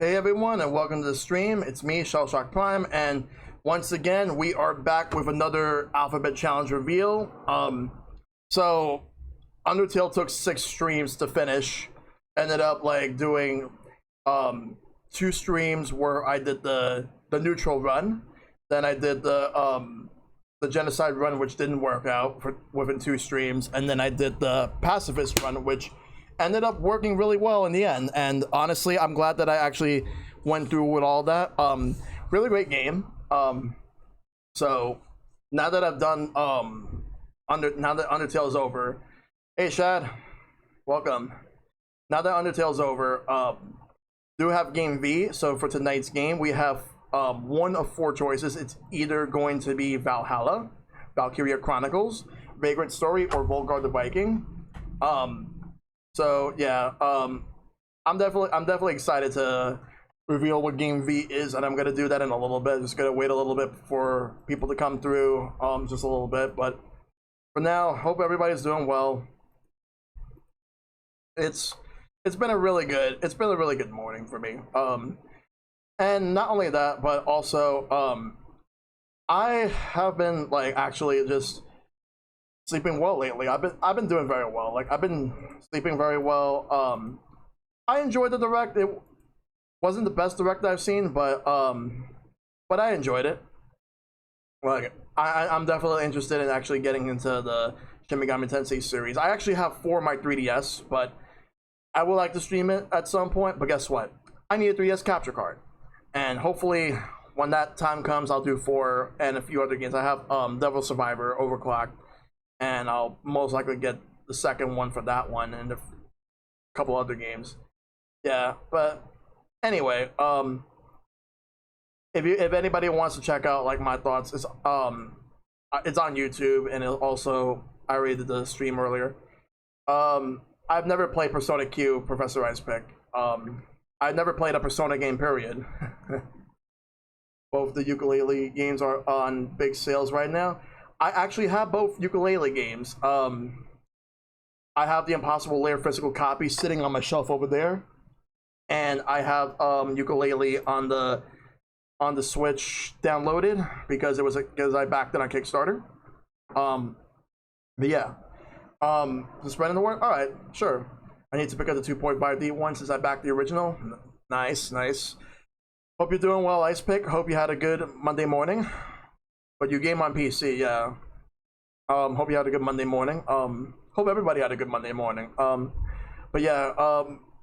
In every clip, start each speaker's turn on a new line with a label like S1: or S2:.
S1: Hey everyone, and welcome to the stream. It's me, ShellshockPrime, and once again we are back with another Alphabet Challenge reveal. So Undertale took 6 streams to finish. Ended up like doing 2 streams where I did the neutral run, then I did the genocide run, which didn't work out within 2 streams, and then I did the pacifist run, which ended up working really well in the end. And honestly, I'm glad that I actually went through with all that. Really great game. So now that I've done now that Undertale is over, hey Shad, welcome. Now that Undertale's over, do have game V. So for tonight's game, we have one of 4 choices. It's either going to be Valhalla, Valkyrie Chronicles, Vagrant Story, or Volgar the Viking. So yeah, I'm definitely excited to reveal what game V is, and I'm gonna do that in a little bit. Just gonna wait a little bit for people to come through, just a little bit. But for now, hope everybody's doing well. It's been a really good morning for me. And not only that, but also I have been like actually just sleeping well lately. I've been doing very well. Like I've been sleeping very well. I enjoyed the direct. It wasn't the best direct I've seen, but I enjoyed it. Like I'm definitely interested in actually getting into the Shin Megami Tensei series. I actually have 4 on my 3DS, but I would like to stream it at some point. But guess what? I need a 3DS capture card, and hopefully when that time comes, I'll do 4 and a few other games. I have Devil Survivor Overclocked, and I'll most likely get the second one for that one and a couple other games. Yeah, but anyway, if anybody wants to check out like my thoughts, it's on YouTube, and also I already did the stream earlier. I've never played Persona Q, Professor Icepick. I've never played a Persona game, period. Both the ukulele games are on big sales right now. I actually have both ukulele games. I have the Impossible Lair physical copy sitting on my shelf over there, and I have ukulele on the Switch downloaded because I backed it on Kickstarter. But yeah, spreading the word. All right, sure. I need to pick up the 2.5D one since I backed the original. Nice. Hope you're doing well, Icepick. Hope you had a good Monday morning. But you game on PC, yeah. Hope you had a good Monday morning. Hope everybody had a good Monday morning. But yeah,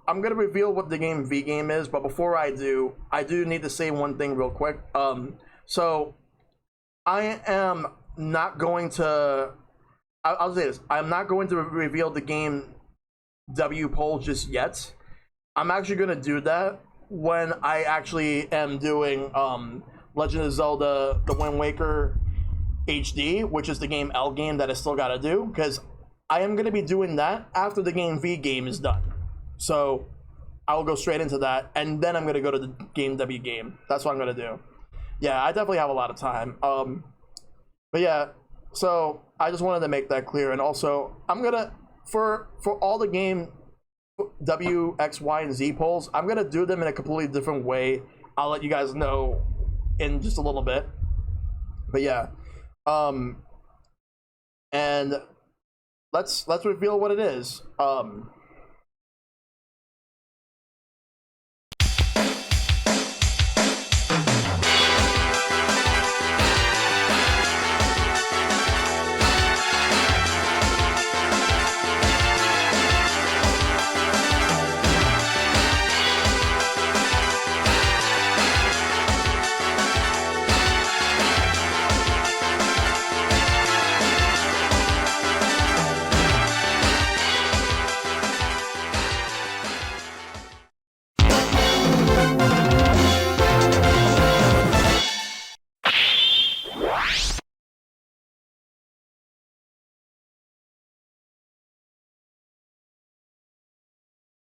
S1: I'm gonna reveal what the game V game is. But before I do need to say one thing real quick. So I am not going to. I'll say this. I'm not going to reveal the game W poll just yet. I'm actually gonna do that when I actually am doing Legend of Zelda: The Wind Waker HD, which is the game L game that I still gotta do, because I am gonna be doing that after the game V game is done. So I will go straight into that, and then I'm gonna go to the game W game. That's what I'm gonna do. Yeah, I definitely have a lot of time. But yeah, so I just wanted to make that clear, and also I'm gonna for all the game W, X, Y, and Z polls, I'm gonna do them in a completely different way. I'll let you guys know in just a little bit. But yeah, and let's reveal what it is.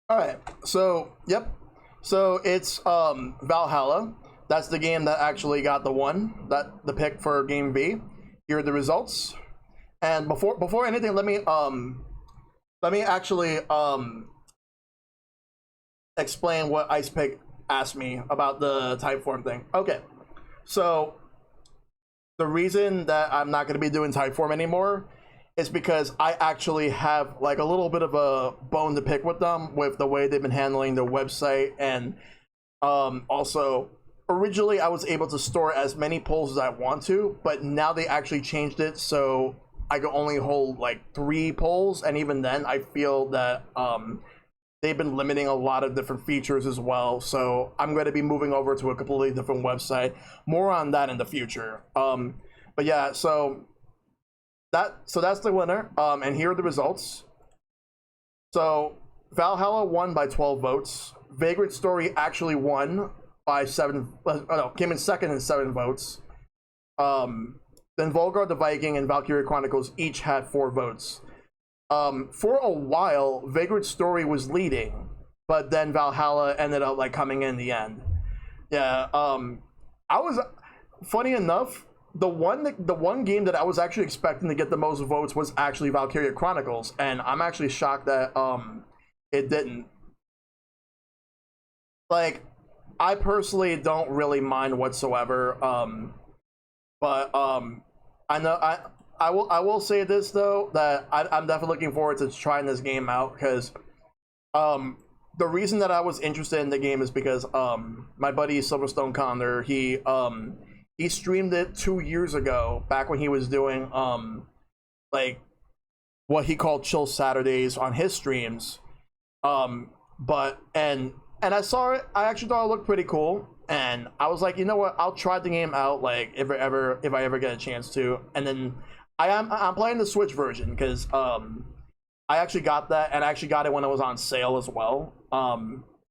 S1: All right, so yep, so it's Valhalla. That's the game that actually got the pick for game B. Here are the results. And before anything, let me actually explain what Icepick asked me about the Typeform thing. Okay, so the reason that I'm not going to be doing Typeform anymore is because I actually have like a little bit of a bone to pick with them with the way they've been handling their website. And also, originally I was able to store as many polls as I want to, but now they actually changed it so I can only hold like 3 polls, and even then I feel that they've been limiting a lot of different features as well. So I'm going to be moving over to a completely different website. More on that in the future. But yeah, so that's the winner. And here are the results. So Valhalla won by 12 votes. Vagrant Story actually won by 7. No, came in second in 7 votes. Then Volgar the Viking and Valkyrie Chronicles each had 4 votes. For a while, Vagrant Story was leading, but then Valhalla ended up like coming in the end. Yeah. I was, funny enough, the one game that I was actually expecting to get the most votes was actually Valkyrie Chronicles, and I'm actually shocked that it didn't. Like, I personally don't really mind whatsoever. But I know I will say this though, that I'm definitely looking forward to trying this game out, because the reason that I was interested in the game is because my buddy Silverstone Connor, he streamed it 2 years ago, back when he was doing like what he called Chill Saturdays on his streams. But and I saw it, I actually thought it looked pretty cool, and I was like, you know what, I'll try the game out, like if I ever get a chance to. And then I'm playing the Switch version because I actually got that, and I actually got it when it was on sale as well.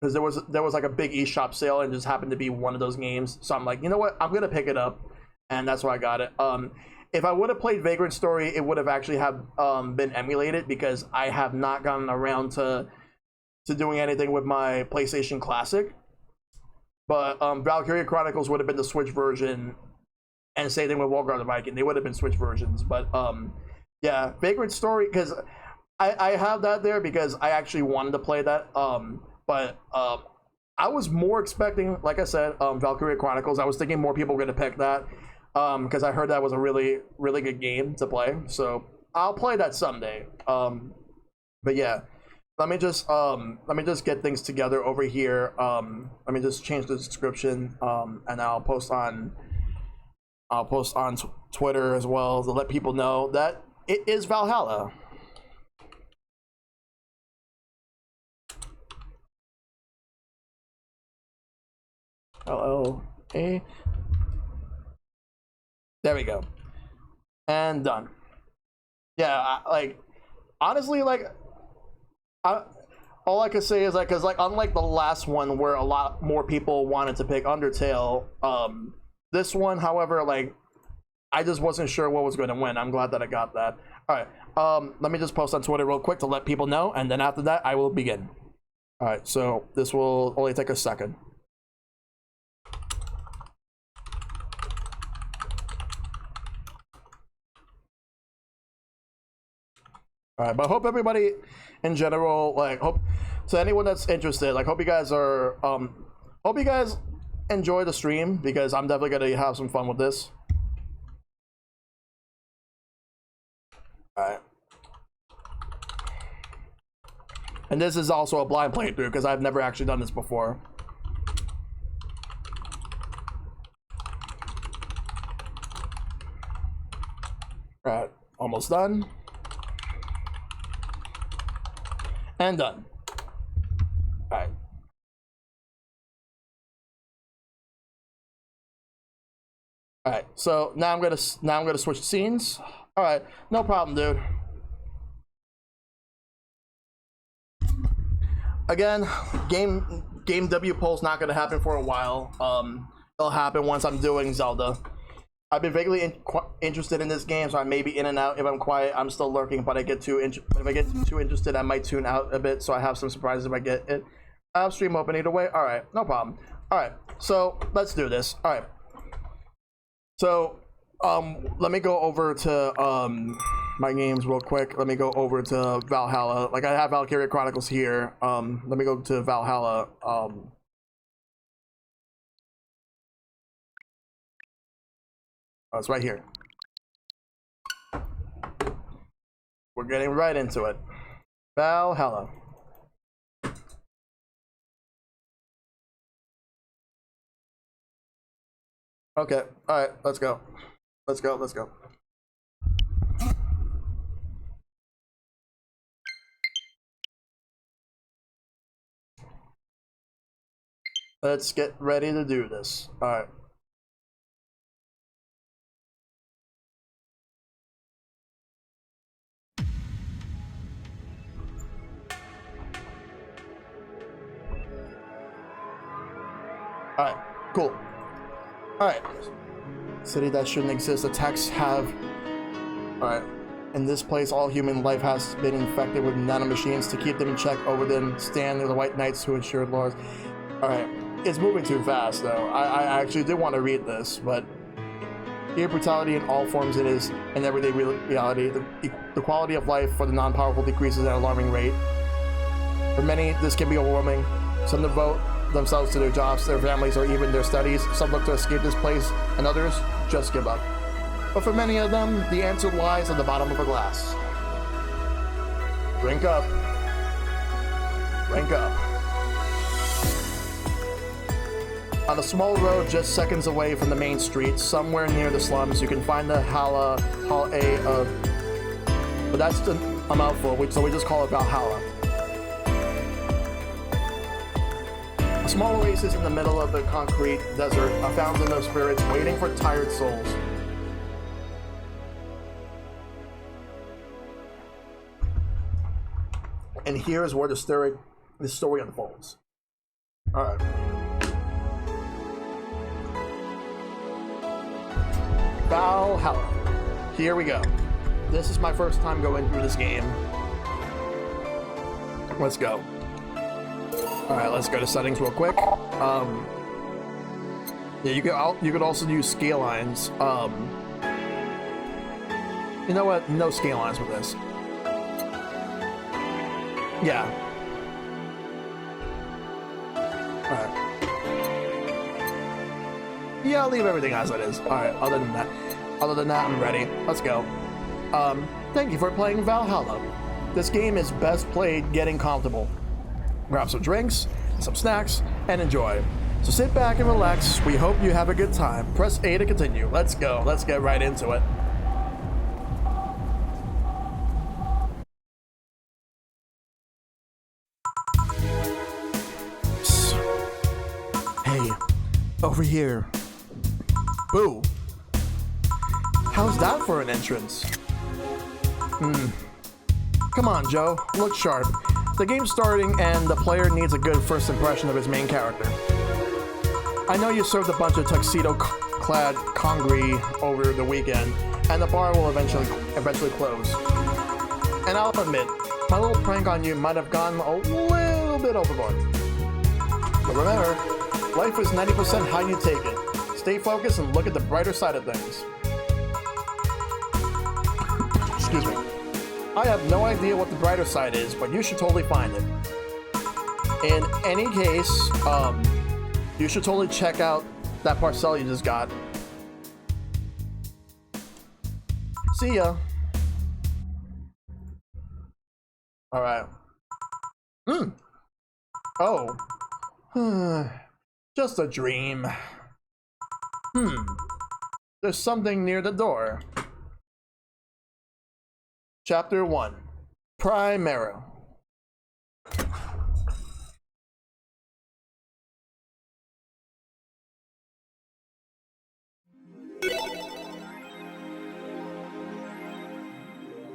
S1: Because there was like a big eShop sale, and it just happened to be one of those games. So I'm like, you know what, I'm gonna pick it up, and that's why I got it. If I would have played Vagrant Story, it would have actually have been emulated, because I have not gotten around to doing anything with my PlayStation Classic. But Valkyrie Chronicles would have been the Switch version, and same thing with Volgar the Viking. They would have been Switch versions. But yeah, Vagrant Story, because I have that there because I actually wanted to play that. But I was more expecting, like I said, Valkyrie Chronicles. I was thinking more people were going to pick that, because I heard that was a really, really good game to play. So I'll play that someday. But yeah. Let me just get things together over here. Let me just change the description, and I'll post on Twitter as well to let people know that it is Valhalla. LLA. There we go. And done. Yeah, like honestly, like. All I can say is, like, because like unlike the last one where a lot more people wanted to pick Undertale, this one, however, like I just wasn't sure what was going to win. I'm glad that I got that. All right, let me just post on Twitter real quick to let people know, and then after that I will begin. All right, so this will only take a second. All right, but I hope everybody in general, like, hope, so anyone that's interested, like, hope you guys are, hope you guys enjoy the stream, because I'm definitely gonna have some fun with this. All right. And this is also a blind playthrough, because I've never actually done this before. All right, almost done. And done. All right. All right. So now I'm gonna switch scenes. All right. No problem, dude. Again, game W poll's not gonna happen for a while. It'll happen once I'm doing Zelda. I've been vaguely interested in this game, so I may be in and out. If I'm quiet, I'm still lurking, but if I get too interested, I might tune out a bit, so I have some surprises if I get it. I have stream open either way. All right, no problem. All right, so let's do this. All right. So, let me go over to my games real quick. Let me go over to Valhalla. Like, I have Valkyrie Chronicles here. Let me go to Valhalla. Oh, it's right here. We're getting right into it. Valhalla. Okay, alright, let's go. Let's go, let's go. Let's get ready to do this. Alright. Alright, cool. Alright. City that shouldn't exist. Attacks have... Alright. In this place, all human life has been infected with nanomachines. To keep them in check, over them stand the White Knights who ensured laws. Alright. It's moving too fast, though. I actually did want to read this, but... Here, brutality in all forms it is in everyday reality. The quality of life for the non-powerful decreases at an alarming rate. For many, this can be overwhelming. Some devote themselves to their jobs, their families, or even their studies. Some look to escape this place, and others just give up. But for many of them, the answer lies at the bottom of a glass. Drink up. Drink up. On a small road just seconds away from the main street, somewhere near the slums, you can find the Hall A of... But that's a mouthful, so we just call it Valhalla. A small oasis in the middle of the concrete desert, a fountain of spirits waiting for tired souls. And here's where the story unfolds. Alright. Valhalla. Here we go. This is my first time going through this game. Let's go. Alright, let's go to settings real quick. Yeah, you could also use scale lines. You know what? No scale lines with this. Yeah. Alright. Yeah, I'll leave everything as it is. Alright, other than that, I'm ready. Let's go. Thank you for playing Valhalla. This game is best played getting comfortable. Grab some drinks, some snacks, and enjoy. So sit back and relax. We hope you have a good time. Press A to continue. Let's go. Let's get right into it. Hey, over here. Boo. How's that for an entrance? Come on, Joe. Look sharp. The game's starting and the player needs a good first impression of his main character. I know you served a bunch of tuxedo-clad congri over the weekend, and the bar will eventually close. And I'll admit, my little prank on you might have gone a little bit overboard. But remember, life is 90% how you take it. Stay focused and look at the brighter side of things. Excuse me. I have no idea what the brighter side is, but you should totally find it. In any case, you should totally check out that parcel you just got. See ya. Alright. Oh. Just a dream. There's something near the door. Chapter 1. Primero.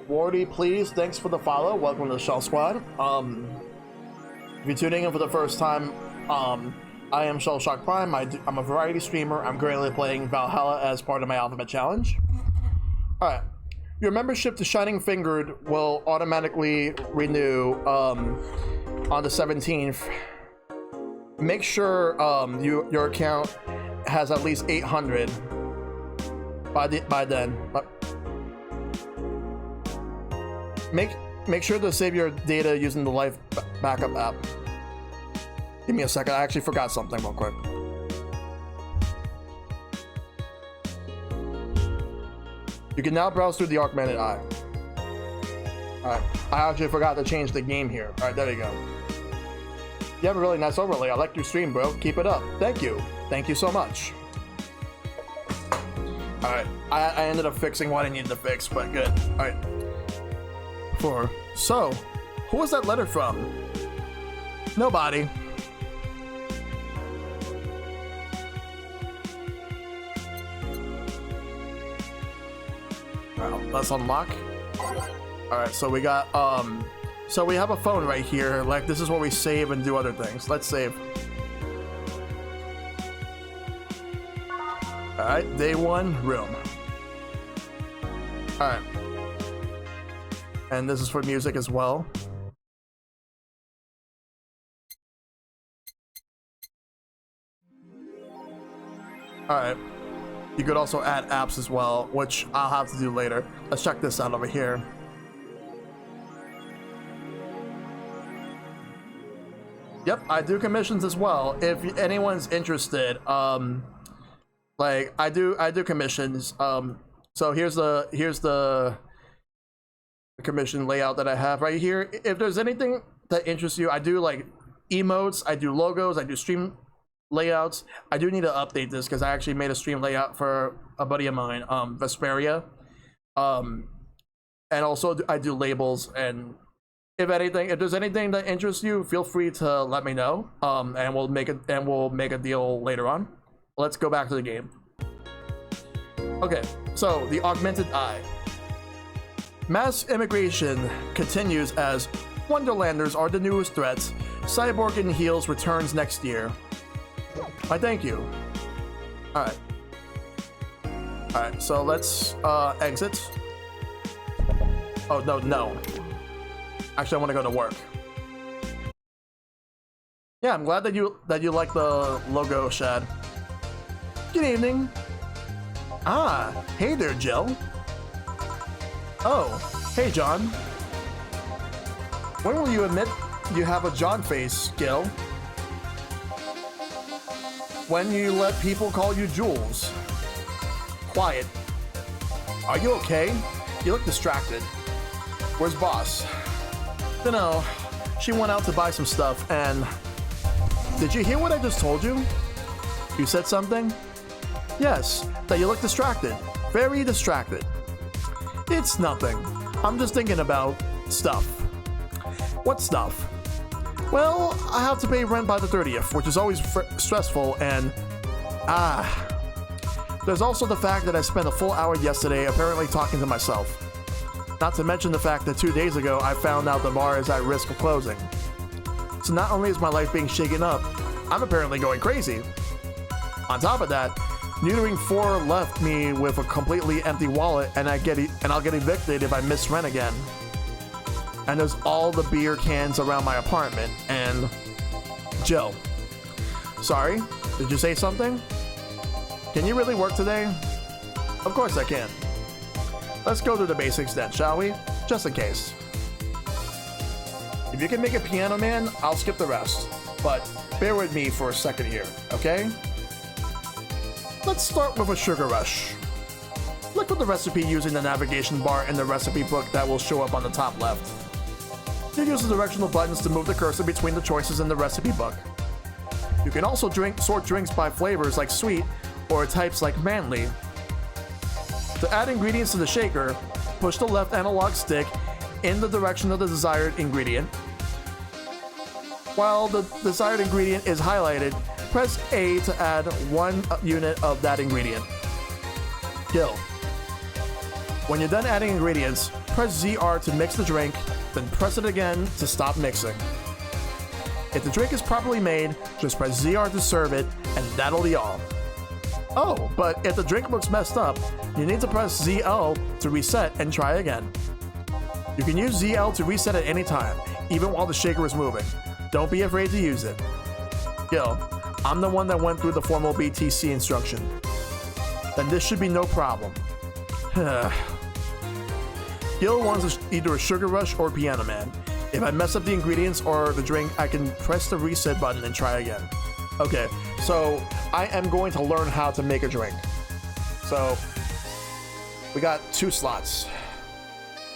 S1: Wardy, please. Thanks for the follow. Welcome to the Shell Squad. If you're tuning in for the first time, I am ShellshockPrime. I'm a variety streamer. I'm currently playing Valhalla as part of my Alphabet Challenge. Alright. Your membership to Shining Fingered will automatically renew on the 17th. Make sure your account has at least 800 by then. Make sure to save your data using the Life Backup app. Give me a second. I actually forgot something real quick. You can now browse through the augmented eye. Alright, I actually forgot to change the game here. Alright, there you go. You have a really nice overlay. I like your stream, bro. Keep it up. Thank you. Thank you so much. Alright, I ended up fixing what I needed to fix, but good. Alright. So, who was that letter from? Nobody. Alright, let's unlock. Alright, so we got, so we have a phone right here. Like, this is where we save and do other things. Let's save. Alright, day 1, room. Alright. And this is for music as well. Alright. You could also add apps as well, which I'll have to do later. Let's check this out over here. Yep, I do commissions as well. If anyone's interested, like I do commissions. So here's the commission layout that I have right here. If there's anything that interests you, I do like emotes, I do logos, I do stream layouts. I do need to update this because I actually made a stream layout for a buddy of mine, Vesperia. And also I do labels, and if there's anything that interests you, feel free to let me know. And we'll make a deal later on. Let's go back to the game. Okay, so the augmented eye. Mass immigration continues as Wonderlanders are the newest threats. Cyborg in Heels returns next year. I thank you. Alright. Alright, so let's exit. Oh, no. Actually, I want to go to work. Yeah, I'm glad that you like the logo, Shad. Good evening. Ah, hey there, Jill. Oh, hey, John. When will you admit you have a John face, Gil? When you let people call you Jules. Quiet. Are you okay? You look distracted. Where's Boss? Dunno. She went out to buy some stuff and... Did you hear what I just told you? You said something? Yes, that you look distracted. Very distracted. It's nothing. I'm just thinking about stuff. What stuff? Well, I have to pay rent by the 30th, which is always stressful, and... There's also the fact that I spent a full hour yesterday apparently talking to myself. Not to mention the fact that 2 days ago I found out the bar is at risk of closing. So not only is my life being shaken up, I'm apparently going crazy. On top of that, neutering 4 left me with a completely empty wallet, and I'll get evicted if I miss rent again. And there's all the beer cans around my apartment, and... Jill. Sorry? Did you say something? Can you really work today? Of course I can. Let's go through the basics then, shall we? Just in case. If you can make a Piano Man, I'll skip the rest. But bear with me for a second here, okay? Let's start with a sugar rush. Look at the recipe using the navigation bar in the recipe book that will show up on the top left. You use the directional buttons to move the cursor between the choices in the recipe book. You can also sort drinks by flavors like sweet or types like manly. To add ingredients to the shaker, push the left analog stick in the direction of the desired ingredient. While the desired ingredient is highlighted, press A to add 1 unit of that ingredient. Gil. When you're done adding ingredients, press ZR to mix the drink, then press it again to stop mixing. If the drink is properly made, just press ZR to serve it, and that'll be all. Oh, but if the drink looks messed up, you need to press ZL to reset and try again. You can use ZL to reset at any time, even while the shaker is moving. Don't be afraid to use it. Gil, I'm the one that went through the formal BTC instruction. Then this should be no problem. Gil wants either a Sugar Rush or Piano Man. If I mess up the ingredients or the drink, I can press the reset button and try again. Okay, so I am going to learn how to make a drink. So We got 2 slots.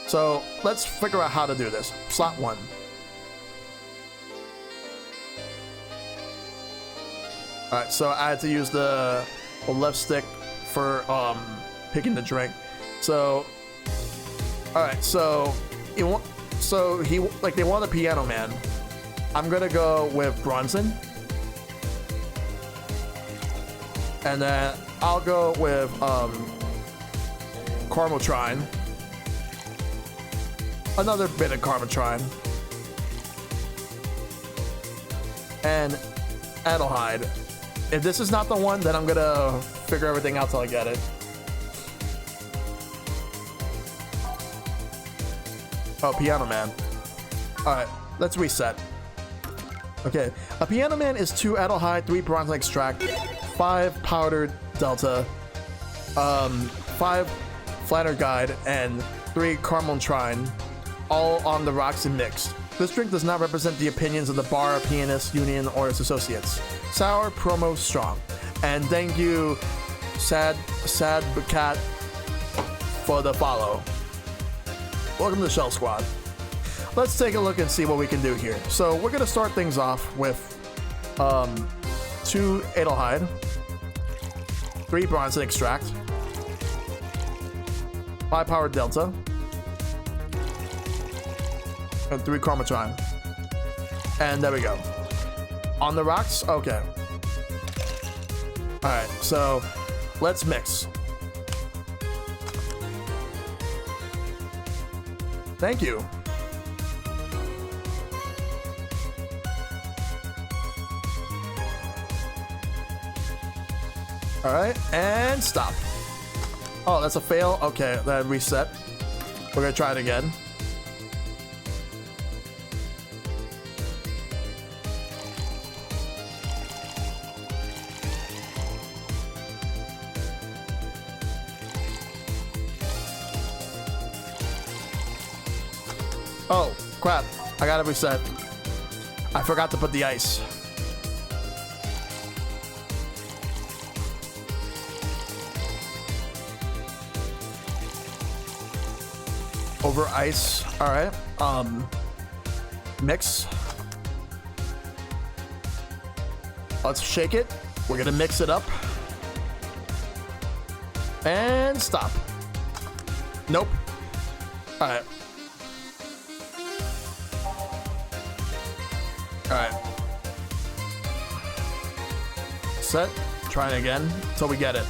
S1: So let's figure out how to do this. Slot 1. Alright, so I had to use the left stick for picking the drink. So alright, so they want a Piano Man. I'm gonna go with Bronson. And then I'll go with Carmotrine. Another bit of Carmotrine. And Adelhyde. If this is not the one, then I'm gonna figure everything out till I get it. Oh, Piano Man. Alright, let's reset. Okay, a Piano Man is 2 Adelhyde, 3 Bronze Extract, 5 Powdered Delta, 5 Flatter Guide, and 3 Carmotrine, all on the rocks and mixed. This drink does not represent the opinions of the bar, pianist, union, or its associates. Sour, promo, strong. And thank you, Sad Cat, for the follow. Welcome to Shell Squad. Let's take a look and see what we can do here. So we're gonna start things off with 2 Adelhyde, 3 Bronson Extract, 5 Powered Delta, and 3 Carmotrine. And there we go. On the rocks? Okay. Alright, so let's mix. Thank you. Alright, and stop. Oh, that's a fail? Okay, then reset. We're gonna try it again. Oh, crap. I gotta reset. I forgot to put the ice. Over ice. Alright. Mix. Let's shake it. We're gonna mix it up. And stop. Nope. Alright. Alright. Set. Try it again until we get it.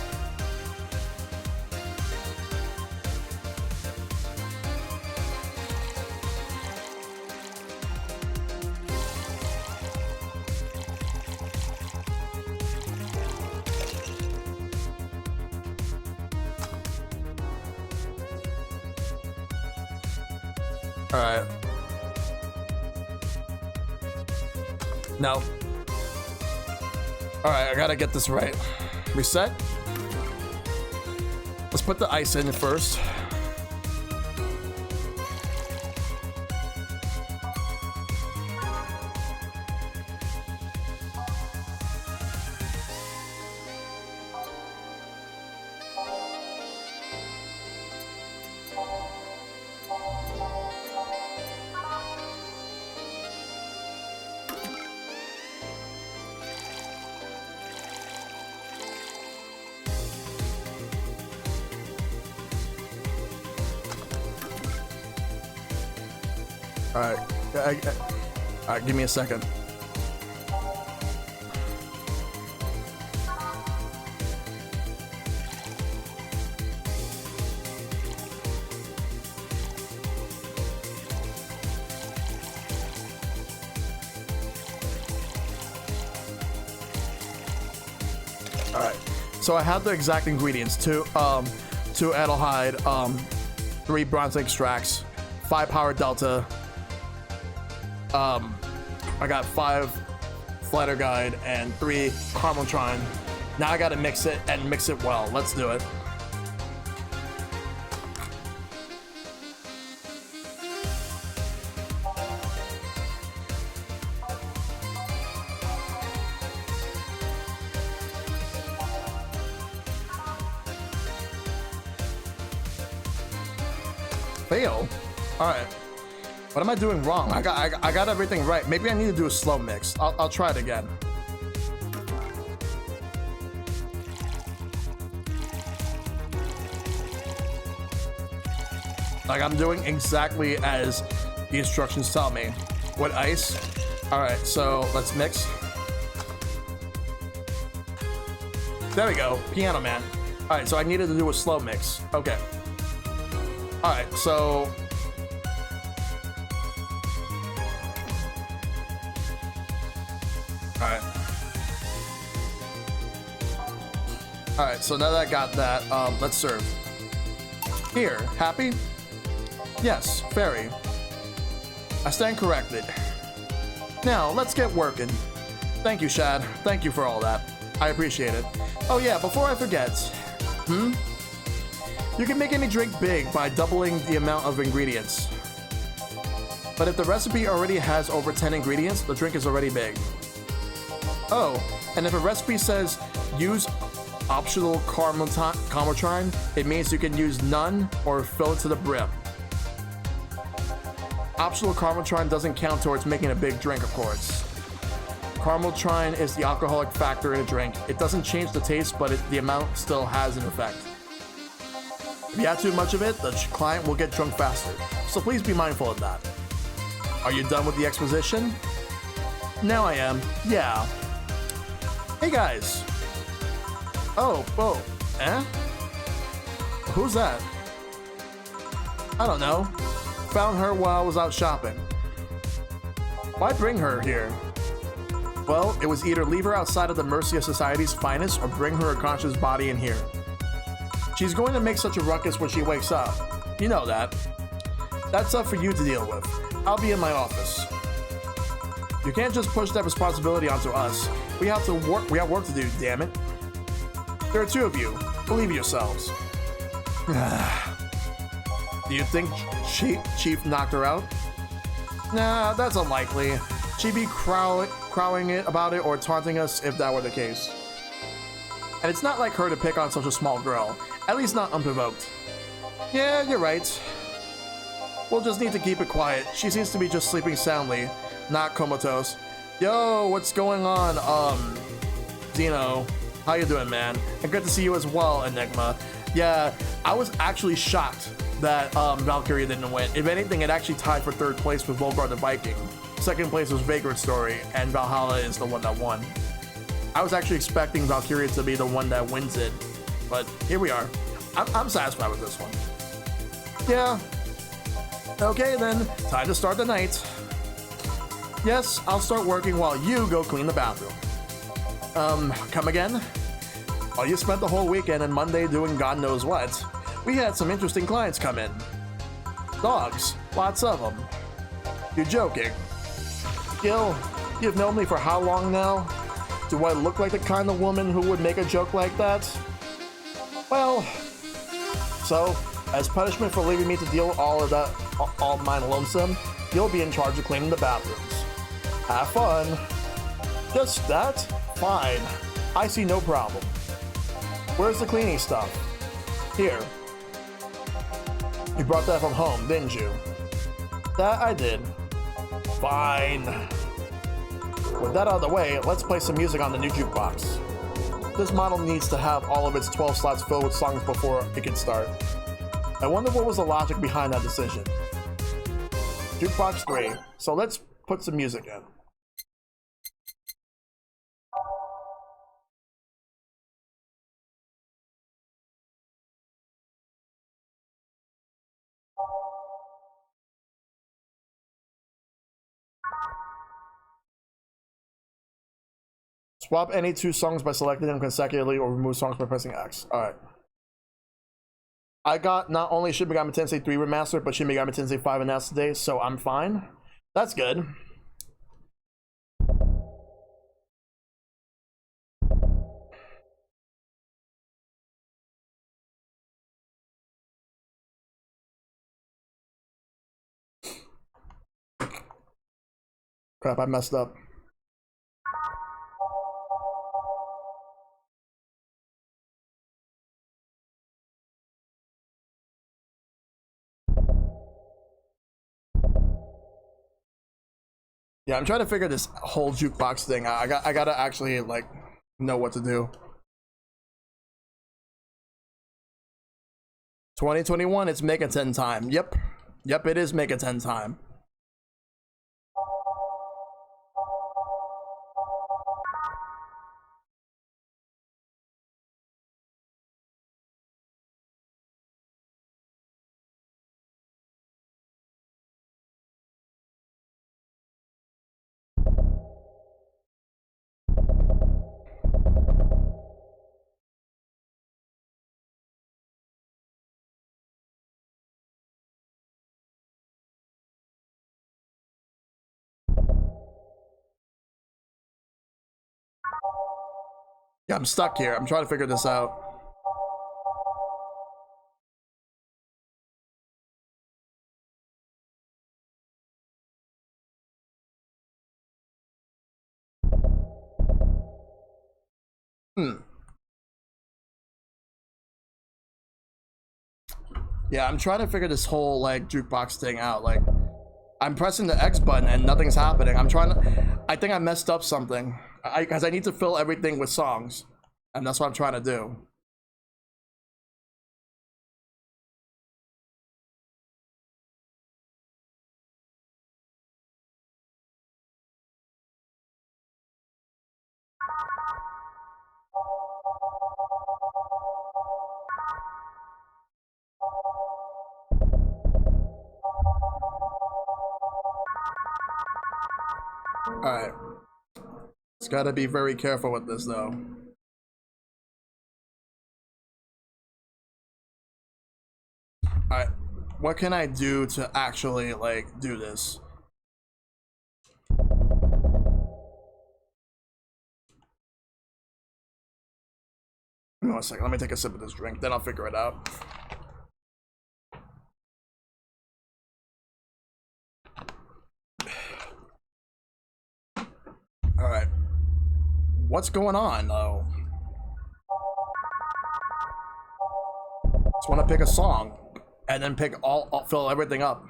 S1: Alright. No. Alright, I gotta get this right. Reset. Let's put the ice in first. Alright, give me a second. Alright, so I have the exact ingredients. 2 Adelhyde, 3 Bronze Extracts, 5 Power Delta, I got 5 Flatter Guide and 3 Carmotrine. Now I gotta mix it and mix it well. Let's do it. Fail? Alright. What am I doing wrong? I got everything right. Maybe I need to do a slow mix. I'll try it again. Like, I'm doing exactly as the instructions tell me. With ice. Alright, so let's mix. There we go. Piano Man. Alright, so I needed to do a slow mix. Okay. Alright, so... Alright. Alright, so now that I got that, let's serve. Here, happy? Yes, very. I stand corrected. Now, let's get working. Thank you, Shad. Thank you for all that. I appreciate it. Oh yeah, before I forget. You can make any drink big by doubling the amount of ingredients. But if the recipe already has over 10 ingredients, the drink is already big. Oh, and if a recipe says use optional Carmeltrine, it means you can use none or fill it to the brim. Optional Carmeltrine doesn't count towards making a big drink, of course. Carmeltrine is the alcoholic factor in a drink. It doesn't change the taste, but the amount still has an effect. If you add too much of it, the client will get drunk faster, so please be mindful of that. Are you done with the exposition? Now I am. Yeah. Hey guys. Oh, eh? Who's that? I don't know. Found her while I was out shopping. Why bring her here? Well, it was either leave her outside of the mercy of society's finest or bring her conscious body in here. She's going to make such a ruckus when she wakes up. You know that. That's up for you to deal with. I'll be in my office. You can't just push that responsibility onto us. We have work to do, damn it. There are two of you. Believe yourselves. Do you think Chief knocked her out? Nah, that's unlikely. She'd be crowing it about it or taunting us if that were the case. And it's not like her to pick on such a small girl. At least not unprovoked. Yeah, you're right. We'll just need to keep it quiet. She seems to be just sleeping soundly, not comatose. Yo, what's going on? Zeno, how you doing, man? And good to see you as well, Enigma. Yeah, I was actually shocked that Valkyrie didn't win. If anything, it actually tied for third place with Volgar the Viking. Second place was Vagrant Story, and Valhalla is the one that won. I was actually expecting Valkyrie to be the one that wins it, but here we are. I'm satisfied with this one. Yeah. Okay then, time to start the night. Yes, I'll start working while you go clean the bathroom. Come again? Well, you spent the whole weekend and Monday doing God knows what. We had some interesting clients come in. Dogs, lots of them. You're joking. Gil, you've known me for how long now? Do I look like the kind of woman who would make a joke like that? Well, so, as punishment for leaving me to deal with all of that, all mine lonesome, you'll be in charge of cleaning the bathrooms. Have fun. Just that? Fine. I see no problem. Where's the cleaning stuff? Here. You brought that from home, didn't you? That I did. Fine. With that out of the way, let's play some music on the new jukebox. This model needs to have all of its 12 slots filled with songs before it can start. I wonder what was the logic behind that decision. Jukebox 3, so let's put some music in. Swap any two songs by selecting them consecutively or remove songs by pressing X. Alright. I got not only Shin Megami Tensei 3 Remastered, but Shin Megami Tensei 5 announced today, so I'm fine. That's good. Crap, I messed up. Yeah, I'm trying to figure this whole jukebox thing out. I gotta actually like know what to do. 2021, it's Megaton time. Yep, it is Megaton time. Yeah, I'm stuck here. I'm trying to figure this out. Yeah, I'm trying to figure this whole like jukebox thing out. Like, I'm pressing the X button and nothing's happening. I think I messed up something. Because I need to fill everything with songs. And that's what I'm trying to do. Alright. Just gotta be very careful with this though. Alright. What can I do to actually like do this? Give me 1 second. Let me take a sip of this drink, then I'll figure it out. Alright. What's going on though? Just want to pick a song and then pick all fill everything up.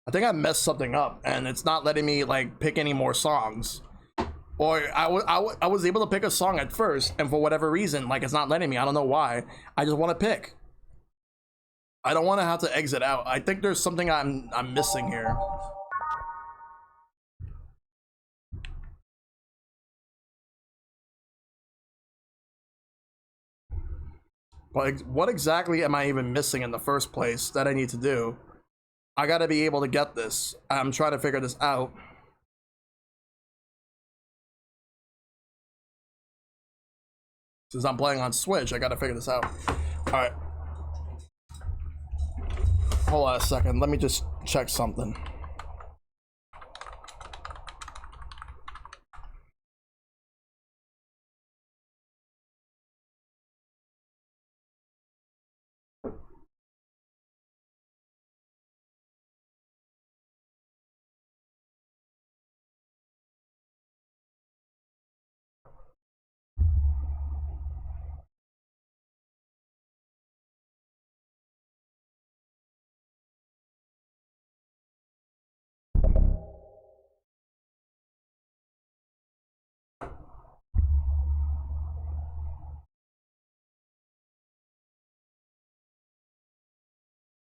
S1: I think I messed something up and it's not letting me like pick any more songs. Or I was able to pick a song at first and for whatever reason, like it's not letting me. I don't know why. I just want to pick. I don't want to have to exit out. I think there's something I'm missing here. But what exactly am I even missing in the first place that I need to do? I gotta be able to get this. I'm trying to figure this out. Since I'm playing on Switch, I gotta figure this out. Alright. Hold on a second. Let me just check something.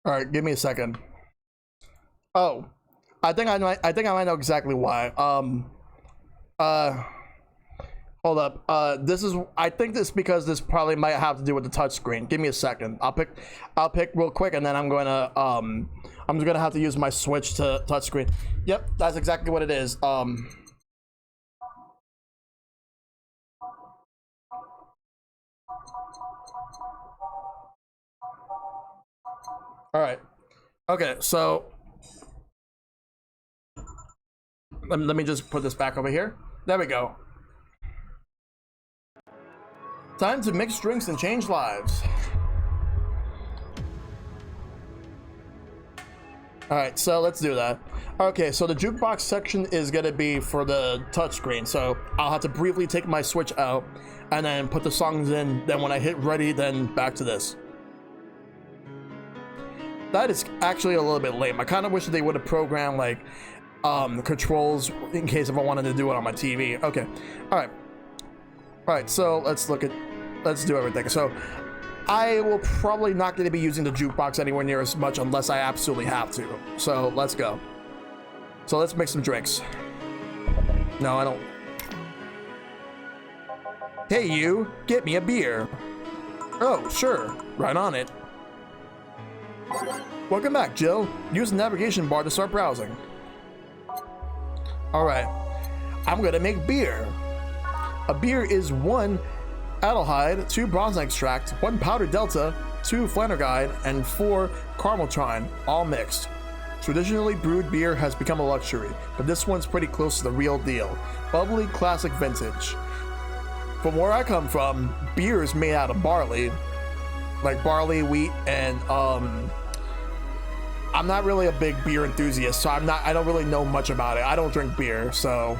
S1: All right, give me a second. Oh, I think I might know exactly why. Hold up. I think this because this probably might have to do with the touchscreen. Give me a second. I'll pick real quick, and then I'm just gonna have to use my Switch to touchscreen. Yep, that's exactly what it is. All right. Okay, so let me just put this back over here. There we go. Time to mix drinks and change lives. Alright, so let's do that. Okay, so the jukebox section is gonna be for the touchscreen, so I'll have to briefly take my Switch out and then put the songs in, then when I hit ready, then back to this. That is actually a little bit lame. I kind of wish they would have programmed like controls in case if I wanted to do it on my TV. Okay, alright, so let's do everything. So I will probably not going to be using the jukebox anywhere near as much unless I absolutely have to. So let's go. So let's make some drinks. No, I don't. Hey you, get me a beer. Oh, sure, right on it. Welcome back, Jill. Use the navigation bar to start browsing. Alright, I'm gonna make beer. A beer is 1 aldehyde, 2 bronze extract, 1 powdered delta, 2 flavonoid, and 4 caramel all mixed. Traditionally brewed beer has become a luxury, but this one's pretty close to the real deal. Bubbly, classic vintage. From where I come from, beer is made out of barley, like barley, wheat, and I'm not really a big beer enthusiast, so I don't really know much about it. I don't drink beer, so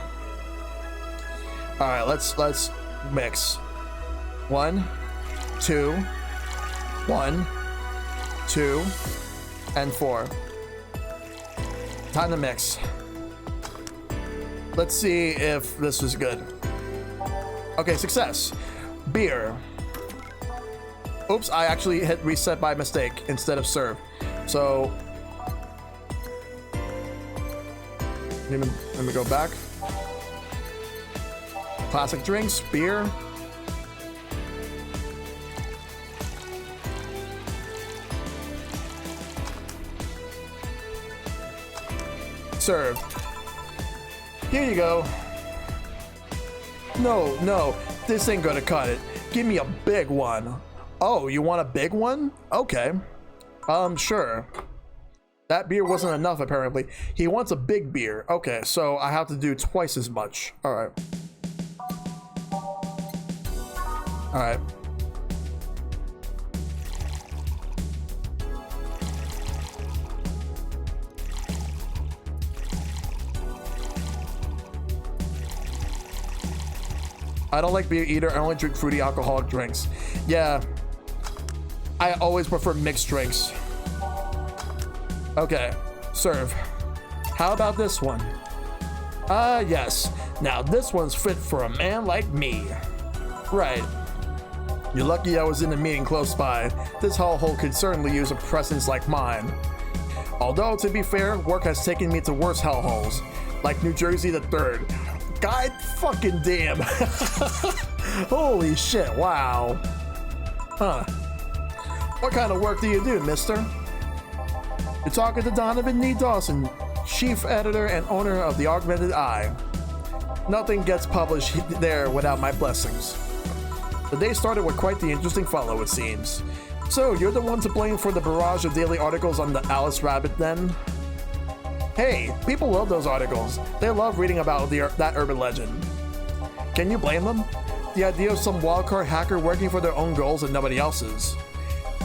S1: all right, let's mix. 1, 2, 1, 2, and 4. Time to mix. Let's see if this is good. Okay, success. Beer. Oops, I actually hit reset by mistake instead of serve. So let me go back. Classic drinks, beer. Serve. Here you go. No, this ain't gonna cut it. Give me a big one. Oh, you want a big one? Okay. Sure. That beer wasn't enough, apparently. He wants a big beer. Okay, so I have to do twice as much. Alright. Alright. I don't like beer either. I only drink fruity alcoholic drinks. Yeah. I always prefer mixed drinks. Okay, serve. How about this one? Yes. Now this one's fit for a man like me. Right. You're lucky I was in a meeting close by. This hellhole could certainly use a presence like mine. Although, to be fair, work has taken me to worse hellholes, like New Jersey the 3rd. God fucking damn. Holy shit, wow. Huh. What kind of work do you do, mister? You're talking to Donovan Nee Dawson, chief editor and owner of the Augmented Eye. Nothing gets published there without my blessings. The day started with quite the interesting follow, it seems. So, you're the one to blame for the barrage of daily articles on the Alice Rabbit, then? Hey, people love those articles. They love reading about that urban legend. Can you blame them? The idea of some wildcard hacker working for their own goals and nobody else's.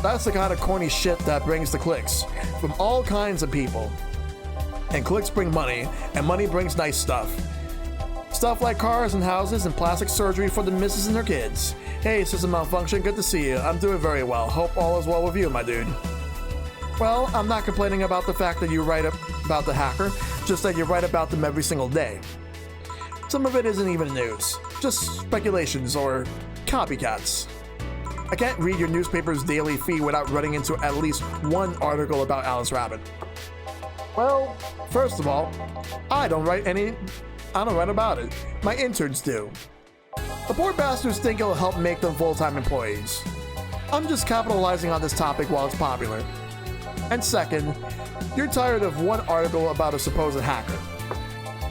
S1: That's the kind of corny shit that brings the clicks, from all kinds of people. And clicks bring money, and money brings nice stuff. Stuff like cars and houses and plastic surgery for the missus and her kids. Hey, System Malfunction, good to see you. I'm doing very well. Hope all is well with you, my dude. Well, I'm not complaining about the fact that you write about the hacker, just that you write about them every single day. Some of it isn't even news, just speculations or copycats. I can't read your newspaper's daily feed without running into at least one article about Alice Rabbit. Well, first of all, I don't write about it. My interns do. The poor bastards think it'll help make them full-time employees. I'm just capitalizing on this topic while it's popular. And second, you're tired of one article about a supposed hacker,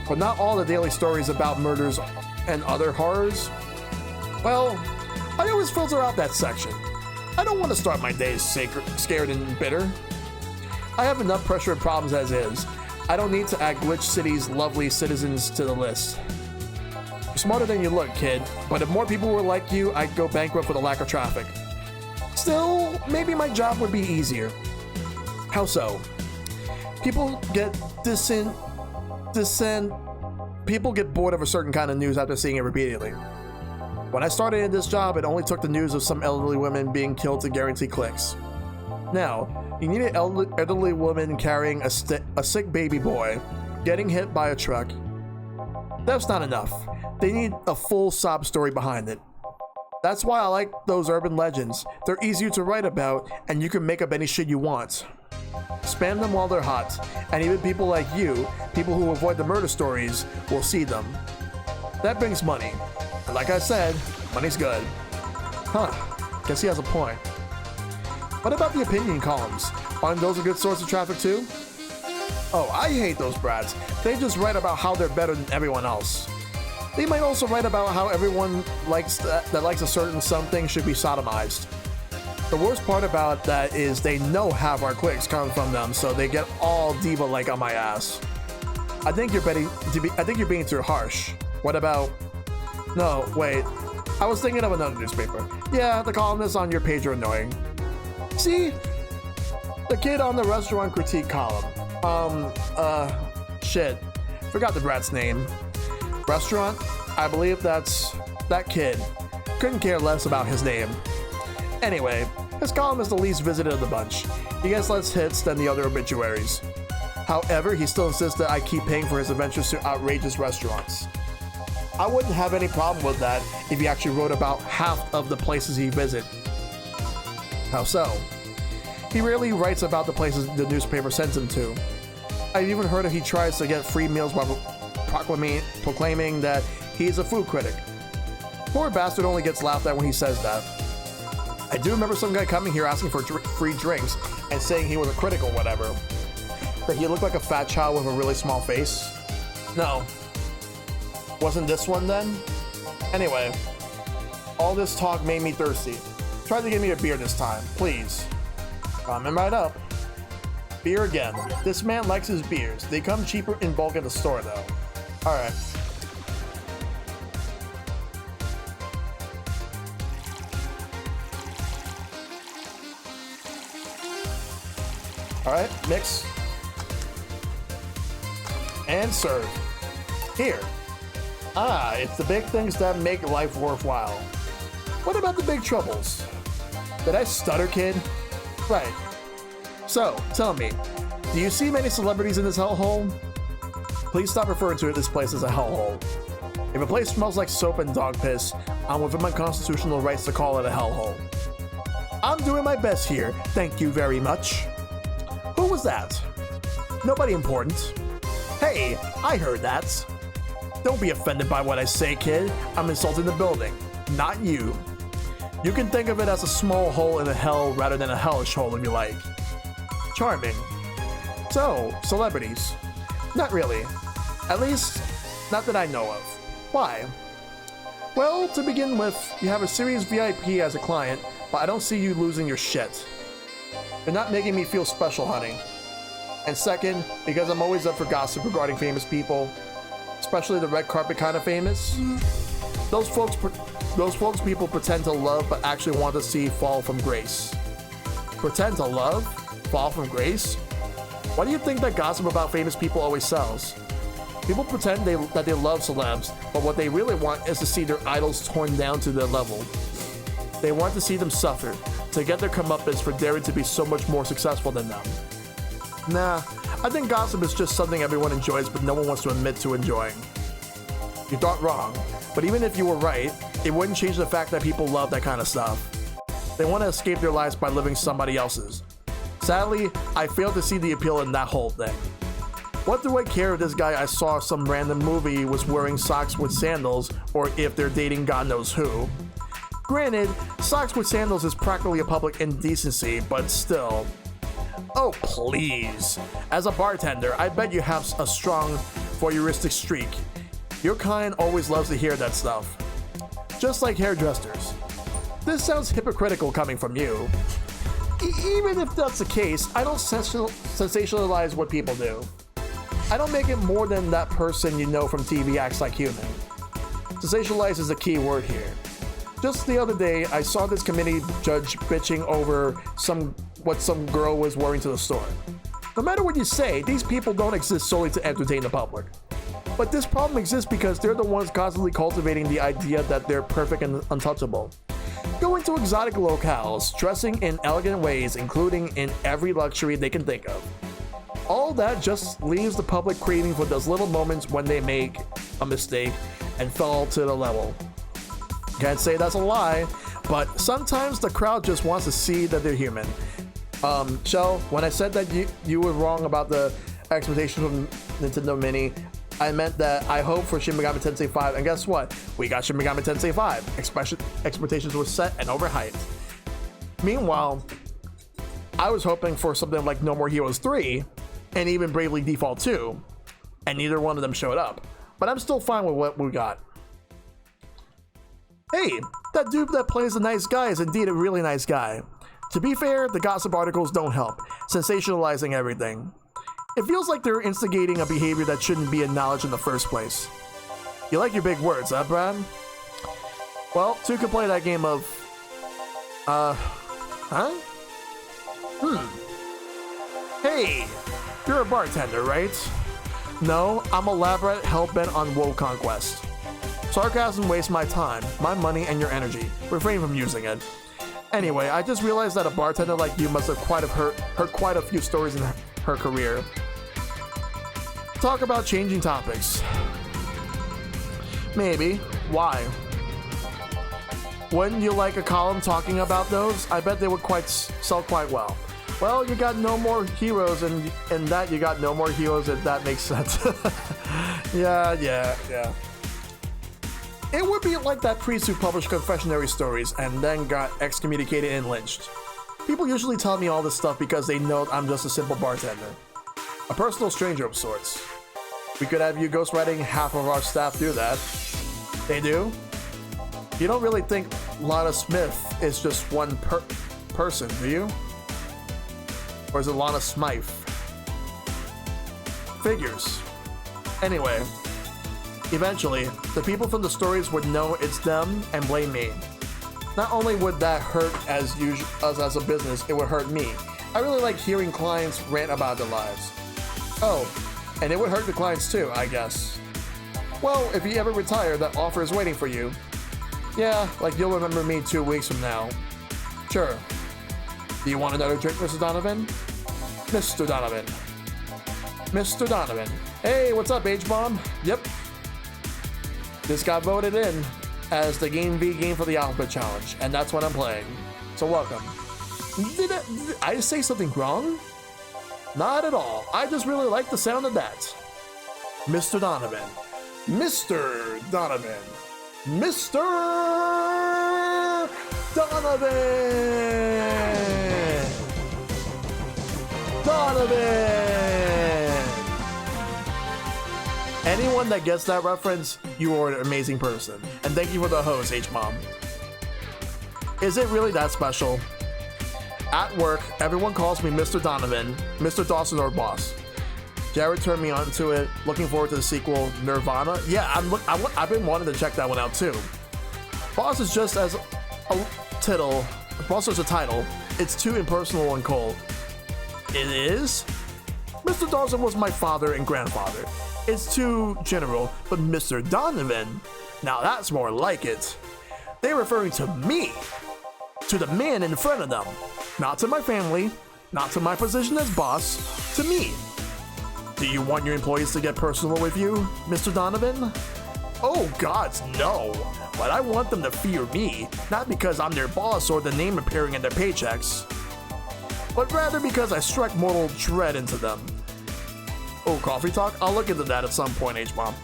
S1: but not all the daily stories about murders and other horrors. Well, I always filter out that section. I don't want to start my days scared and bitter. I have enough pressure and problems as is. I don't need to add Glitch City's lovely citizens to the list. smarter than you look, kid, but if more people were like you, I'd go bankrupt for the lack of traffic. Still, maybe my job would be easier. How so? People get people get bored of a certain kind of news after seeing it repeatedly. When I started in this job, it only took the news of some elderly women being killed to guarantee clicks. Now, you need an elderly woman carrying a sick baby boy getting hit by a truck. That's not enough. They need a full sob story behind it. That's why I like those urban legends. They're easier to write about, and you can make up any shit you want. Spam them while they're hot, and even people like you, people who avoid the murder stories, will see them. That brings money. And like I said, money's good. Huh, guess he has a point. What about the opinion columns? Aren't those a good source of traffic too? Oh, I hate those brats. They just write about how they're better than everyone else. They might also write about how everyone that likes a certain something should be sodomized. The worst part about that is they know half our clicks come from them, so they get all diva-like on my ass. I think you're being too harsh. What about... No, wait. I was thinking of another newspaper. Yeah, the columnists on your page are annoying. See? The kid on the restaurant critique column. Shit. Forgot the brat's name. Restaurant? I believe that's that kid. Couldn't care less about his name. Anyway, his column is the least visited of the bunch. He gets less hits than the other obituaries. However, he still insists that I keep paying for his adventures to outrageous restaurants. I wouldn't have any problem with that if he actually wrote about half of the places he visits. How so? He rarely writes about the places the newspaper sends him to. I've even heard he tries to get free meals while proclaiming that he's a food critic. Poor bastard only gets laughed at when he says that. I do remember some guy coming here asking for free drinks and saying he was a critic or whatever. That he looked like a fat child with a really small face. No. Wasn't this one then? Anyway, all this talk made me thirsty. Try to give me a beer this time, please. Coming right up. Beer again. This man likes his beers. They come cheaper in bulk at the store though. Alright. Alright, mix. And serve. Here. Ah, it's the big things that make life worthwhile. What about the big troubles? Did I stutter, kid? Right. So, tell me, do you see many celebrities in this hellhole? Please stop referring to this place as a hellhole. If a place smells like soap and dog piss, I'm within my constitutional rights to call it a hellhole. I'm doing my best here, thank you very much. Who was that? Nobody important. Hey, I heard that. Don't be offended by what I say, kid. I'm insulting the building, not you. You can think of it as a small hole in a hell rather than a hellish hole if you like. Charming. So, celebrities. Not really. At least, not that I know of. Why? Well, to begin with, you have a serious VIP as a client, but I don't see you losing your shit. You're not making me feel special, honey. And second, because I'm always up for gossip regarding famous people, especially the red carpet kind of famous. Those folks people pretend to love but actually want to see fall from grace. Pretend to love? Fall from grace? Why do you think that gossip about famous people always sells? People pretend that they love celebs, but what they really want is to see their idols torn down to their level. They want to see them suffer, to get their comeuppance for daring to be so much more successful than them. Nah, I think gossip is just something everyone enjoys but no one wants to admit to enjoying. You thought wrong, but even if you were right, it wouldn't change the fact that people love that kind of stuff. They want to escape their lives by living somebody else's. Sadly, I fail to see the appeal in that whole thing. What do I care if this guy I saw some random movie was wearing socks with sandals or if they're dating God knows who? Granted, socks with sandals is practically a public indecency, but still. Oh please. As a bartender, I bet you have a strong voyeuristic streak. Your kind always loves to hear that stuff. Just like hairdressers. This sounds hypocritical coming from you. Even if that's the case, I don't sensationalize what people do. I don't make it more than that person you know from TV acts like human. Sensationalize is the key word here. Just the other day, I saw this committee judge bitching over what some girl was wearing to the store. No matter what you say, these people don't exist solely to entertain the public. But this problem exists because they're the ones constantly cultivating the idea that they're perfect and untouchable. Going to exotic locales, dressing in elegant ways, including in every luxury they can think of. All that just leaves the public craving for those little moments when they make a mistake and fall to the level. Can't say that's a lie, but sometimes the crowd just wants to see that they're human. Shell, when I said that you were wrong about the expectations from Nintendo Mini, I meant that I hope for Shin Megami Tensei 5, and guess what? We got Shin Megami Tensei 5. Expectations were set and overhyped. Meanwhile, I was hoping for something like No More Heroes 3, and even Bravely Default 2, and neither one of them showed up. But I'm still fine with what we got. Hey, that dude that plays the nice guy is indeed a really nice guy. To be fair, the gossip articles don't help, sensationalizing everything. It feels like they're instigating a behavior that shouldn't be acknowledged in the first place. You like your big words, huh, Brad? Well, 2 could play that game of... Hey, you're a bartender, right? No, I'm a lab rat hell-bent on world conquest. Sarcasm wastes my time, my money, and your energy. Refrain from using it. Anyway, I just realized that a bartender like you must have heard quite a few stories in her career. Talk about changing topics. Maybe. Why? Wouldn't you like a column talking about those? I bet they would sell quite well. Well, you got No More Heroes, and that you got No More Heroes, if that makes sense. Yeah. It would be like that priest who published confessionary stories and then got excommunicated and lynched. People usually tell me all this stuff because they know I'm just a simple bartender. A personal stranger of sorts. We could have you ghostwriting half of our staff do that. They do? You don't really think Lana Smith is just one person, do you? Or is it Lana Smythe? Figures. Anyway, eventually, the people from the stories would know it's them and blame me. Not only would that hurt us as a business, it would hurt me. I really like hearing clients rant about their lives. Oh, and it would hurt the clients too, I guess. Well, if you ever retire, that offer is waiting for you. Yeah, like you'll remember me 2 weeks from now. Sure. Do you want another drink, Mr. Donovan? Mr. Donovan. Mr. Donovan. Hey, what's up, H-Bomb? Yep. This got voted in as the Game V game for the Alpha Challenge, and that's what I'm playing. So welcome. Did I say something wrong? Not at all. I just really like the sound of that. Mr. Donovan. Mr. Donovan. Mr. Donovan. Donovan. Anyone that gets that reference, you are an amazing person. And thank you for the host, H-Mom. Is it really that special? At work, everyone calls me Mr. Donovan, Mr. Dawson, or Boss. Jared turned me on to it. Looking forward to the sequel, Nirvana. Yeah, I've been wanting to check that one out too. Boss is just as a title. Boss is a title. It's too impersonal and cold. It is? Mr. Dawson was my father and grandfather. It's too general, but Mr. Donovan, now that's more like it. They're referring to me, to the man in front of them, not to my family, not to my position as boss, to me. Do you want your employees to get personal with you, Mr. Donovan? Oh gods, no. But I want them to fear me, not because I'm their boss or the name appearing in their paychecks, but rather because I strike mortal dread into them. Oh, coffee talk? I'll look into that at some point, H-Bomb.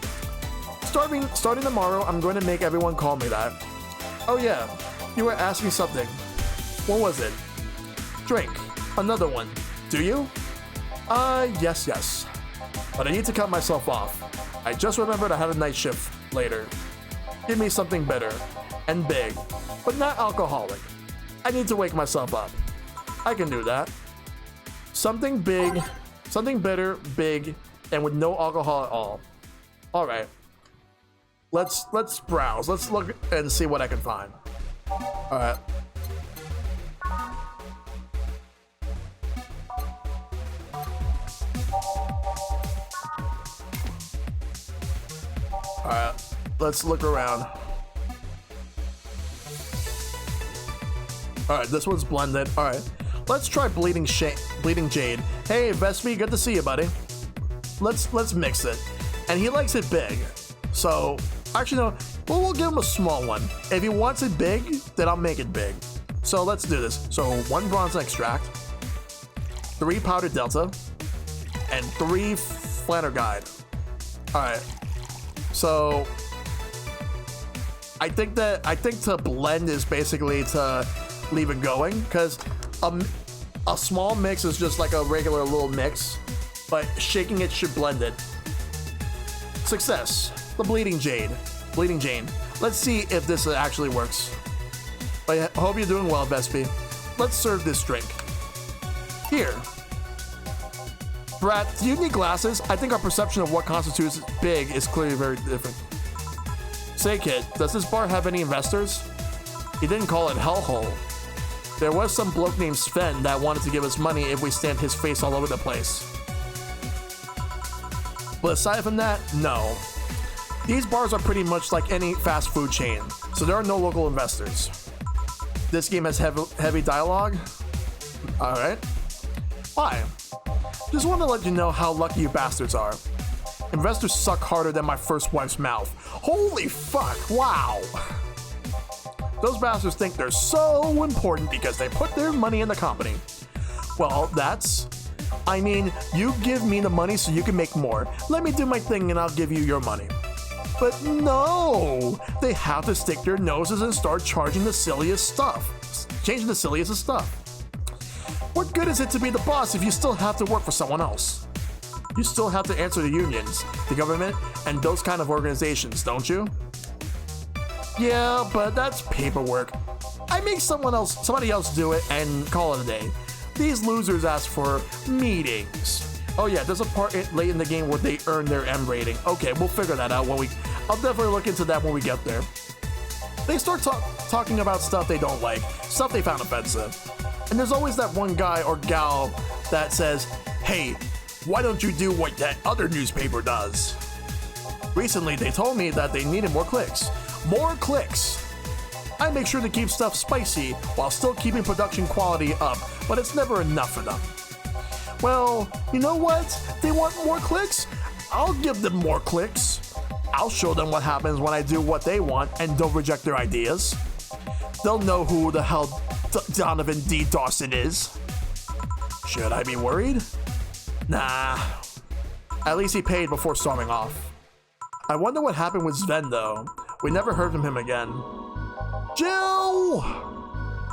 S1: Starting tomorrow, I'm going to make everyone call me that. Oh yeah, you were asking something. What was it? Drink. Another one. Do you? Yes. But I need to cut myself off. I just remembered I had a night shift later. Give me something bitter and big, but not alcoholic. I need to wake myself up. I can do that. Something big, something bitter, big, and with no alcohol at all. Alright. let's browse. Let's look and see what I can find. All right. All right. Let's look around. All right, this one's blended. All right, let's try Bleeding Jade. Hey, Vespi, good to see you, buddy. Let's mix it, and he likes it big. So actually, no, we'll give him a small one. If he wants it big, then I'll make it big. So let's do this. So 1 bronze extract, 3 powdered delta, and 3 flanner guide. All right. So I think to blend is basically to leave it going, because a small mix is just like a regular little mix, but shaking it should blend it. Success. The Bleeding Jade. Let's see if this actually works. I hope you're doing well, Vespi. Let's serve this drink. Here. Brad, do you need glasses? I think our perception of what constitutes big is clearly very different. Say, kid, does this bar have any investors? He didn't call it hellhole. There was some bloke named Sven that wanted to give us money if we stamped his face all over the place. But aside from that, no. These bars are pretty much like any fast food chain, so there are no local investors. This game has heavy dialogue? Alright. Why? Just want to let you know how lucky you bastards are. Investors suck harder than my first wife's mouth. Holy fuck, wow! Those bastards think they're so important because they put their money in the company. Well, I mean, you give me the money so you can make more. Let me do my thing and I'll give you your money. But no! They have to stick their noses and start charging the silliest stuff. Changing the silliest stuff. What good is it to be the boss if you still have to work for someone else? You still have to answer the unions, the government, and those kind of organizations, don't you? Yeah, but that's paperwork. I make somebody else do it and call it a day. These losers ask for meetings. Oh yeah, there's a part late in the game where they earn their M rating. Okay, we'll figure that out I'll definitely look into that when we get there. They start talking about stuff they don't like, stuff they found offensive. And there's always that one guy or gal that says, hey, why don't you do what that other newspaper does? Recently, they told me that they needed more clicks. More clicks! I make sure to keep stuff spicy while still keeping production quality up, but it's never enough for them. Well, you know what? They want more clicks? I'll give them more clicks. I'll show them what happens when I do what they want and don't reject their ideas. They'll know who the hell Donovan D. Dawson is. Should I be worried? Nah. At least he paid before storming off. I wonder what happened with Sven though. We never heard from him again. Jill!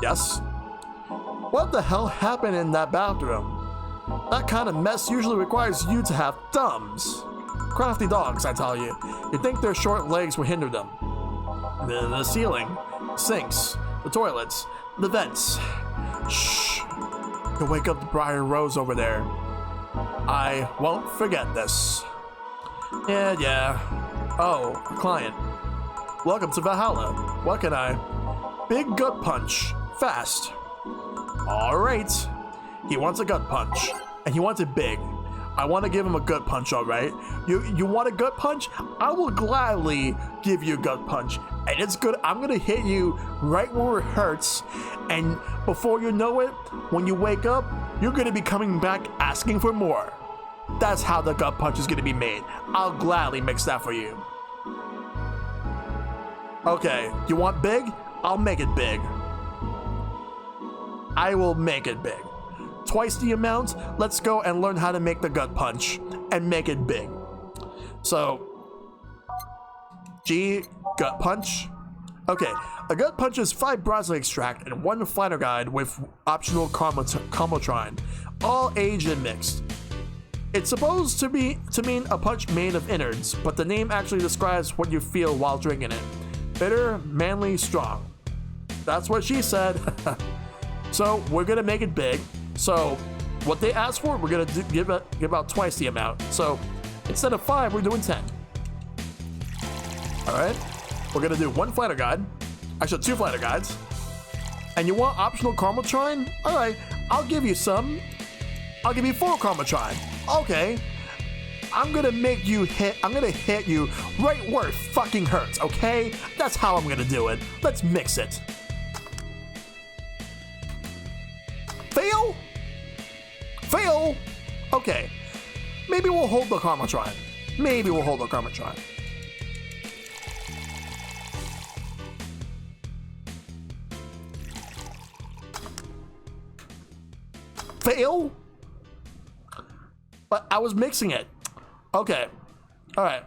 S1: Yes? What the hell happened in that bathroom? That kind of mess usually requires you to have thumbs. Crafty dogs, I tell you. You'd think their short legs would hinder them. The ceiling, sinks, the toilets, the vents. Shh. You'll wake up the Briar Rose over there. I won't forget this. Yeah. Oh, a client. Welcome to Valhalla. What can I? Big gut punch. Fast. Alright. He wants a gut punch. And he wants it big. I want to give him a gut punch, alright? You want a gut punch? I will gladly give you a gut punch. And it's good. I'm going to hit you right where it hurts. And before you know it, when you wake up, you're going to be coming back asking for more. That's how the gut punch is going to be made. I'll gladly mix that for you. Okay, you want big? I'll make it big. I will make it big. Twice the amount, let's go and learn how to make the gut punch and make it big. So, G, gut punch. Okay, a gut punch is 5 Brazil extract and 1 flanner guide with optional Comotrine, all aged and mixed. It's supposed to mean a punch made of innards, but the name actually describes what you feel while drinking it. Bitter, manly, strong. That's what she said. So we're gonna make it big. So what they asked for, we're gonna give out twice the amount. So instead of 5, we're doing 10. All right, we're gonna do 1 fighter guide. Actually, 2 fighter guides. And you want optional Karmatron? All right, I'll give you some. I'll give you 4 Karmatron. Okay. I'm gonna make you hit. I'm gonna hit you right where it fucking hurts, okay? That's how I'm gonna do it. Let's mix it. Fail? Fail? Okay. Maybe we'll hold the Karmatron. Maybe we'll hold the Karmatron. Fail? But I was mixing it. Okay. Alright.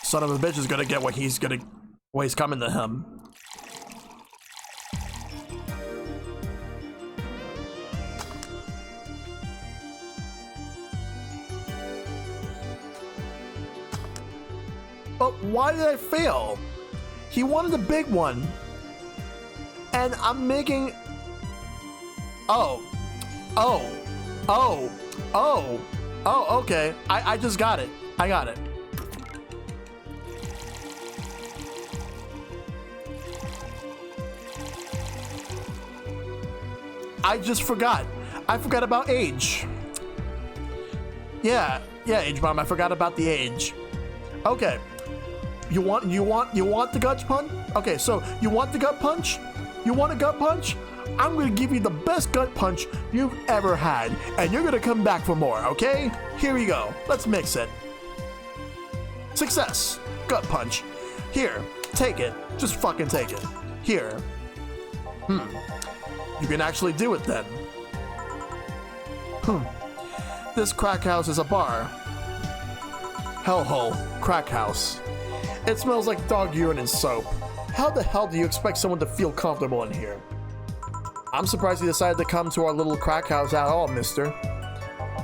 S1: Son of a bitch is gonna get what he's coming to him. But why did I fail? He wanted a big one. And I'm making... Oh, okay. I just got it. I got it. I just forgot. I forgot about age. Yeah, Age Bomb. I forgot about the age. Okay. You want the gut punch? Okay, so you want the gut punch? You want a gut punch? I'm gonna give you the best gut punch you've ever had, and you're gonna come back for more, okay? Here you go. Let's mix it. Success. Gut punch. Here, take it. Just fucking take it. Here. You can actually do it then. This crack house is a bar. Hellhole. Crack house. It smells like dog urine and soap. How the hell do you expect someone to feel comfortable in here? I'm surprised you decided to come to our little crack house at all, mister.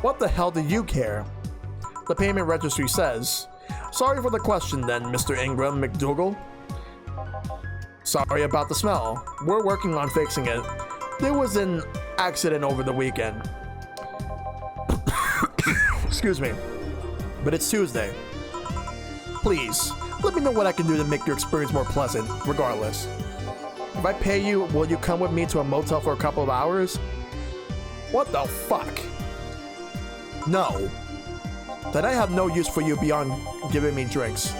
S1: What the hell do you care? The payment registry says. Sorry for the question then, Mr. Ingram McDougal. Sorry about the smell. We're working on fixing it. There was an accident over the weekend. Excuse me. But it's Tuesday. Please, let me know what I can do to make your experience more pleasant, regardless. If I pay you, will you come with me to a motel for a couple of hours? What the fuck? No. Then I have no use for you beyond giving me drinks.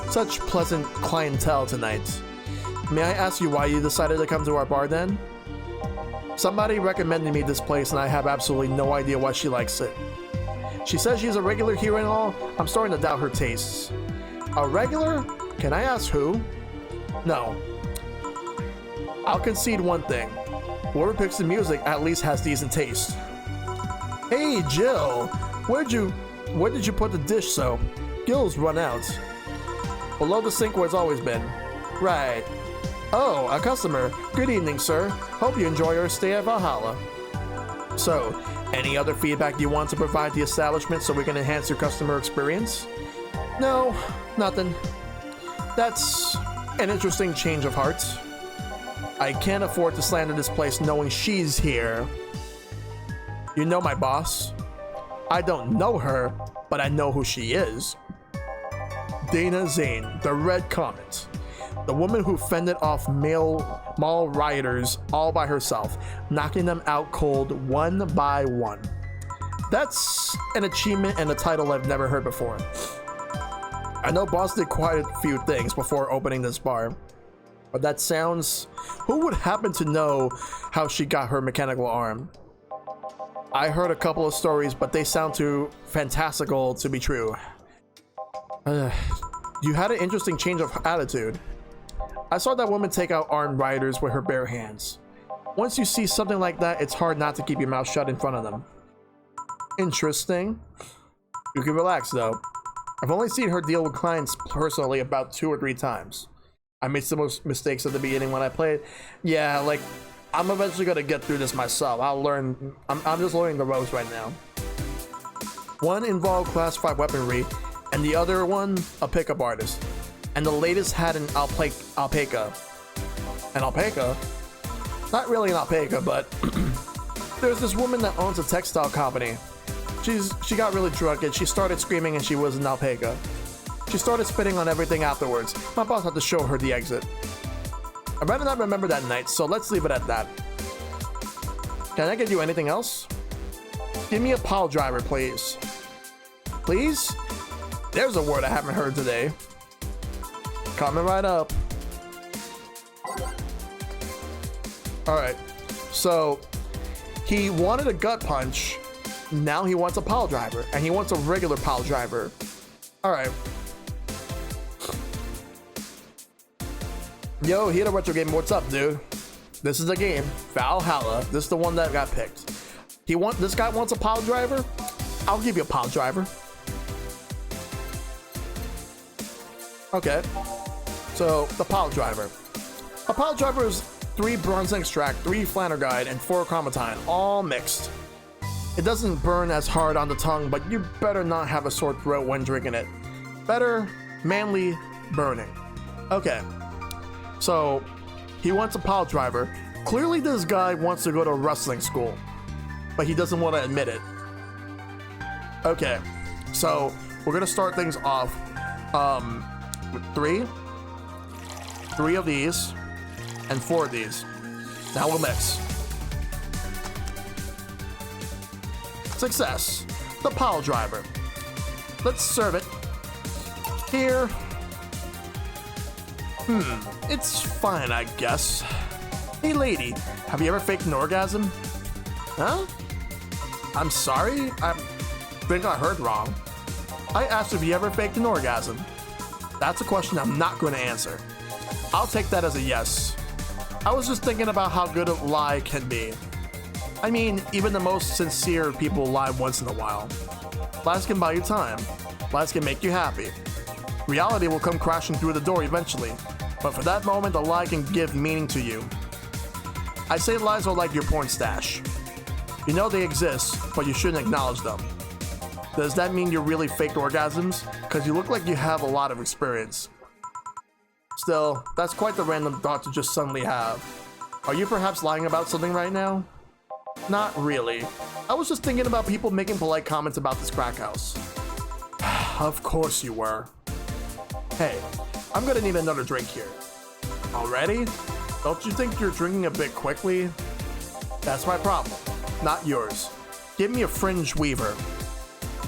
S1: Such pleasant clientele tonight. May I ask you why you decided to come to our bar then? Somebody recommended me this place and I have absolutely no idea why she likes it. She says she's a regular here and all. I'm starting to doubt her tastes. A regular? Can I ask who? No. I'll concede one thing. Whoever picks the music at least has decent taste. Hey, Jill. Where did you put the dish soap? Gil's run out. Below the sink where it's always been. Right. Oh, a customer. Good evening, sir. Hope you enjoy your stay at Valhalla. So, any other feedback you want to provide the establishment so we can enhance your customer experience? No, nothing. That's an interesting change of heart. I can't afford to slander this place knowing she's here. You know my boss. I don't know her, but I know who she is. Dana Zane, the Red Comet. The woman who fended off mall rioters all by herself, knocking them out cold one by one. That's an achievement and a title I've never heard before. I know Boss did quite a few things before opening this bar, but that sounds... Who would happen to know how she got her mechanical arm? I heard a couple of stories, but they sound too fantastical to be true. You had an interesting change of attitude. I saw that woman take out armed rioters with her bare hands. Once you see something like that, it's hard not to keep your mouth shut in front of them. Interesting. You can relax though. I've only seen her deal with clients personally about 2 or 3 times. I made some mistakes at the beginning when I played. Yeah, like, I'm eventually gonna get through this myself. I'll learn. I'm just learning the ropes right now. One involved classified weaponry, and the other one a pickup artist. And the latest had an alpaca. An alpaca? Not really an alpaca, but there's this woman that owns a textile company. She got really drunk and she started screaming and she was an alpaca. She started spitting on everything afterwards. My boss had to show her the exit. I'd rather not remember that night, so let's leave it at that. Can I get you anything else? Give me a pile driver, please. Please? There's a word I haven't heard today. Coming right up. Alright, so he wanted a gut punch. Now he wants a pile driver, and he wants a regular pile driver. Alright. Yo, Hito Retro Game, what's up, dude? This is the game, Valhalla. This is the one that got picked. This guy wants a pile driver? I'll give you a pile driver. Okay. So, the pile driver. A pile driver is 3 bronze extract, 3 flanner guide, and 4 chromatine, all mixed. It doesn't burn as hard on the tongue, but you better not have a sore throat when drinking it. Better, manly burning. Okay. So, he wants a pile driver. Clearly this guy wants to go to wrestling school, but he doesn't want to admit it. Okay, so we're gonna start things off with 3 of these, and 4 of these. Now we'll mix. Success, the pile driver. Let's serve it. Here. It's fine, I guess. Hey lady, have you ever faked an orgasm? Huh? I'm sorry? I think I heard wrong. I asked if you ever faked an orgasm. That's a question I'm not going to answer. I'll take that as a yes. I was just thinking about how good a lie can be. I mean, even the most sincere people lie once in a while. Lies can buy you time. Lies can make you happy. Reality will come crashing through the door eventually, but for that moment, the lie can give meaning to you. I say lies are like your porn stash. You know they exist, but you shouldn't acknowledge them. Does that mean you really faked orgasms? Because you look like you have a lot of experience. Still, that's quite the random thought to just suddenly have. Are you perhaps lying about something right now? Not really. I was just thinking about people making polite comments about this crack house. Of course you were. Hey, I'm gonna need another drink here. Already? Don't you think you're drinking a bit quickly? That's my problem, not yours. Give me a fringe weaver.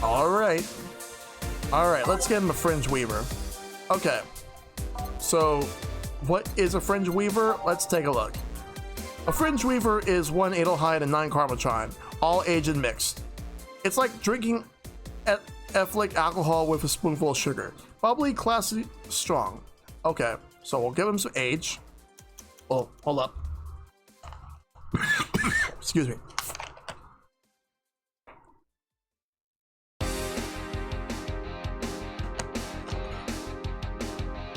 S1: Alright, let's get him a fringe weaver. Okay, so what is a fringe weaver? Let's take a look. A fringe weaver is 1 edelhide and 9 chromatine, all aged and mixed. It's like drinking ethylene alcohol with a spoonful of sugar. Bubbly, classy, strong. Okay, so we'll give him some age. Oh, hold up. Excuse me.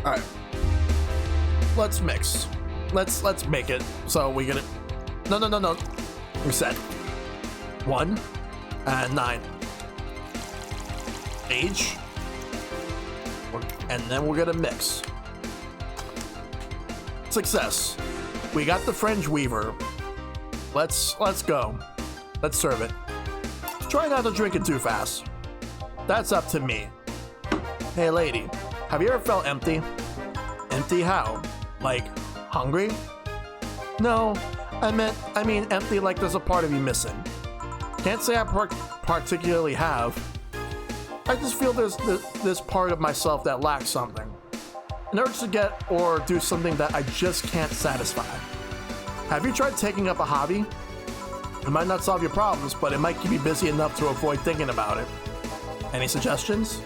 S1: All right, let's mix. Let's make it. So we get it. No. Reset. 1 and 9. Age. And then we're gonna mix. Success. We got the fringe weaver. Let's go. Let's serve it. Try not to drink it too fast. That's up to me. Hey lady, have you ever felt empty? Empty how? Like hungry? No, I mean empty like there's a part of you missing. Can't say I particularly have. I just feel there's this part of myself that lacks something. An urge to get or do something that I just can't satisfy. Have you tried taking up a hobby? It might not solve your problems, but it might keep you busy enough to avoid thinking about it. Any suggestions?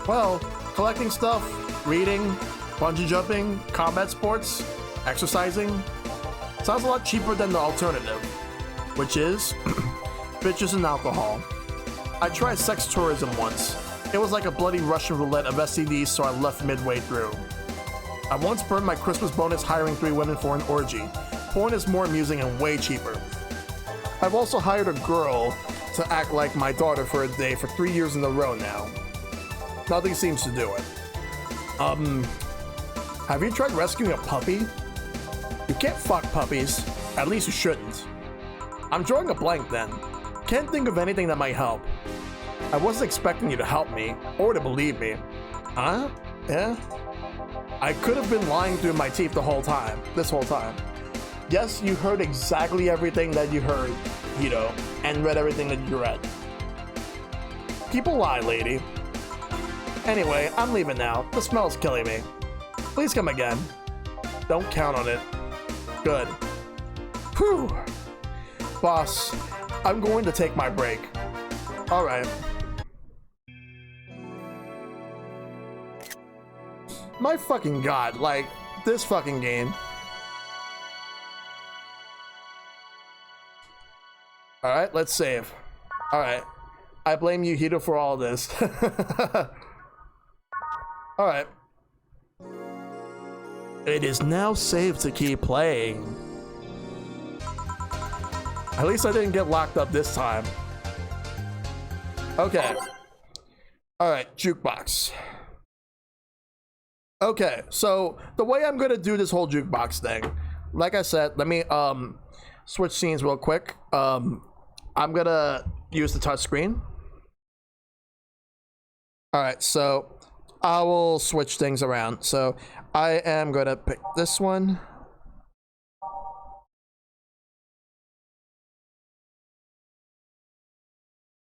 S1: Well, collecting stuff, reading, bungee jumping, combat sports, exercising. Sounds a lot cheaper than the alternative, which is bitches and alcohol. I tried sex tourism once. It was like a bloody Russian roulette of STDs, so I left midway through. I once burned my Christmas bonus hiring 3 women for an orgy. Porn is more amusing and way cheaper. I've also hired a girl to act like my daughter for a day for 3 years in a row now. Nothing seems to do it. Have you tried rescuing a puppy? You can't fuck puppies. At least you shouldn't. I'm drawing a blank then. Can't think of anything that might help. I wasn't expecting you to help me, or to believe me. Huh? Yeah? I could have been lying through my teeth this whole time. Yes, you heard exactly everything that you heard, Hito, and read everything that you read. People lie, lady. Anyway, I'm leaving now. The smell's killing me. Please come again. Don't count on it. Good. Whew. Boss, I'm going to take my break. Alright. My fucking god, like, this fucking game. Alright, let's save. Alright. I blame you, Hito, for all this. Alright. It is now safe to keep playing. At least I didn't get locked up this time. Okay. Alright, jukebox. Okay, so the way I'm gonna do this whole jukebox thing, like I said, let me switch scenes real quick. I'm gonna use the touch screen. Alright, so I will switch things around. So I am gonna pick this one.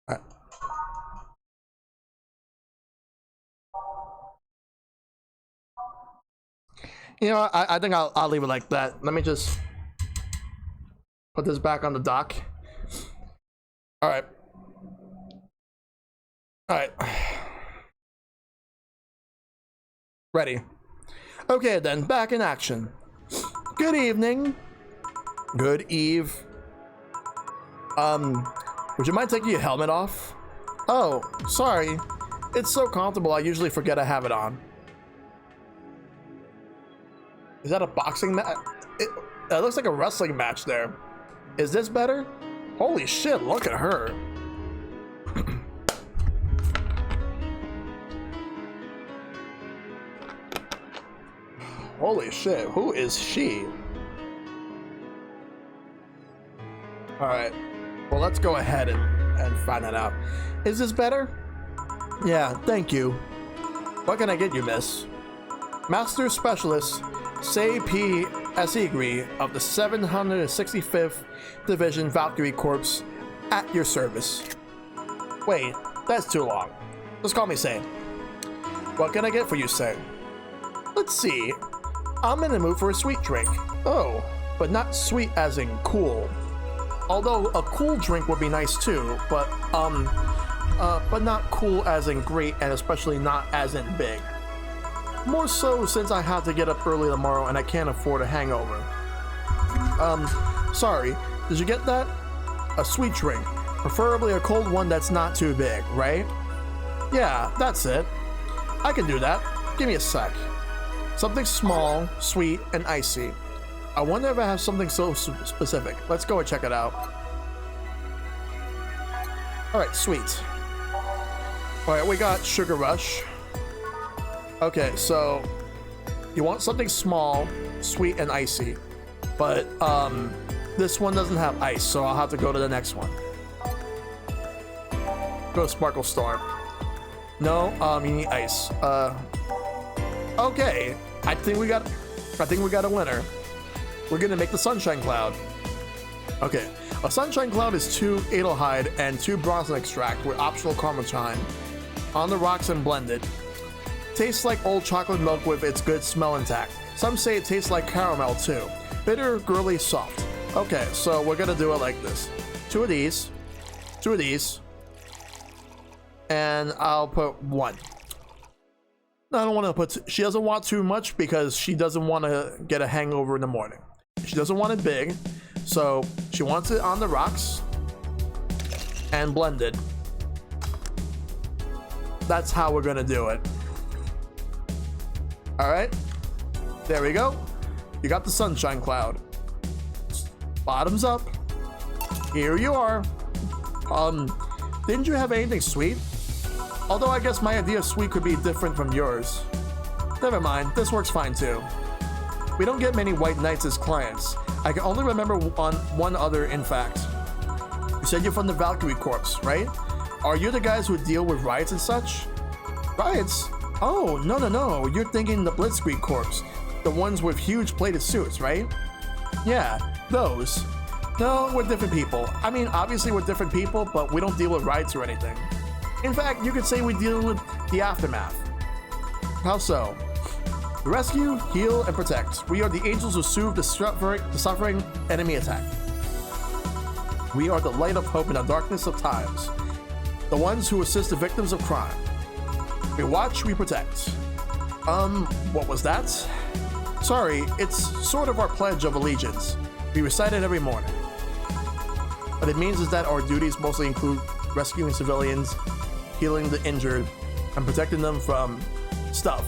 S1: All right. You know, I think I'll leave it like that. Let me just put this back on the dock. All right. All right. Ready. Okay then, back in action. Good evening. Good eve. Would you mind taking your helmet off? Oh, sorry. It's so comfortable I usually forget I have it on. Is that a boxing match? It looks like a wrestling match there. Is this better? Holy shit, look at her. Holy shit, who is she? Alright, well let's go ahead and find that out. Is this better? Yeah, thank you. What can I get you, miss? Master Specialist Say P. Esigri of the 765th Division Valkyrie Corps at your service. Wait, that's too long. Just call me Say. What can I get for you, Say? Let's see. I'm in the mood for a sweet drink. Oh, but not sweet as in cool. Although a cool drink would be nice too, but not cool as in great, and especially not as in big. More so since I have to get up early tomorrow and I can't afford a hangover. Sorry, did you get that? A sweet drink, preferably a cold one that's not too big, right? Yeah, that's it. I can do that. Give me a sec. Something small, sweet, and icy. I wonder if I have something so specific. Let's go and check it out. Alright, sweet. Alright, we got Sugar Rush. Okay, so you want something small, sweet, and icy. But this one doesn't have ice, so I'll have to go to the next one. Go to Sparkle Storm. No, you need ice. Okay, I think we got a winner. We're gonna make the Sunshine Cloud. Okay, a Sunshine Cloud is 2 Adelhyde and 2 Bronson Extract with optional Carmochine on the rocks and blended. Tastes like old chocolate milk with its good smell intact. Some say it tastes like caramel too. Bitter, girly, soft. Okay, so we're gonna do it like this. 2 of these, 2 of these, and I'll put 1. I don't want to put, she doesn't want too much because she doesn't want to get a hangover in the morning. She doesn't want it big, so she wants it on the rocks and blended. That's how we're gonna do it. All right, there we go. You got the Sunshine Cloud. Bottoms up. Here you are. Didn't you have anything sweet? Although I guess my idea of sweet could be different from yours. Never mind, this works fine too. We don't get many white knights as clients. I can only remember one other, in fact. You said you're from the Valkyrie Corps, right? Are you the guys who deal with riots and such? Riots? Oh, no. You're thinking the Blitzkrieg Corps. The ones with huge plated suits, right? Yeah, those. No, we're different people. I mean, obviously we're different people, but we don't deal with riots or anything. In fact, you could say we deal with the aftermath. How so? Rescue, heal, and protect. We are the angels who soothe the suffering enemy attack. We are the light of hope in the darkness of times. The ones who assist the victims of crime. We watch, we protect. What was that? Sorry, it's sort of our pledge of allegiance. We recite it every morning. What it means is that our duties mostly include rescuing civilians, healing the injured, and protecting them from stuff.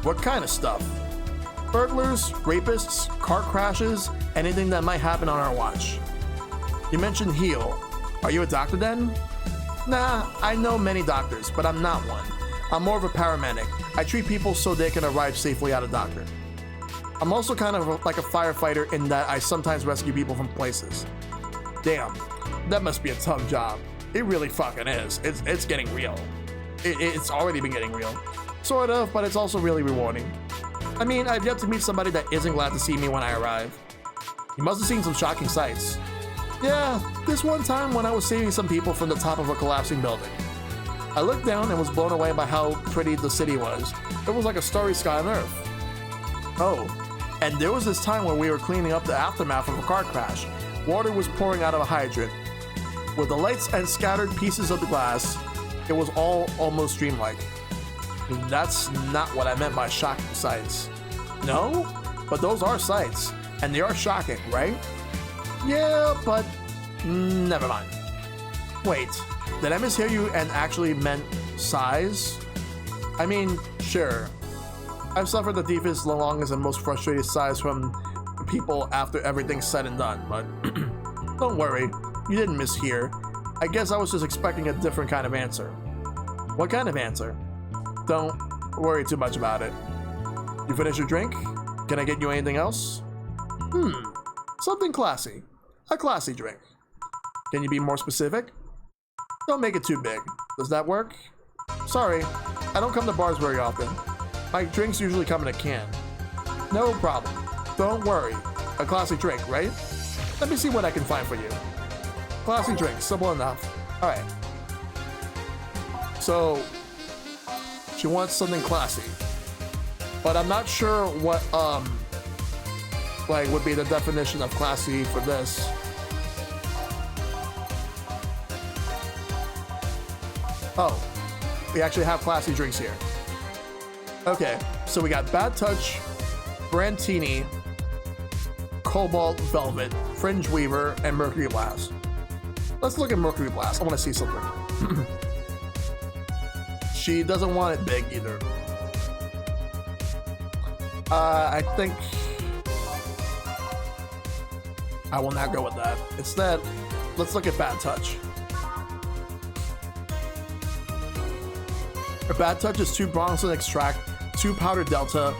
S1: What kind of stuff? Burglars, rapists, car crashes, anything that might happen on our watch. You mentioned heal. Are you a doctor then? Nah, I know many doctors, but I'm not one. I'm more of a paramedic. I treat people so they can arrive safely at a doctor. I'm also kind of like a firefighter in that I sometimes rescue people from places. Damn, that must be a tough job. It really fucking is. It's getting real. It's already been getting real. Sort of, but it's also really rewarding. I mean, I've yet to meet somebody that isn't glad to see me when I arrive. You must have seen some shocking sights. Yeah, this one time when I was saving some people from the top of a collapsing building. I looked down and was blown away by how pretty the city was. It was like a starry sky on Earth. Oh, and there was this time when we were cleaning up the aftermath of a car crash. Water was pouring out of a hydrant. With the lights and scattered pieces of the glass, it was all almost dreamlike. That's not what I meant by shocking sights. No? But those are sights, and they are shocking, right? Yeah, but never mind. Wait, did I mishear you and actually meant size? I mean, sure. I've suffered the deepest, the longest, and most frustrated sighs from people after everything's said and done, but don't worry, you didn't mishear. I guess I was just expecting a different kind of answer. What kind of answer? Don't worry too much about it. You finished your drink? Can I get you anything else? Something classy. A classy drink. Can you be more specific? Don't make it too big. Does that work? Sorry, I don't come to bars very often. My drinks usually come in a can. No problem. Don't worry. A classy drink, right? Let me see what I can find for you. Classy drink, simple enough. Alright. So, she wants something classy. But I'm not sure what, like, would be the definition of classy for this. Oh, we actually have classy drinks here. Okay, so we got Bad Touch, Brantini, Cobalt Velvet, Fringe Weaver, and Mercury Blast. Let's look at Mercury Blast. I want to see something. She doesn't want it big either. I think I will not go with that. Instead, let's look at Bad Touch. A Bad Touch is 2 Bronson Extract, 2 Powder Delta,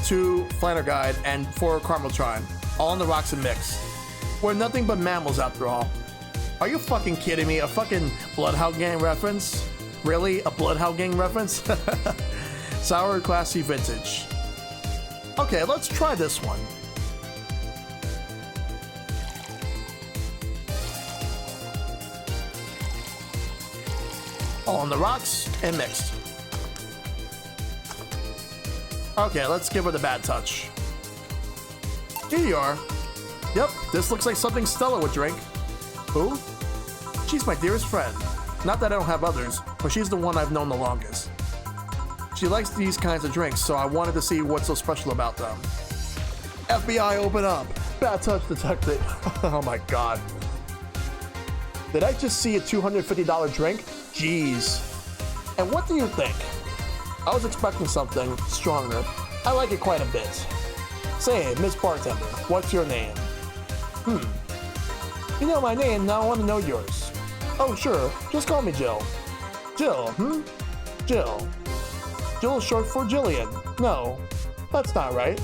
S1: 2 Flanner Guide, and 4 Caramel Trine, all in the rocks and mix. We're nothing but mammals after all. Are you fucking kidding me? A fucking Bloodhound Gang reference? Really? A Bloodhound Gang reference? Sour Classy Vintage. Okay, let's try this one. All on the rocks and mixed. Okay, let's give her the Bad Touch. Here you are. Yep, this looks like something Stella would drink. Who? She's my dearest friend. Not that I don't have others, but she's the one I've known the longest. She likes these kinds of drinks, so I wanted to see what's so special about them. FBI, open up! Bad Touch detected. Oh my god. Did I just see a $250 drink? Jeez. And what do you think? I was expecting something stronger. I like it quite a bit. Say, Miss Bartender, what's your name? You know my name, now I want to know yours. Oh, sure, just call me Jill. Jill, Jill. Jill is short for Jillian. No, that's not right.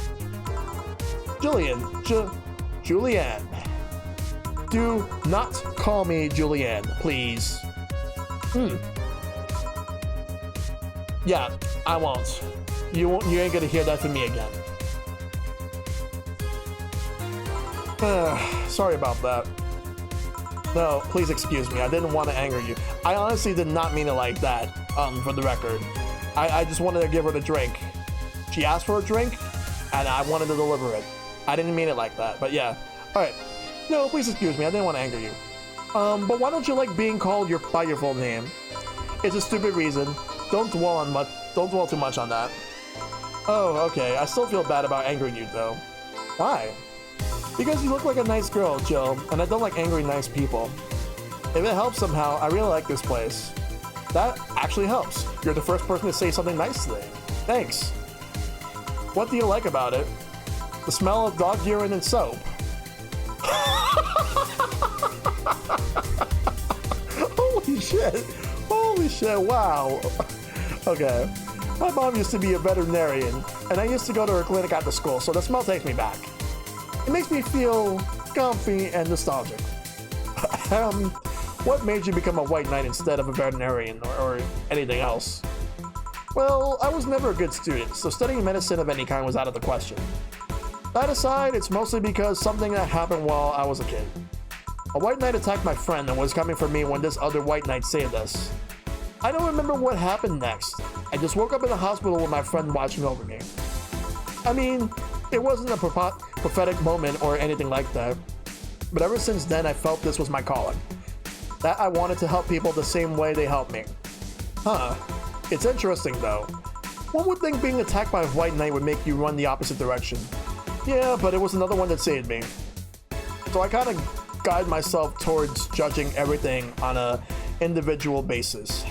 S1: Jillian, Julianne. Do not call me Julianne, please. Yeah, I won't. You ain't gonna hear that from me again. Sorry about that. No, please excuse me. I didn't want to anger you. I honestly did not mean it like that, for the record. I just wanted to give her the drink. She asked for a drink, and I wanted to deliver it. I didn't mean it like that, but yeah. Alright. No, please excuse me. I didn't want to anger you. But why don't you like being called by your full name? It's a stupid reason. Don't dwell too much on that. Oh, okay. I still feel bad about angering you, though. Why? Because you look like a nice girl, Jill, and I don't like angry nice people. If it helps somehow, I really like this place. That actually helps. You're the first person to say something nice today. Thanks. What do you like about it? The smell of dog urine and soap. Holy shit. Holy shit, wow. Okay. My mom used to be a veterinarian, and I used to go to her clinic after school, so the smell takes me back. It makes me feel comfy and nostalgic. What made you become a white knight instead of a veterinarian or anything else? Well, I was never a good student, so studying medicine of any kind was out of the question. That aside, it's mostly because something that happened while I was a kid. A white knight attacked my friend and was coming for me when this other white knight saved us. I don't remember what happened next. I just woke up in the hospital with my friend watching over me. I mean, it wasn't a prophetic moment or anything like that, but ever since then I felt this was my calling. That I wanted to help people the same way they helped me. Huh. It's interesting though. One would think being attacked by a white knight would make you run the opposite direction. Yeah, but it was another one that saved me. So I kind of guide myself towards judging everything on a individual basis.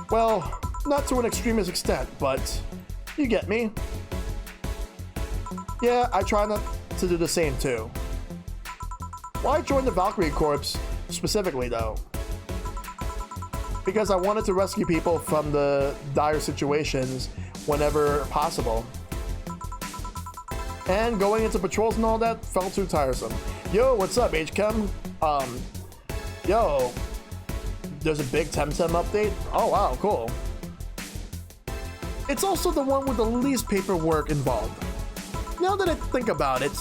S1: Well, not to an extremist extent, but you get me. Yeah, I try not to do the same too. Why join the Valkyrie Corps specifically though? Because I wanted to rescue people from the dire situations whenever possible. And going into patrols and all that felt too tiresome. Yo, what's up, HChem? Yo, there's a big Temtem update? Oh wow, cool. It's also the one with the least paperwork involved. Now that I think about it,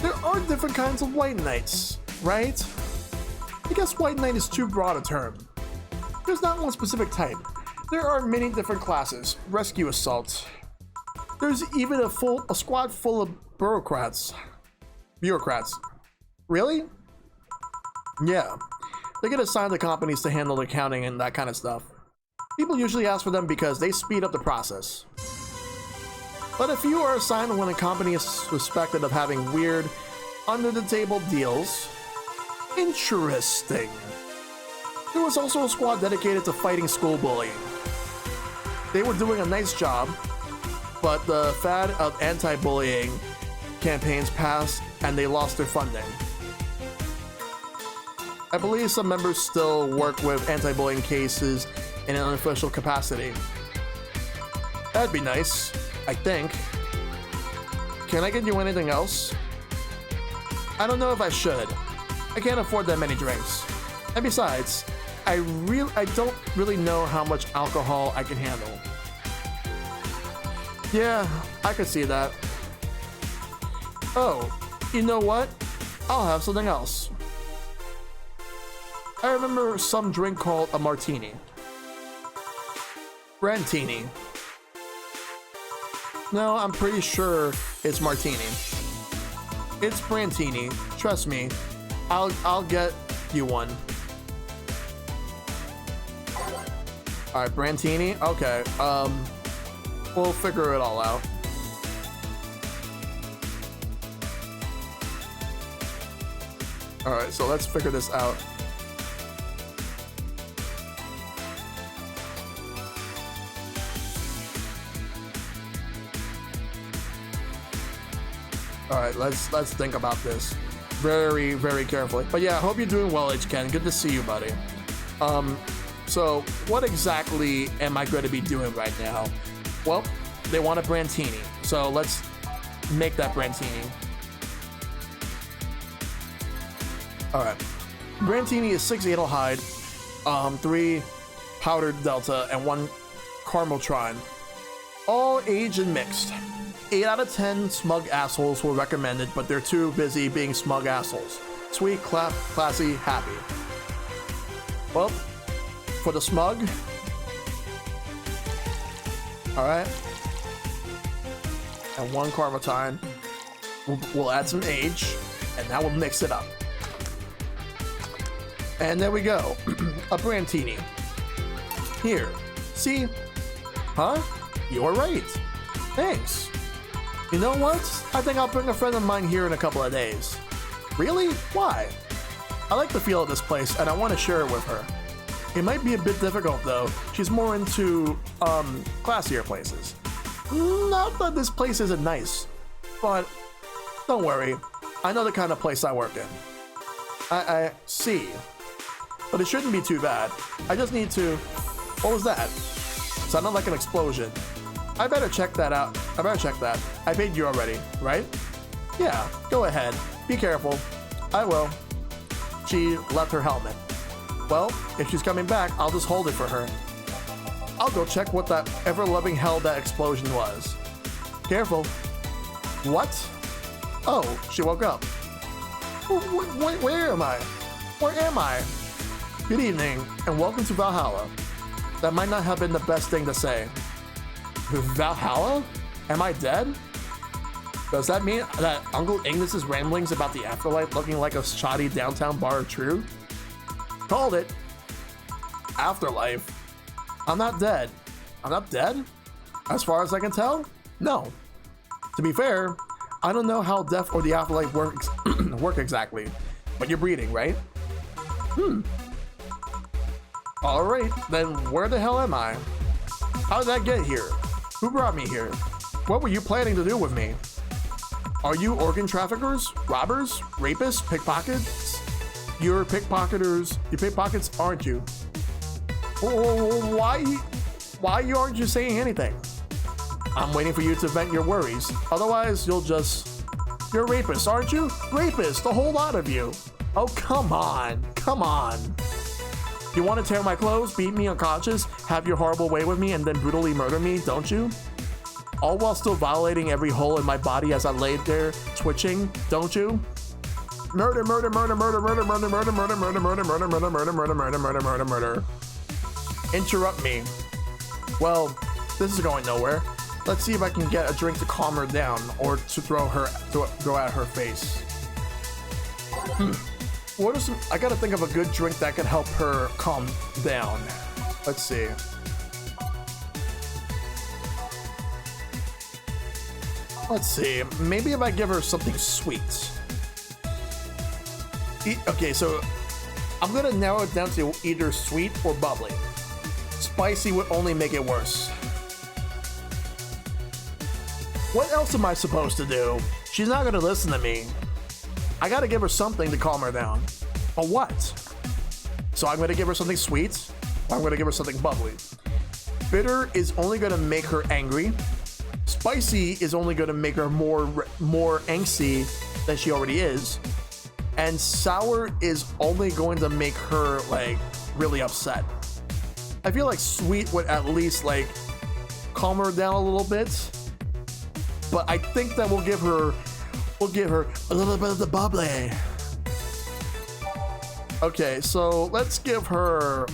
S1: there are different kinds of white knights, right? I guess white knight is too broad a term. There's not one specific type. There are many different classes. Rescue assault. There's even a squad full of bureaucrats. Really? Yeah. They get assigned to companies to handle the accounting and that kind of stuff. People usually ask for them because they speed up the process. But if you are assigned when a company is suspected of having weird, under-the-table deals, interesting. There was also a squad dedicated to fighting school bullying. They were doing a nice job, but the fad of anti-bullying campaigns passed and they lost their funding. I believe some members still work with anti-bullying cases in an unofficial capacity. That'd be nice, I think. Can I get you anything else? I don't know if I should. I can't afford that many drinks. And besides, I don't really know how much alcohol I can handle. Yeah, I could see that. Oh, you know what? I'll have something else. I remember some drink called a martini. Brantini. No, I'm pretty sure it's martini. It's Brantini. Trust me. I'll get you one. Alright, Brantini? Okay, we'll figure it all out. Alright, so let's figure this out. Alright, let's think about this very, very carefully. But yeah, I hope you're doing well, HChem. Good to see you, buddy. So what exactly am I going to be doing right now? Well, they want a Brantini, so let's make that Brantini. Alright. Brantini is 6 Adelhyde, 3 powdered Delta, and 1 caramel Trine. All aged and mixed. 8 out of 10 smug assholes were recommended, but they're too busy being smug assholes. Sweet, classy, happy. Well, for the smug, alright, and 1 Carvatine. We'll add some age, and now we'll mix it up. And there we go. A Brantini. Here. See? Huh? You're right. Thanks. You know what? I think I'll bring a friend of mine here in a couple of days. Really? Why? I like the feel of this place, and I want to share it with her. It might be a bit difficult, though. She's more into, classier places. Not that this place isn't nice, but don't worry. I know the kind of place I work in. I see. But it shouldn't be too bad. I just need to... What was that? Sounded like an explosion. I better check that out. I better check that. I paid you already, right? Yeah, go ahead. Be careful. I will. She left her helmet. Well, if she's coming back, I'll just hold it for her. I'll go check what that ever-loving hell that explosion was. Careful. What? Oh, she woke up. Where am I? Where am I? Good evening, and welcome to Valhalla. That might not have been the best thing to say. Valhalla? Am I dead? Does that mean that Uncle Ignis's ramblings about the afterlife looking like a shoddy downtown bar are true? Called it. Afterlife. I'm not dead. I'm not dead? As far as I can tell? No. To be fair, I don't know how death or the afterlife work exactly, but you're breathing, right? Alright, then where the hell am I? How did I get here? Who brought me here? What were you planning to do with me? Are you organ traffickers? Robbers? Rapists? Pickpockets? You're pickpocketers. You pickpockets, aren't you? Why aren't you saying anything? I'm waiting for you to vent your worries. Otherwise, you're rapists, aren't you? Rapists, the whole lot of you. Oh, come on. Come on. You want to tear my clothes, beat me unconscious, have your horrible way with me, and then brutally murder me, don't you? All while still violating every hole in my body as I laid there, twitching, don't you? Murder, murder, murder, murder, murder, murder, murder, murder, murder, murder, murder, murder, murder, murder, murder, murder, murder, murder. Interrupt me. Well, this is going nowhere. Let's see if I can get a drink to calm her down, or to throw at her face. What are some? I gotta think of a good drink that can help her calm down. Let's see. Let's see. Maybe if I give her something sweet. Okay, so I'm gonna narrow it down to either sweet or bubbly. Spicy would only make it worse. What else am I supposed to do? She's not gonna listen to me. I gotta give her something to calm her down. But what? So I'm gonna give her something sweet, or I'm gonna give her something bubbly. Bitter is only gonna make her angry. Spicy is only gonna make her more angsty than she already is. And sour is only going to make her, like, really upset. I feel like sweet would at least, like, calm her down a little bit. But I think that we'll give her a little bit of the bubbly. Okay, so let's give her,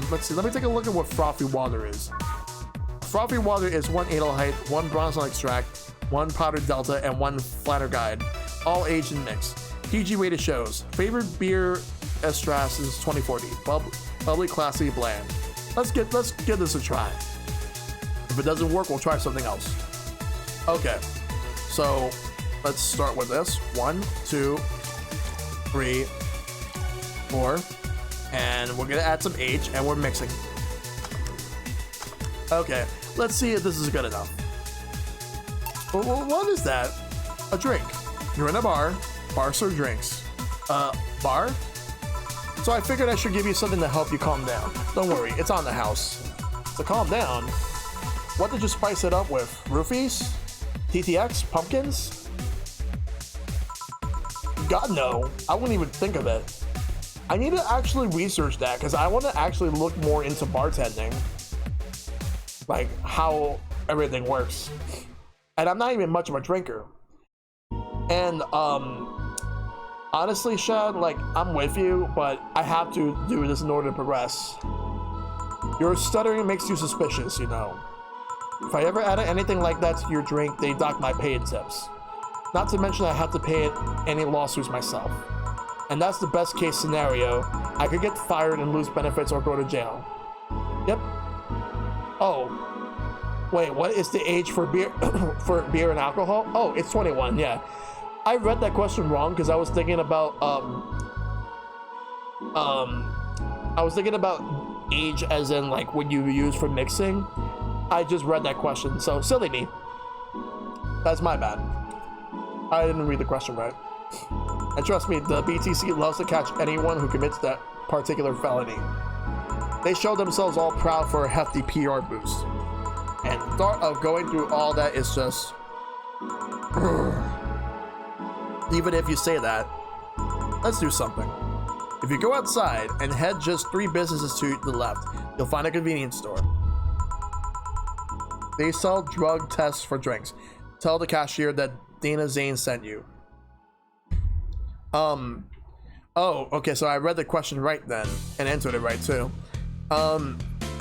S1: let's see, let me take a look at what frothy water is. Frothy water is 1 Adelhyde, 1 Bronzon extract, 1 powdered Delta, and 1 flatter guide, all aged and mixed. PG rated shows. Favorite beer Estras is 2040. Bubbly, classy, bland. Let's give this a try. If it doesn't work, we'll try something else. Okay, so let's start with this. 1, 2, 3, 4, and we're gonna add some age, and we're mixing. Okay, let's see if this is good enough. What is that? A drink. You're in a bar. Bars serve drinks. Bar? So I figured I should give you something to help you calm down. Don't worry, it's on the house. So calm down. What did you spice it up with? Roofies? TTX? Pumpkins? God no, I wouldn't even think of it. I need to actually research that because I want to actually look more into bartending, like how everything works. And I'm not even much of a drinker. And honestly, Shad, like, I'm with you, but I have to do this in order to progress. Your stuttering makes you suspicious, you know. If I ever added anything like that to your drink, they dock my pay and tips. Not to mention I have to pay any lawsuits myself. And that's the best case scenario. I could get fired and lose benefits or go to jail. Yep. Oh. Wait, what is the age for beer for beer and alcohol? Oh, it's 21, yeah. I read that question wrong because I was thinking about age as in like what you use for mixing. I just read that question, so silly me. That's my bad. I didn't read the question right. And trust me, the BTC loves to catch anyone who commits that particular felony. They show themselves all proud for a hefty PR boost. And the thought of going through all that is just... Even if you say that, let's do something. If you go outside and head just 3 businesses to the left, you'll find a convenience store. They sell drug tests for drinks. Tell the cashier that Dana Zane sent you. Oh, okay, so I read the question right then and answered it right too.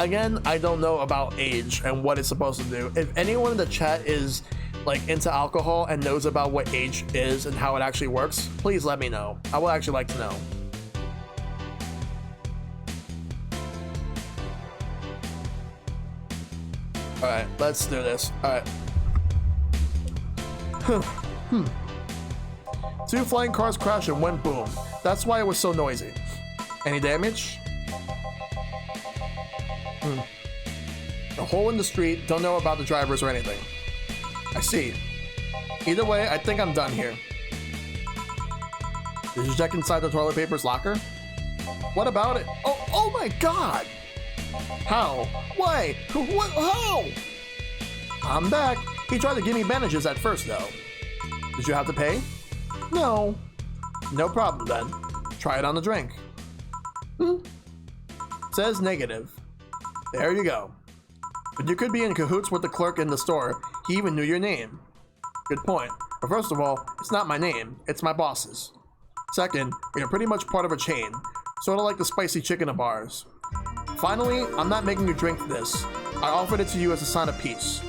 S1: Again, I don't know about age and what it's supposed to do. If anyone in the chat is like into alcohol and knows about what age is and how it actually works, please let me know. I would actually like to know. Alright, let's do this. Alright. 2 flying cars crashed and went boom. That's why it was so noisy. Any damage? A hole in the street, don't know about the drivers or anything. I see. Either way, I think I'm done here. Did you check inside the toilet paper's locker? What about it? Oh my god! How? Why? What? How? I'm back. He tried to give me bandages at first, though. Did you have to pay? No. No problem, then. Try it on the drink. Says negative. There you go. But you could be in cahoots with the clerk in the store. He even knew your name. Good point. But first of all, it's not my name. It's my boss's. Second, we are pretty much part of a chain. Sort of like the spicy chicken of bars. Finally, I'm not making you drink this. I offered it to you as a sign of peace.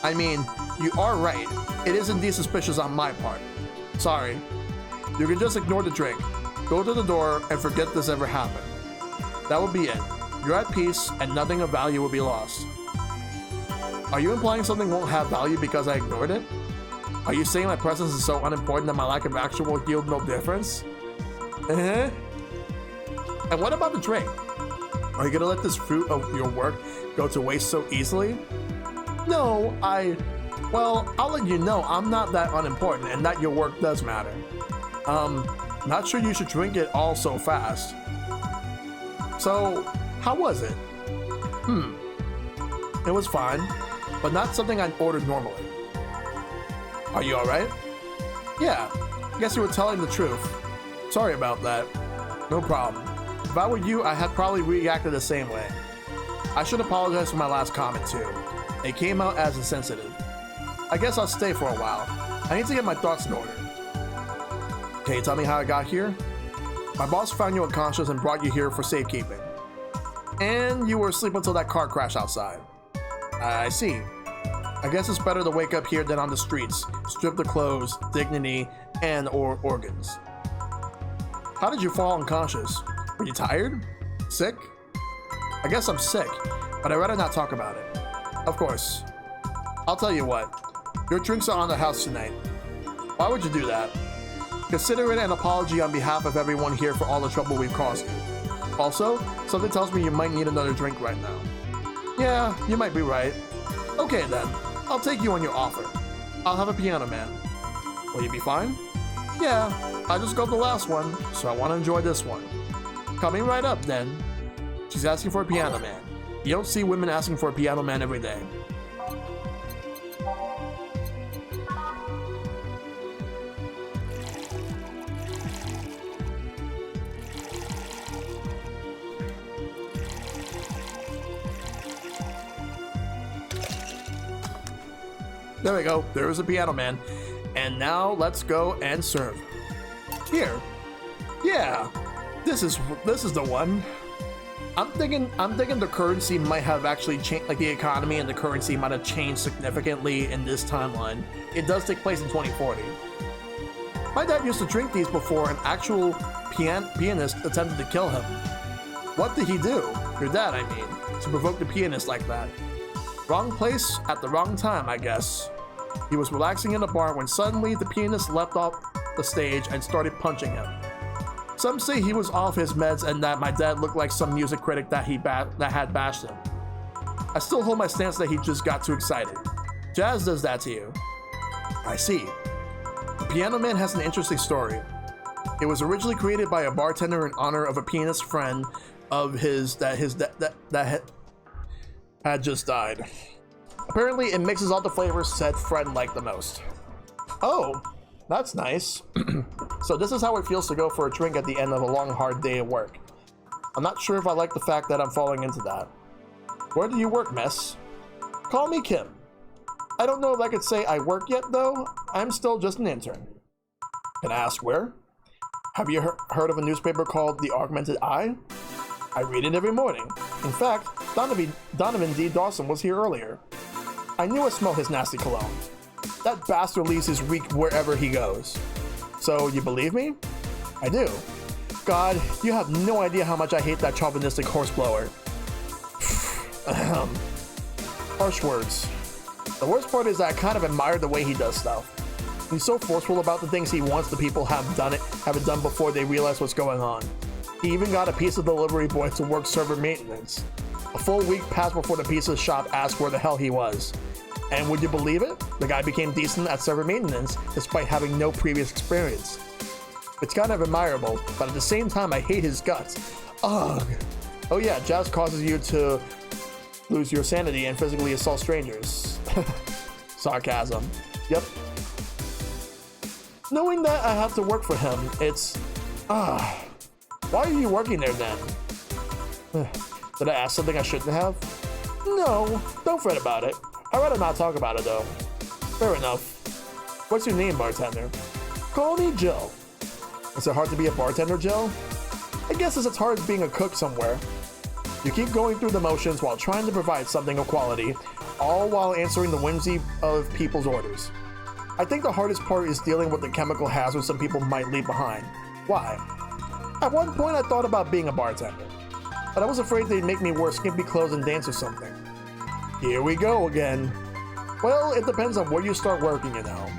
S1: I mean, you are right. It is indeed suspicious on my part. Sorry. You can just ignore the drink. Go to the door and forget this ever happened. That will be it. You're at peace and nothing of value will be lost. Are you implying something won't have value because I ignored it? Are you saying my presence is so unimportant that my lack of action will yield no difference? And what about the drink? Are you gonna let this fruit of your work go to waste so easily? No, well, I'll let you know I'm not that unimportant and that your work does matter. Not sure you should drink it all so fast. So, how was it? It was fine, but not something I'd ordered normally. Are you alright? Yeah, I guess you were telling the truth. Sorry about that. No problem. If I were you, I had probably reacted the same way. I should apologize for my last comment too. It came out as insensitive. I guess I'll stay for a while. I need to get my thoughts in order. Can you tell me how I got here? My boss found you unconscious and brought you here for safekeeping. And you were asleep until that car crash outside. I see. I guess it's better to wake up here than on the streets, stripped of clothes, dignity, and or organs. How did you fall unconscious? Were you tired? Sick? I guess I'm sick, but I'd rather not talk about it. Of course. I'll tell you what. Your drinks are on the house tonight. Why would you do that? Consider it an apology on behalf of everyone here for all the trouble we've caused you. Also, something tells me you might need another drink right now. Yeah, you might be right. Okay then, I'll take you on your offer. I'll have a piano man. Will you be fine? Yeah, I just got the last one, so I want to enjoy this one. Coming right up then. She's asking for a piano man. You don't see women asking for a piano man every day. There we go. There's a piano man. And now let's go and serve. Here. Yeah. This is the one. I'm thinking the currency might have actually changed, like the economy and the currency might have changed significantly in this timeline. It does take place in 2040. My dad used to drink these before an actual pianist attempted to kill him. What did he do? Your dad, I mean, to provoke the pianist like that. Wrong place at the wrong time, I guess. He was relaxing in a bar when suddenly the pianist leapt off the stage and started punching him. Some say he was off his meds and that my dad looked like some music critic that had bashed him. I still hold my stance that he just got too excited. Jazz does that to you. I see. The Piano Man has an interesting story. It was originally created by a bartender in honor of a pianist friend of his that had just died. Apparently, it mixes all the flavors said friend liked the most. Oh, that's nice. So this is how it feels to go for a drink at the end of a long, hard day at work. I'm not sure if I like the fact that I'm falling into that. Where do you work, miss? Call me Kim. I don't know if I could say I work yet, though. I'm still just an intern. Can I ask where? Have you heard of a newspaper called The Augmented Eye? I read it every morning. In fact, Donovan D. Dawson was here earlier. I knew I smelled his nasty cologne. That bastard leaves his reek wherever he goes. So, you believe me? I do. God, you have no idea how much I hate that chauvinistic horseblower. Harsh words. The worst part is that I kind of admire the way he does stuff. He's so forceful about the things he wants the people have it done before they realize what's going on. He even got a pizza delivery boy to work server maintenance. A full week passed before the pizza shop asked where the hell he was. And would you believe it? The guy became decent at server maintenance despite having no previous experience. It's kind of admirable, but at the same time I hate his guts. Ugh. Oh yeah, jazz causes you to lose your sanity and physically assault strangers. Sarcasm. Yep. Knowing that I have to work for him, it's... why are you working there then? Did I ask something I shouldn't have? No, don't fret about it. I'd rather not talk about it though. Fair enough. What's your name, bartender? Call me Jill. Is it hard to be a bartender, Jill? I guess it's as hard as being a cook somewhere. You keep going through the motions while trying to provide something of quality, all while answering the whimsy of people's orders. I think the hardest part is dealing with the chemical hazards some people might leave behind. Why? At one point I thought about being a bartender, but I was afraid they'd make me wear skimpy clothes and dance or something. Here we go again. Well, it depends on where you start working, you know.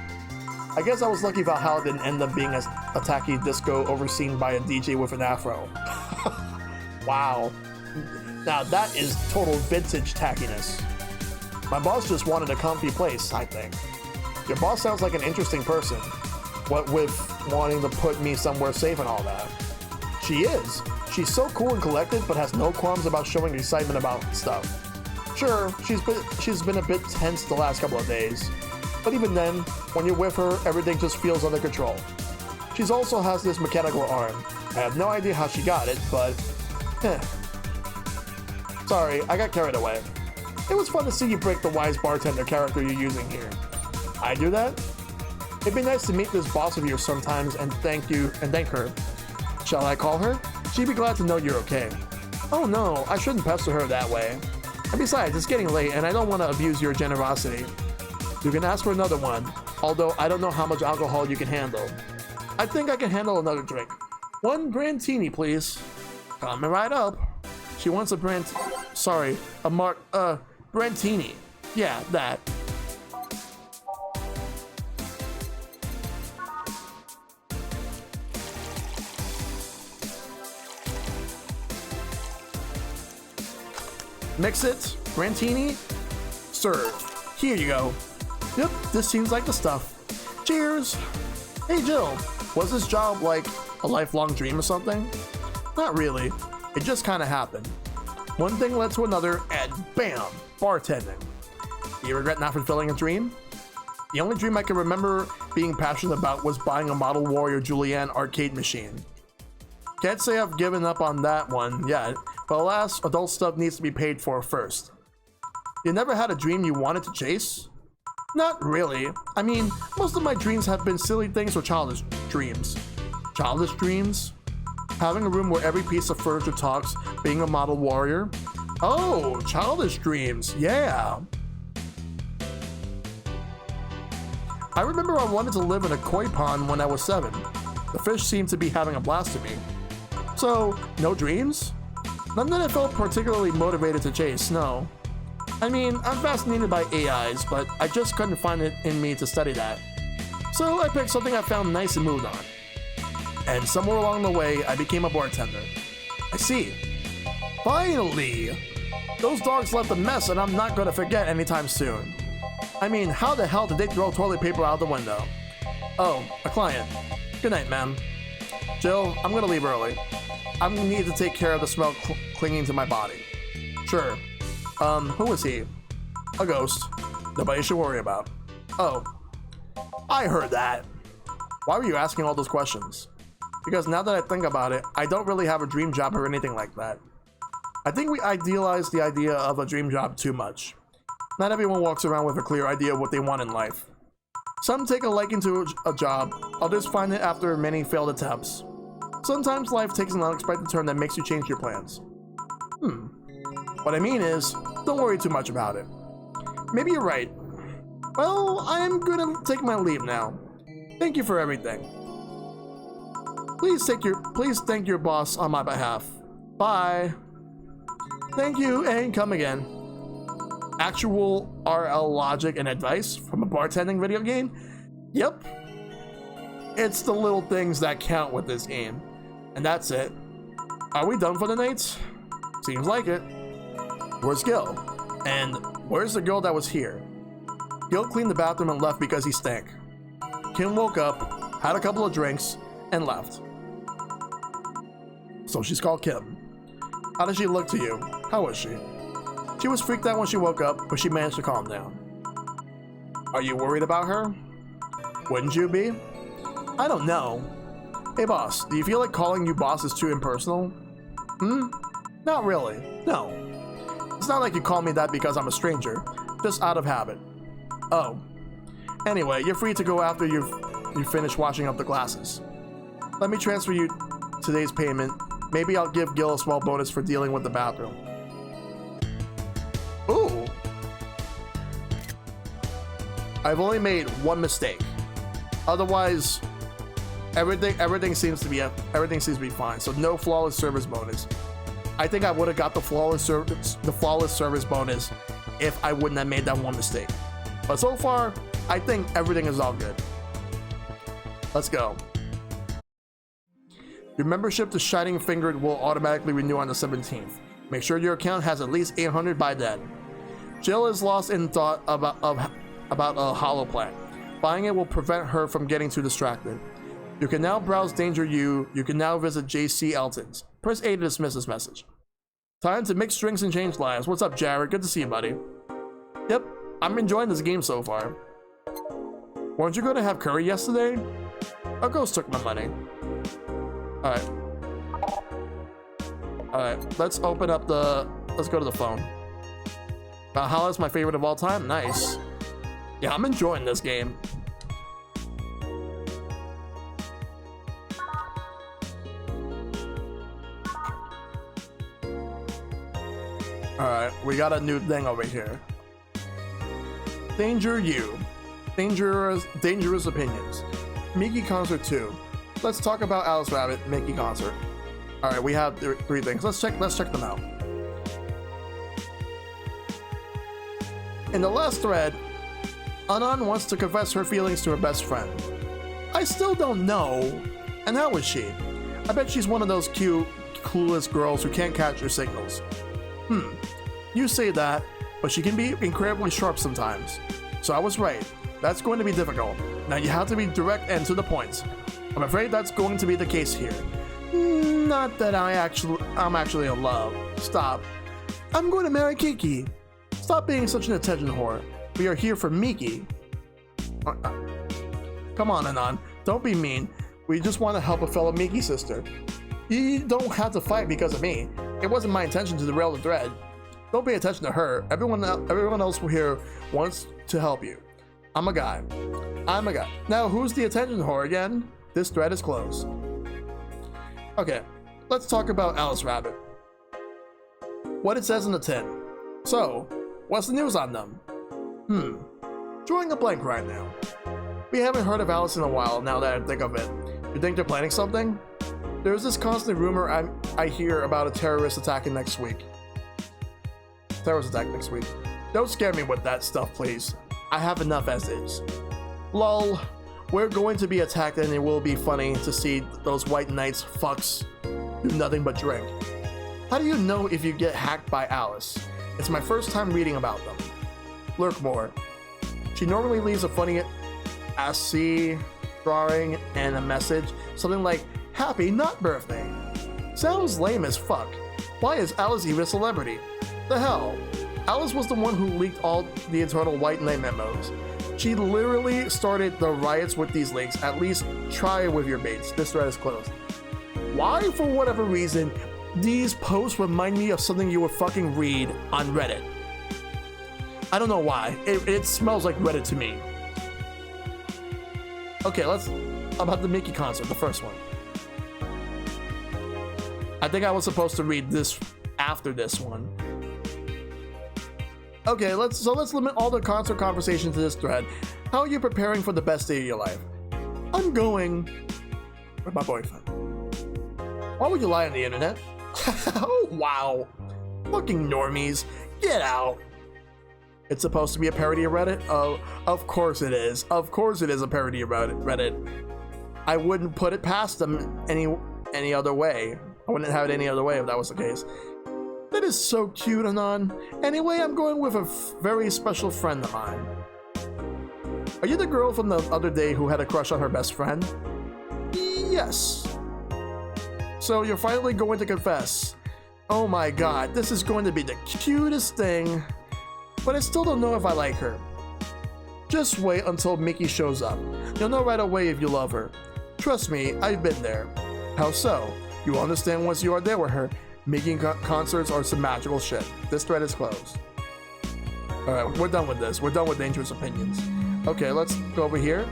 S1: I guess I was lucky Valhalla didn't end up being a tacky disco overseen by a DJ with an afro. Wow. Now that is total vintage tackiness. My boss just wanted a comfy place, I think. Your boss sounds like an interesting person. What with wanting to put me somewhere safe and all that. She is. She's so cool and collected, but has no qualms about showing excitement about stuff. Sure, she's been a bit tense the last couple of days. But even then, when you're with her, everything just feels under control. She also has this mechanical arm. I have no idea how she got it, but... Sorry, I got carried away. It was fun to see you break the wise bartender character you're using here. I do that? It'd be nice to meet this boss of yours sometimes and thank her. Shall I call her? She'd be glad to know you're okay. Oh no, I shouldn't pester her that way. And besides, it's getting late and I don't want to abuse your generosity. You can ask for another one, although I don't know how much alcohol you can handle. I think I can handle another drink. One Brantini, please. Coming right up. She wants a Brantini. Yeah, that. Mix it, Brantini, serve. Here you go. Yep, this seems like the stuff. Cheers. Hey Jill, was this job like a lifelong dream or something? Not really, it just kind of happened. One thing led to another and bam, bartending. Do you regret not fulfilling a dream? The only dream I can remember being passionate about was buying a Model Warrior Julianne arcade machine. Can't say I've given up on that one yet, but alas, adult stuff needs to be paid for first. You never had a dream you wanted to chase? Not really. I mean, most of my dreams have been silly things or childish dreams. Childish dreams? Having a room where every piece of furniture talks, being a model warrior. Oh, childish dreams, yeah. I remember I wanted to live in a koi pond when I was 7. The fish seemed to be having a blast at me. So, no dreams? None that I felt particularly motivated to chase, no. I mean, I'm fascinated by AIs, but I just couldn't find it in me to study that. So I picked something I found nice and moved on. And somewhere along the way, I became a bartender. I see. Finally! Those dogs left a mess and I'm not gonna forget anytime soon. I mean, how the hell did they throw toilet paper out the window? Oh, a client. Good night, ma'am. Jill, I'm gonna leave early. I'm gonna need to take care of the smell clinging to my body. Sure. Who is he? A ghost. Nobody should worry about. Oh. I heard that. Why were you asking all those questions? Because now that I think about it, I don't really have a dream job or anything like that. I think we idealize the idea of a dream job too much. Not everyone walks around with a clear idea of what they want in life. Some take a liking to a job, others find it after many failed attempts. Sometimes life takes an unexpected turn that makes you change your plans. What I mean is, don't worry too much about it. Maybe you're right. Well, I'm gonna take my leave now. Thank you for everything. Please thank your boss on my behalf. Bye. Thank you and come again. Actual RL logic and advice from a bartending video game? Yep. It's the little things that count with this game. And that's it. Are we done for the night? Seems like it. Where's Gil? And where's the girl that was here? Gil cleaned the bathroom and left because he stank. Kim woke up, had a couple of drinks, and left. So she's called Kim. How did she look to you? How was she? She was freaked out when she woke up, but she managed to calm down. Are you worried about her? Wouldn't you be? I don't know. Hey boss, do you feel like calling you boss is too impersonal? Not really, no. It's not like you call me that because I'm a stranger, just out of habit. Oh. Anyway, you're free to go after you finish washing up the glasses. Let me transfer you today's payment. Maybe I'll give Gil a small bonus for dealing with the bathroom. Ooh. I've only made one mistake. Otherwise, everything seems to be fine. So no flawless service bonus. I think I would have got the flawless service bonus if I wouldn't have made that one mistake. But so far, I think everything is all good. Let's go. Your membership to Shining Fingered will automatically renew on the 17th. Make sure your account has at least 800 by then. Jill is lost in thought about a hollow plant. Buying it will prevent her from getting too distracted. You can now browse Danger U. You can now visit JC Elton's. Press A to dismiss this message. Time to mix drinks and change lives. What's up, Jared? Good to see you, buddy. Yep, I'm enjoying this game so far. Weren't you going to have curry yesterday? A ghost took my money. Alright, let's open up let's go to the phone. Valhalla's my favorite of all time. Nice. Yeah, I'm enjoying this game. Alright, we got a new thing over here. Danger U. Dangerous opinions. Mickey Concert 2. Let's talk about Alice Rabbit, Mickey Concert. Alright, we have three things. Let's check them out. In the last thread, Anon wants to confess her feelings to her best friend. I still don't know. And how was she? I bet she's one of those cute, clueless girls who can't catch your signals. You say that, but she can be incredibly sharp sometimes. So I was right. That's going to be difficult. Now you have to be direct and to the point. I'm afraid that's going to be the case here. Not that I'm actually in love. Stop. I'm going to marry Kiki. Stop being such an attention whore. We are here for Miki. Come on, Anon. Don't be mean. We just want to help a fellow Miki sister. You don't have to fight because of me. It wasn't my intention to derail the thread. Don't pay attention to her. Everyone else here wants to help you. I'm a guy. I'm a guy. Now, who's the attention whore again? This thread is closed. Okay, let's talk about Alice Rabbit. What it says in the tin. So, what's the news on them? Drawing a blank right now. We haven't heard of Alice in a while, now that I think of it. You think they're planning something? There's this constant rumor I hear about a terrorist attack next week. Terrorist attack next week. Don't scare me with that stuff, please. I have enough as is. Lol. We're going to be attacked and it will be funny to see those white knights fucks do nothing but drink. How do you know if you get hacked by Alice? It's my first time reading about them. Lurk more. She normally leaves a funny SC drawing and a message, something like, Happy Nut Birthday. Sounds lame as fuck. Why is Alice even a celebrity? The hell? Alice was the one who leaked all the internal White Knight memos. She literally started the riots with these links. At least try it with your baits. This thread is closed. Why, for whatever reason, these posts remind me of something you would fucking read on Reddit. I don't know why. It smells like Reddit to me. Okay, let's about the Mickey concert, the first one. I think I was supposed to read this after this one. Okay, let's limit all the concert conversation to this thread. How are you preparing for the best day of your life? I'm going with my boyfriend. Why would you lie on the internet? Oh wow. Fucking normies. Get out. It's supposed to be a parody of Reddit? Oh, of course it is. Of course it is a parody of Reddit. I wouldn't put it past them any other way. I wouldn't have it any other way if that was the case. That is so cute, Anon. Anyway, I'm going with a very special friend of mine. Are you the girl from the other day who had a crush on her best friend? Yes. So you're finally going to confess. Oh my god, this is going to be the cutest thing. But I still don't know if I like her. Just wait until Mickey shows up. You'll know right away if you love her. Trust me, I've been there. How so? You'll understand once you are there with her. Mickey concerts are some magical shit. This thread is closed. Alright, we're done with this. We're done with dangerous opinions. Okay, let's go over here.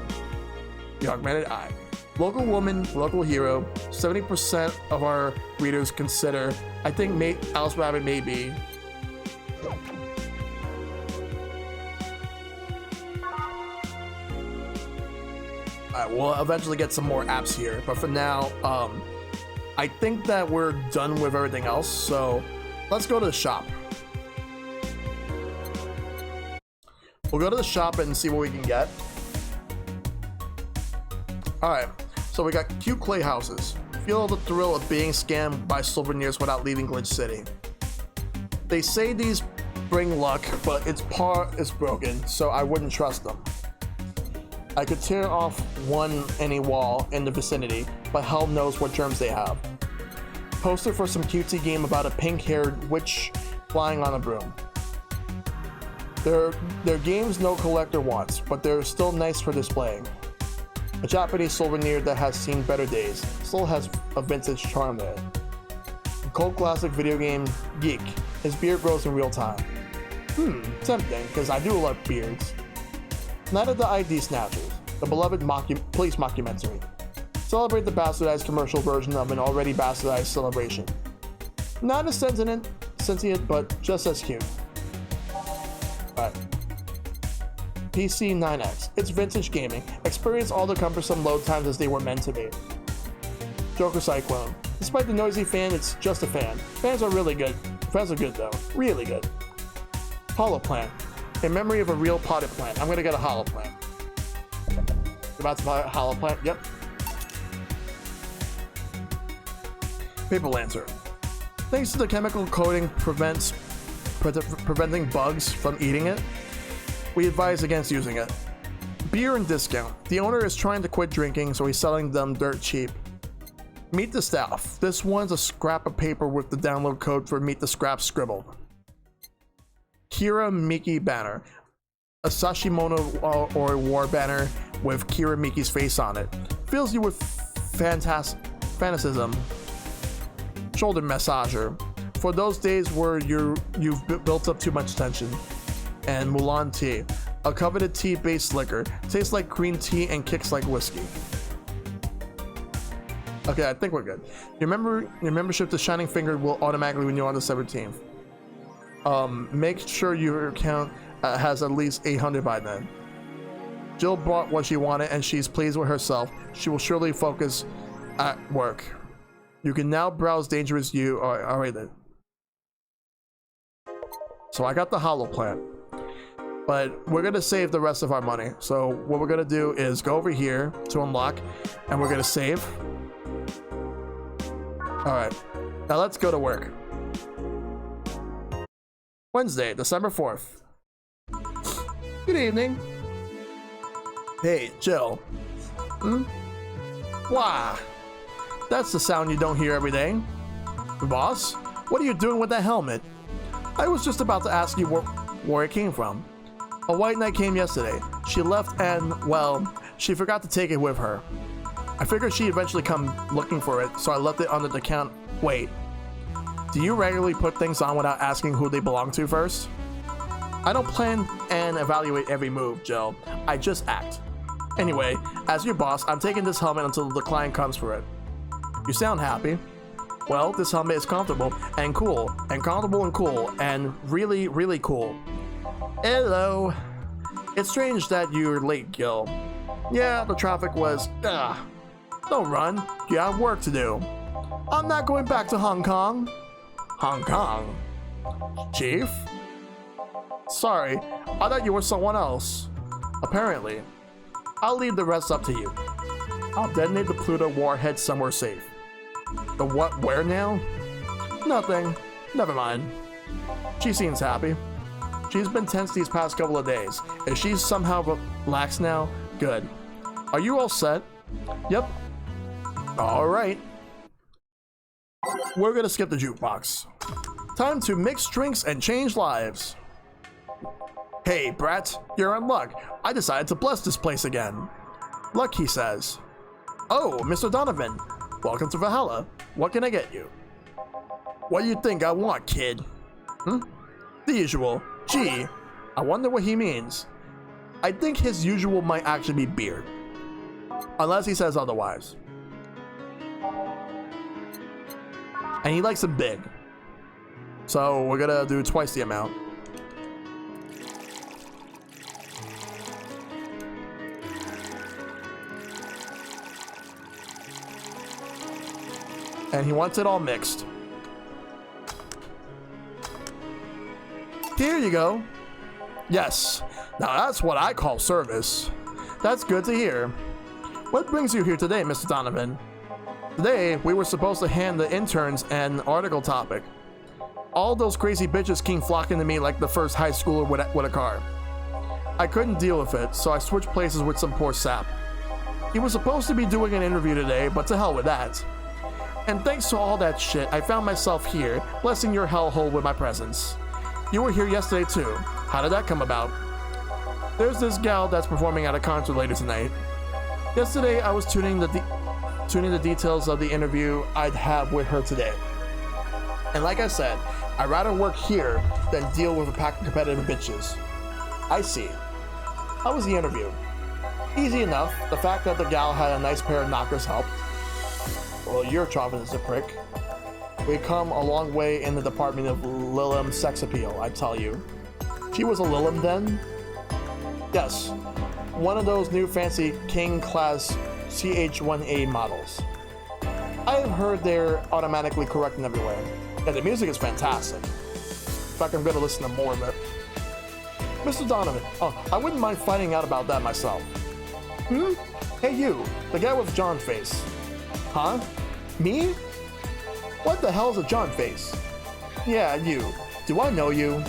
S1: The Augmented Eye. Local woman, local hero. 70% of our readers consider, I think Alice Rabbit may be. Alright, we'll eventually get some more apps here, but for now, I think that we're done with everything else, so let's go to the shop. We'll go to the shop and see what we can get. Alright, so we got cute clay houses. Feel the thrill of being scammed by souvenirs without leaving Glitch City. They say these bring luck, but its part is broken, so I wouldn't trust them. I could tear off any wall in the vicinity, but hell knows what germs they have. Poster for some cutesy game about a pink-haired witch flying on a broom. They're games no collector wants, but they're still nice for displaying. A Japanese souvenir that has seen better days, still has a vintage charm there. A cult classic video game geek, his beard grows in real time. Tempting, because I do love beards. Night of the ID Snatchers, the beloved police mockumentary. Celebrate the bastardized commercial version of an already bastardized celebration. Not as sentient, but just as cute. Alright. PC 9X. It's vintage gaming. Experience all the cumbersome load times as they were meant to be. Joker Cyclone. Despite the noisy fan, it's just a fan. Fans are really good. Fans are good though. Really good. Hollow Plant. In memory of a real potted plant. I'm gonna get a hollow plant. About to buy a hollow plant? Yep. Paper Lancer. Thanks to the chemical coating preventing bugs from eating it, we advise against using it. Beer and discount. The owner is trying to quit drinking, so he's selling them dirt cheap. Meet the Staff. This one's a scrap of paper with the download code for Meet the Scrap scribbled. Kira Miki banner. A Sashimono or war banner with Kira Miki's face on it. Fills you with fanaticism. Shoulder massager. For those days where you've built up too much tension. And Mulan tea. A coveted tea-based liquor. Tastes like green tea and kicks like whiskey. Okay, I think we're good. Your membership to Shining Finger will automatically renew on the 17th. Make sure your account has at least 800 by then. Jill bought what she wanted and she's pleased with herself. She will surely focus at work. You can now browse Dangerous You. Alright then. So I got the hollow plant. But we're gonna save the rest of our money. So what we're gonna do is go over here to unlock and we're gonna save. Alright, now let's go to work. Wednesday, December 4th. Good evening. Hey, Jill. Wow. That's the sound you don't hear every day. Boss, what are you doing with that helmet? I was just about to ask you where it came from. A white knight came yesterday. She left and, well, she forgot to take it with her. I figured she'd eventually come looking for it, so I left it under the count. Wait, do you regularly put things on without asking who they belong to first? I don't plan and evaluate every move, Jill. I just act. Anyway, as your boss, I'm taking this helmet until the client comes for it. You sound happy. Well, this helmet is comfortable and cool, and comfortable and cool, and really, really cool. Hello. It's strange that you're late, Gil. Yeah, the traffic was... Don't run. You have work to do. I'm not going back to Hong Kong. Hong Kong? Chief? Sorry, I thought you were someone else. Apparently. I'll leave the rest up to you. I'll detonate the Pluto warhead somewhere safe. The what? Where now? Nothing. Never mind. She seems happy. She's been tense these past couple of days. If she's somehow relaxed now, good. Are you all set? Yep. Alright. We're gonna skip the jukebox. Time to mix drinks and change lives. Hey, Brett, you're in luck. I decided to bless this place again. Luck, he says. Oh, Mr. Donovan. Welcome to Valhalla. What can I get you? What do you think I want, kid? The usual. Gee, I wonder what he means. I think his usual might actually be beer. Unless he says otherwise. And he likes them big. So we're gonna do twice the amount. And he wants it all mixed. Here you go. Yes, now that's what I call service. That's good to hear. What brings you here today, Mr. Donovan? Today, we were supposed to hand the interns an article topic. All those crazy bitches came flocking to me like the first high schooler with a car. I couldn't deal with it, so I switched places with some poor sap. He was supposed to be doing an interview today, but to hell with that. And thanks to all that shit, I found myself here, blessing your hellhole with my presence. You were here yesterday too. How did that come about? There's this gal that's performing at a concert later tonight. Yesterday, I was tuning the details of the interview I'd have with her today. And like I said, I'd rather work here than deal with a pack of competitive bitches. I see. How was the interview? Easy enough. The fact that the gal had a nice pair of knockers helped. Well, your Chopin is a prick. We come a long way in the department of Lilim sex appeal, I tell you. She was a Lilim then? Yes. One of those new fancy King class CH-1A models. I have heard they're automatically correcting everywhere. Yeah, the music is fantastic. In fact, I'm gonna listen to more of it. Mr. Donovan, I wouldn't mind finding out about that myself. Hey you, the guy with John face. Huh? Me? What the hell is a John face? Yeah, you. Do I know you?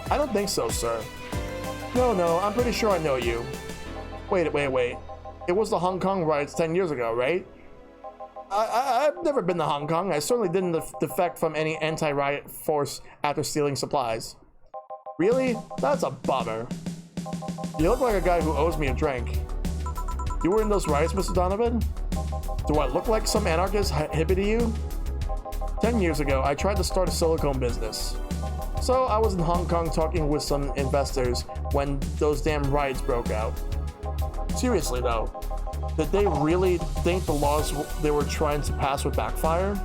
S1: I don't think so, sir. No, I'm pretty sure I know you. Wait. It was the Hong Kong riots 10 years ago, right? I've never been to Hong Kong. I certainly didn't defect from any anti-riot force after stealing supplies. Really? That's a bummer. You look like a guy who owes me a drink. You were in those riots, Mr. Donovan? Do I look like some anarchist hippie to you? 10 years ago, I tried to start a silicone business. So I was in Hong Kong talking with some investors when those damn riots broke out. Seriously though, did they really think the laws they were trying to pass would backfire?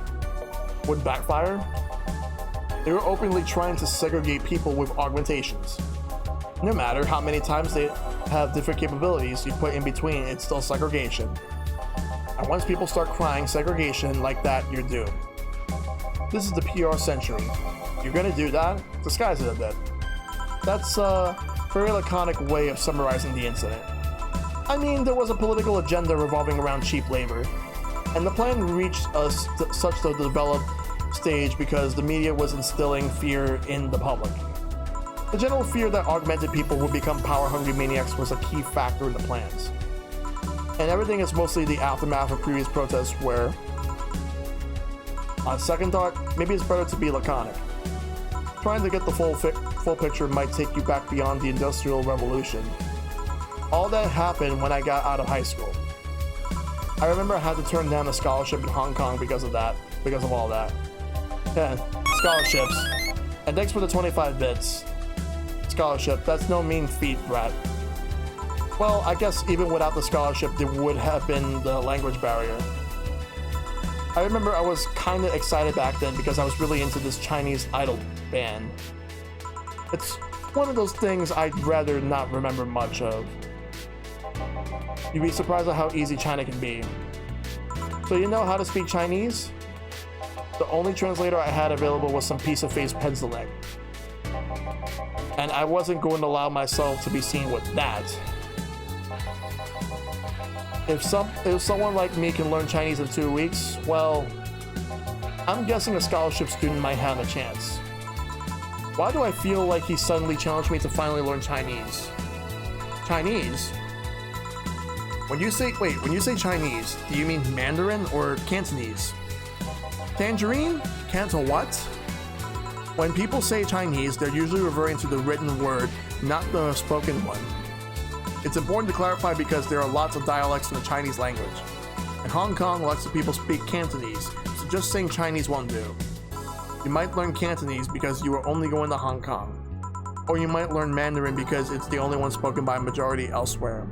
S1: They were openly trying to segregate people with augmentations. No matter how many times they have different capabilities you put in between, it's still segregation. And once people start crying segregation like that, you're doomed. This is the PR century. You're gonna do that? Disguise it a bit. That's a very laconic way of summarizing the incident. I mean, there was a political agenda revolving around cheap labor, and the plan reached such a developed stage because the media was instilling fear in the public. The general fear that augmented people would become power-hungry maniacs was a key factor in the plans. And everything is mostly the aftermath of previous protests where, on second thought, maybe it's better to be laconic. Trying to get the full picture might take you back beyond the Industrial Revolution. All that happened when I got out of high school. I remember I had to turn down a scholarship in Hong Kong because of all that. Yeah, scholarships. And thanks for the 25 bits. Scholarship, that's no mean feat, brat. Well, I guess even without the scholarship, there would have been the language barrier. I remember I was kinda excited back then because I was really into this Chinese idol band. It's one of those things I'd rather not remember much of. You'd be surprised at how easy China can be. So you know how to speak Chinese? The only translator I had available was some piece of face penciling. And I wasn't going to allow myself to be seen with that. If someone like me can learn Chinese in 2 weeks, well, I'm guessing a scholarship student might have a chance. Why do I feel like he suddenly challenged me to finally learn Chinese? Chinese? When you say Chinese, do you mean Mandarin or Cantonese? Tangerine? Canto what? When people say Chinese, they're usually referring to the written word, not the spoken one. It's important to clarify because there are lots of dialects in the Chinese language. In Hong Kong, lots of people speak Cantonese, so just saying Chinese won't do. You might learn Cantonese because you are only going to Hong Kong. Or you might learn Mandarin because it's the only one spoken by a majority elsewhere.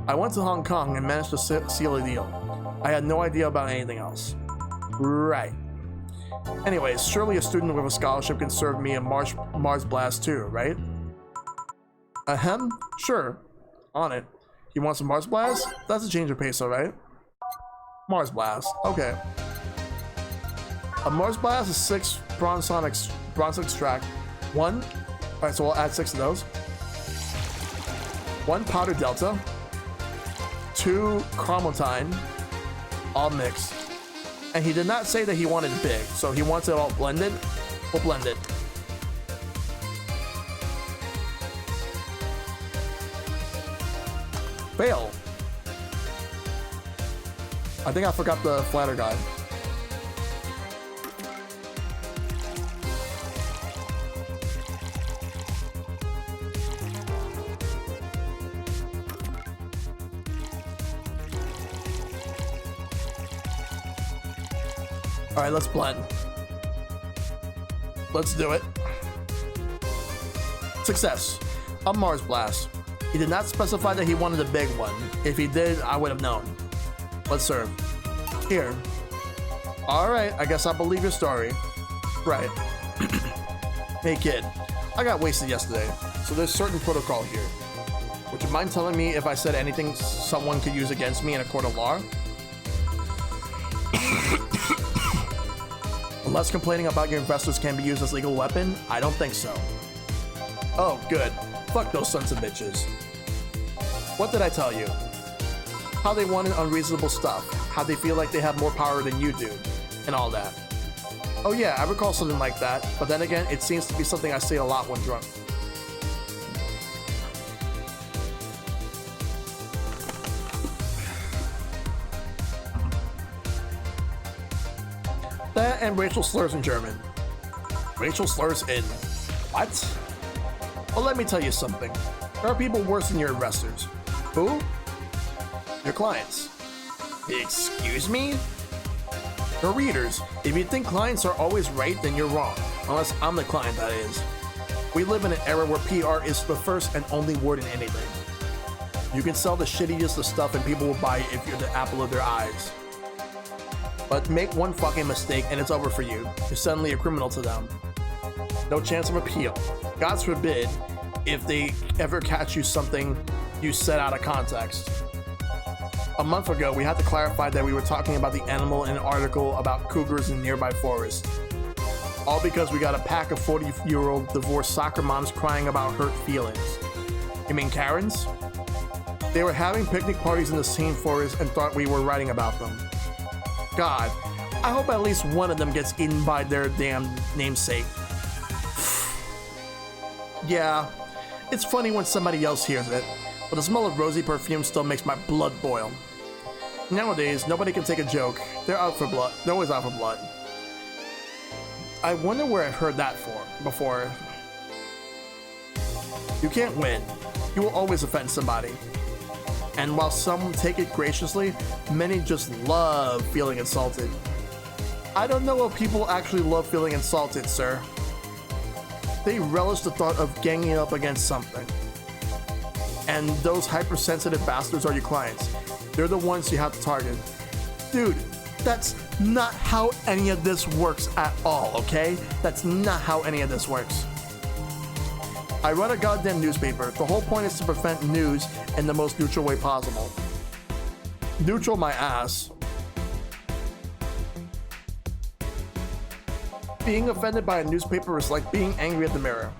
S1: I went to Hong Kong and managed to seal a deal. I had no idea about anything else. Right. Anyways, surely a student with a scholarship can serve me a Mars Blast too, right? Ahem? Sure. On it. You want some Mars Blast? That's a change of pace, alright? Mars Blast. Okay. A Mars Blast is 6 bronze extract. 1. Alright, so we'll add 6 of those. 1 powder delta. 2 chromatine. All mixed. And he did not say that he wanted big, so he wants it all blended. We'll blend it. Fail. I think I forgot the flatter guide. All right, let's blend. Let's do it. Success. A Mars Blast. He did not specify that he wanted a big one. If he did, I would have known. Let's serve. Here. Alright, I guess I'll believe your story. Right. Hey kid, I got wasted yesterday, so there's certain protocol here. Would you mind telling me if I said anything someone could use against me in a court of law? Unless complaining about your investors can be used as legal weapon, I don't think so. Oh, good. Fuck those sons of bitches. What did I tell you? How they wanted unreasonable stuff, how they feel like they have more power than you do, and all that. Oh yeah, I recall something like that, but then again, it seems to be something I say a lot when drunk. That and racial slurs in German. Racial slurs in what? Well, let me tell you something. There are people worse than your investors. Who? Your clients. Excuse me? For readers, if you think clients are always right, then you're wrong. Unless I'm the client, that is. We live in an era where PR is the first and only word in anything. You can sell the shittiest of stuff and people will buy it if you're the apple of their eyes. But make one fucking mistake and it's over for you. You're suddenly a criminal to them. No chance of appeal. God forbid if they ever catch you something you said out of context. A month ago, we had to clarify that we were talking about the animal in an article about cougars in nearby forests. All because we got a pack of 40-year-old divorced soccer moms crying about hurt feelings. You mean Karens? They were having picnic parties in the same forest and thought we were writing about them. God, I hope at least one of them gets eaten by their damn namesake. Yeah, it's funny when somebody else hears it, but the smell of rosy perfume still makes my blood boil. Nowadays, nobody can take a joke. They're out for blood. They're always out for blood. I wonder where I've heard that before. You can't win. You will always offend somebody. And while some take it graciously, many just love feeling insulted. I don't know if people actually love feeling insulted, sir. They relish the thought of ganging up against something. And those hypersensitive bastards are your clients. They're the ones you have to target. Dude, that's not how any of this works at all, okay? That's not how any of this works. I run a goddamn newspaper. The whole point is to prevent news in the most neutral way possible. Neutral my ass. Being offended by a newspaper is like being angry at the mirror.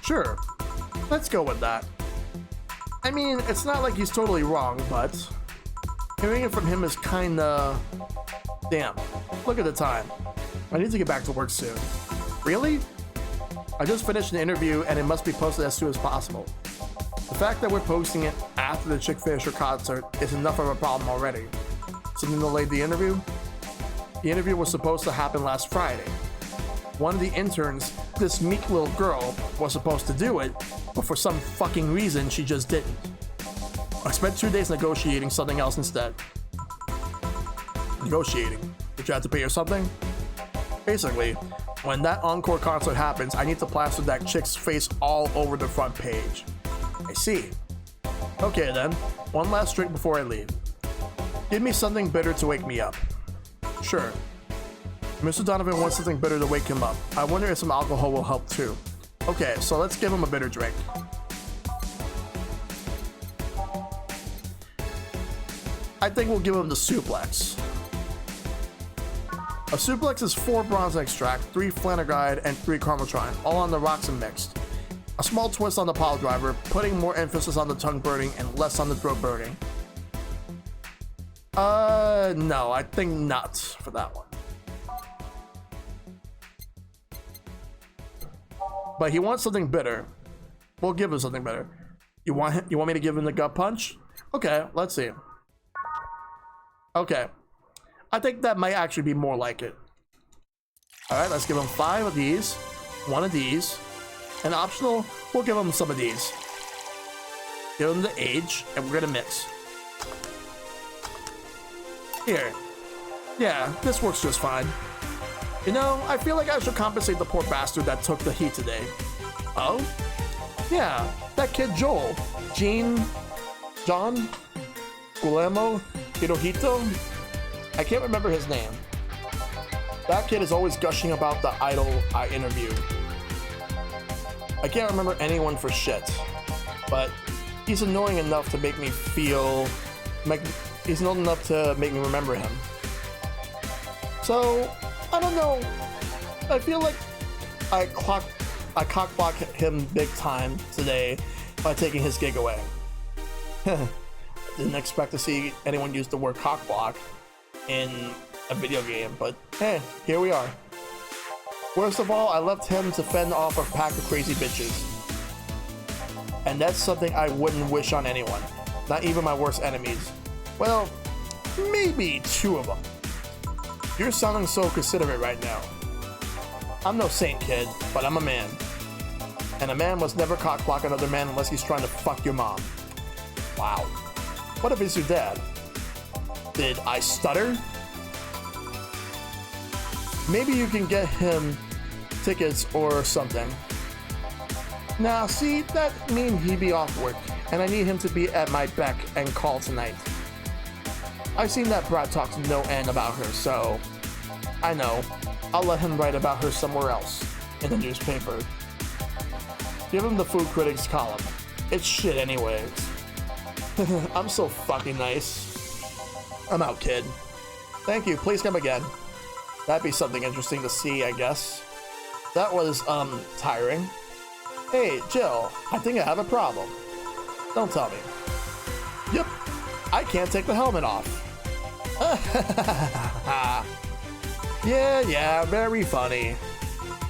S1: Sure, let's go with that. I mean, it's not like he's totally wrong, but hearing it from him is kinda... Damn, look at the time. I need to get back to work soon. Really? I just finished an interview and it must be posted as soon as possible. The fact that we're posting it after the chick finished her concert is enough of a problem already. Something delayed the interview? The interview was supposed to happen last Friday. One of the interns, this meek little girl, was supposed to do it, but for some fucking reason she just didn't. I spent 2 days negotiating something else instead. Negotiating? Did you have to pay her something? Basically, when that encore concert happens, I need to plaster that chick's face all over the front page. I see. Okay then, one last drink before I leave. Give me something bitter to wake me up. Sure. Mr. Donovan wants something bitter to wake him up. I wonder if some alcohol will help too. Okay, so let's give him a bitter drink. I think we'll give him the Suplex. A Suplex is 4 bronze extract, 3 Flanagide, and 3 Carmotrine, all on the rocks and mixed. A small twist on the pile driver, putting more emphasis on the tongue burning and less on the throat burning. No, I think not for that one. But he wants something bitter. We'll give him something bitter. You want me to give him the gut punch? Okay, let's see. Okay. I think that might actually be more like it. Alright, let's give him 5 of these, 1 of these, and optional, we'll give him some of these. Give him the age, and we're gonna mix. Here. Yeah, this works just fine. You know, I feel like I should compensate the poor bastard that took the heat today. Oh? Yeah, that kid Joel. John? Guillermo? Hirohito? I can't remember his name. That kid is always gushing about the idol I interviewed. I can't remember anyone for shit, but he's annoying enough to make me feel... he's annoying enough to make me remember him. So, I don't know. I feel like I cockblocked him big time today by taking his gig away. Didn't expect to see anyone use the word cockblock in a video game, but hey, here we are. Worst of all, I left him to fend off a pack of crazy bitches. And that's something I wouldn't wish on anyone, not even my worst enemies. Well, maybe 2 of them. You're sounding so considerate right now. I'm no saint, kid, but I'm a man. And a man must never cockblock another man unless he's trying to fuck your mom. Wow. What if it's your dad? Did I stutter? Maybe you can get him tickets or something. Nah, see, that mean he'd be off work, and I need him to be at my beck and call tonight. I've seen that brat talk to no end about her, so I know. I'll let him write about her somewhere else, in the newspaper. Give him the food critics column. It's shit anyways. I'm so fucking nice. I'm out, kid. Thank you, please come again. That'd be something interesting to see, I guess. That was, tiring. Hey, Jill, I think I have a problem. Don't tell me. Yep, I can't take the helmet off. Yeah, very funny.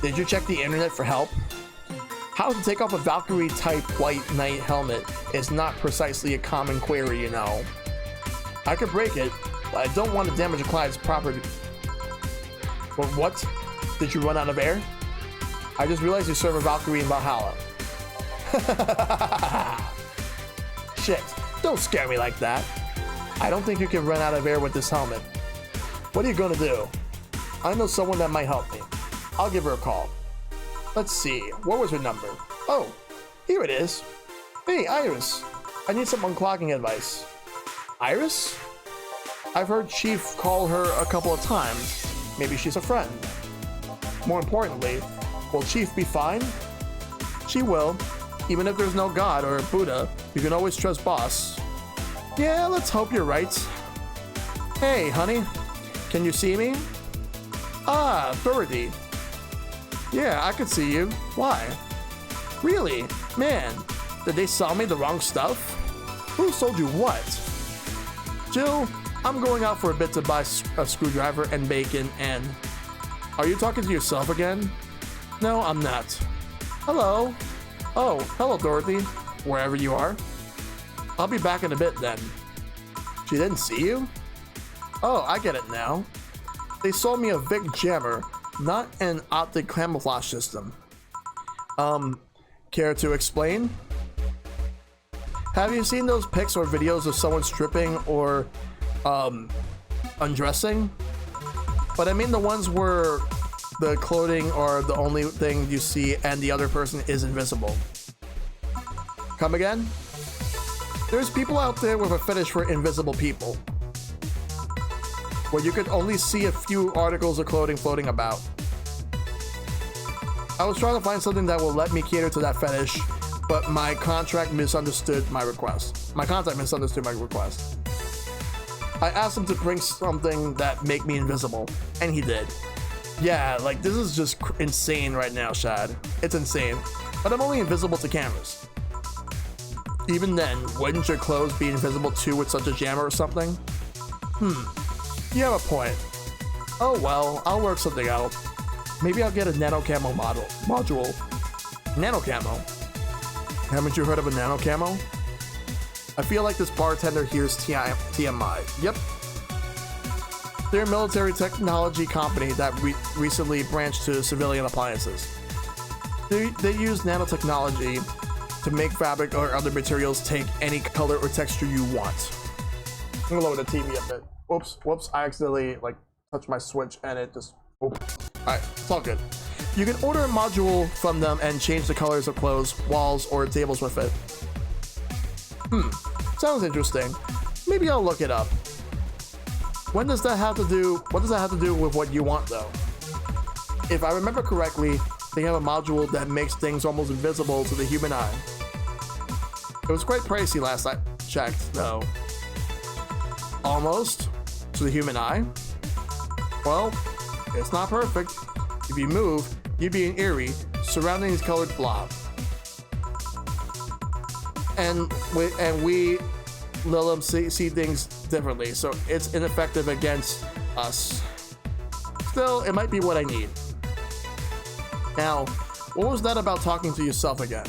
S1: Did you check the internet for help? How to take off a Valkyrie type white knight helmet is not precisely a common query, you know. I could break it, but I don't want to damage a client's property. But what? Did you run out of air? I just realized you serve a Valkyrie in Valhalla. Shit, don't scare me like that. I don't think you can run out of air with this helmet. What are you gonna do? I know someone that might help me. I'll give her a call. Let's see, what was her number? Oh, here it is. Hey, Iris. I need some unclogging advice. Iris? I've heard Chief call her a couple of times. Maybe she's a friend. More importantly, will Chief be fine? She will. Even if there's no God or Buddha, you can always trust Boss. Yeah, let's hope you're right. Hey, honey. Can you see me? Ah, Dorothy. Yeah, I could see you. Why? Really? Man, did they sell me the wrong stuff? Who sold you what? Jill, I'm going out for a bit to buy a screwdriver and bacon and... Are you talking to yourself again? No, I'm not. Hello. Oh, hello, Dorothy. Wherever you are. I'll be back in a bit then. She didn't see you? Oh, I get it now. They sold me a Vic jammer, not an optic camouflage system. Care to explain? Have you seen those pics or videos of someone stripping or, undressing? But I mean the ones where the clothing are the only thing you see and the other person is invisible. Come again? There's people out there with a fetish for invisible people, where you could only see a few articles of clothing floating about. I was trying to find something that will let me cater to that fetish, but my contract misunderstood my request. My contact misunderstood my request. I asked him to bring something that make me invisible, and he did. Yeah, like this is just insane right now, Shad. It's insane. But I'm only invisible to cameras. Even then, wouldn't your clothes be invisible too with such a jammer or something? You have a point. Oh well, I'll work something out. Maybe I'll get a nano camo module. Nano camo? Haven't you heard of a nano camo? I feel like this bartender hears TMI. Yep. They're a military technology company that recently branched to civilian appliances. They use nanotechnology to make fabric or other materials take any color or texture you want. I'm gonna lower the TV a bit. Whoops, I accidentally touched my switch and it just, Alright, it's all good. You can order a module from them and change the colors of clothes, walls, or tables with it. Sounds interesting. Maybe I'll look it up. What does that have to do with what you want though? If I remember correctly, they have a module that makes things almost invisible to the human eye. It was quite pricey last I checked though. Almost to the human eye? Well, it's not perfect. If you move, you'd be an eerie, surroundings colored blob. And we let them see things differently, so it's ineffective against us. Still, it might be what I need. Now, what was that about talking to yourself again?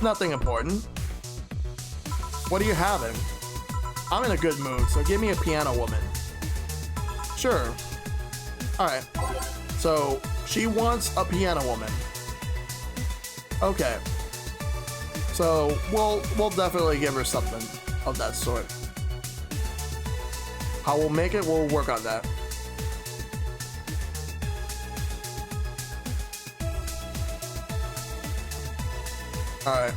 S1: Nothing important. What are you having? I'm in a good mood, so give me a piano woman. Sure. Alright. So, she wants a piano woman. Okay. So, we'll definitely give her something of that sort. How we'll make it, we'll work on that. Alright.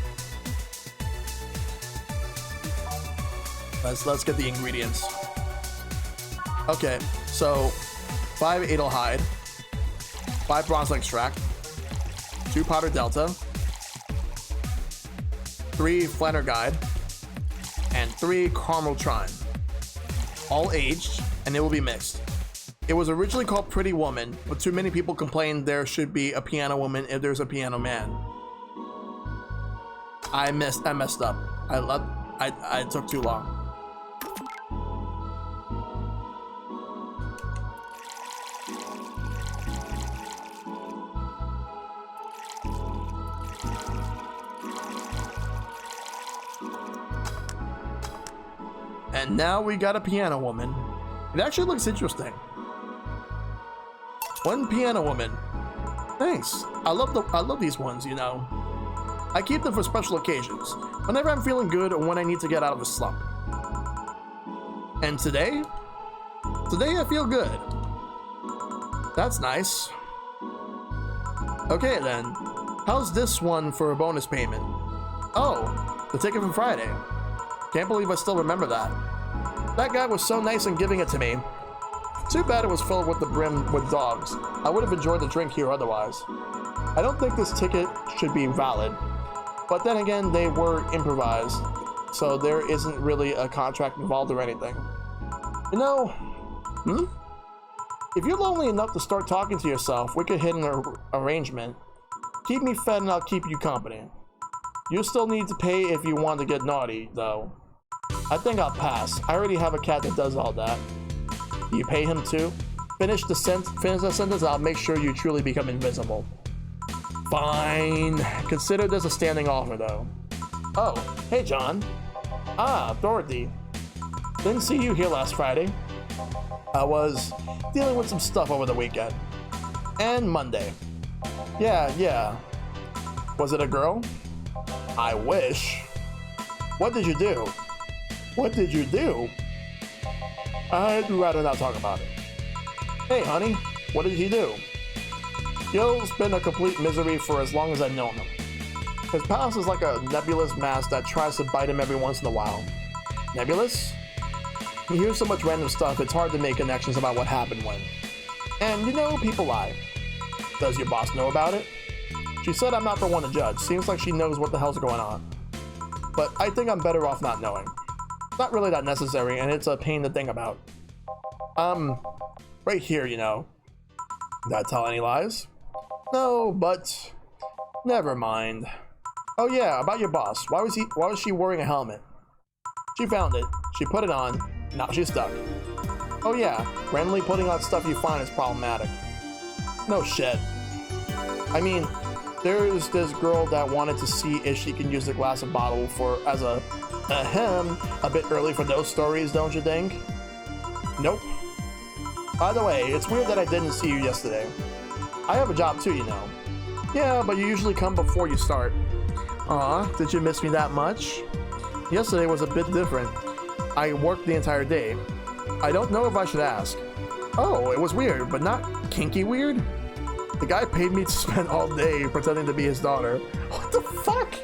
S1: Let's get the ingredients. Okay, so 5 Adelhide, 5 Bronze Extract, 2 Powder Delta, 3 Flanner Guide, and 3 Caramel Trine. All aged, and it will be mixed. It was originally called Pretty Woman, but too many people complained there should be a piano woman if there's a piano man. I messed up. I took too long. And now we got a piano woman. It actually looks interesting. One piano woman. Thanks. I love these ones, you know. I keep them for special occasions, whenever I'm feeling good or when I need to get out of a slump. And today I feel good. That's nice. Okay then, how's this one for a bonus payment? Oh, the ticket from Friday. Can't believe I still remember that. That guy was so nice in giving it to me. Too bad it was filled with the brim with dogs. I would have enjoyed the drink here otherwise. I don't think this ticket should be valid. But then again, they were improvised, so there isn't really a contract involved or anything. You know, if you're lonely enough to start talking to yourself, we could hit an arrangement. Keep me fed and I'll keep you company. You still need to pay if you want to get naughty, though. I think I'll pass. I already have a cat that does all that. Do you pay him too? Finish the sentence, I'll make sure you truly become invisible. Fine. Consider this a standing offer, though. Oh, hey, John. Ah, Dorothy. Didn't see you here last Friday. I was dealing with some stuff over the weekend. And Monday. Yeah. Was it a girl? I wish. What did you do? I'd rather not talk about it. Hey, honey, what did he do? Gil's been a complete misery for as long as I've known him. His past is like a nebulous mass that tries to bite him every once in a while. Nebulous? He hears so much random stuff, it's hard to make connections about what happened when. And you know, people lie. Does your boss know about it? She said I'm not the one to judge. Seems like she knows what the hell's going on. But I think I'm better off not knowing. Not really that necessary, and it's a pain to think about. Right here, you know. Did I tell any lies? No, but never mind. Oh yeah, about your boss. Why was she wearing a helmet? She found it. She put it on. Now she's stuck. Oh yeah, randomly putting on stuff you find is problematic. No shit. I mean, there's this girl that wanted to see if she can use the glass of bottle as a bit early for those stories, don't you think? Nope. By the way, it's weird that I didn't see you yesterday. I have a job too, you know. Yeah, but you usually come before you start. Aw, did you miss me that much? Yesterday was a bit different. I worked the entire day. I don't know if I should ask. Oh, it was weird, but not kinky weird? The guy paid me to spend all day pretending to be his daughter. What the fuck?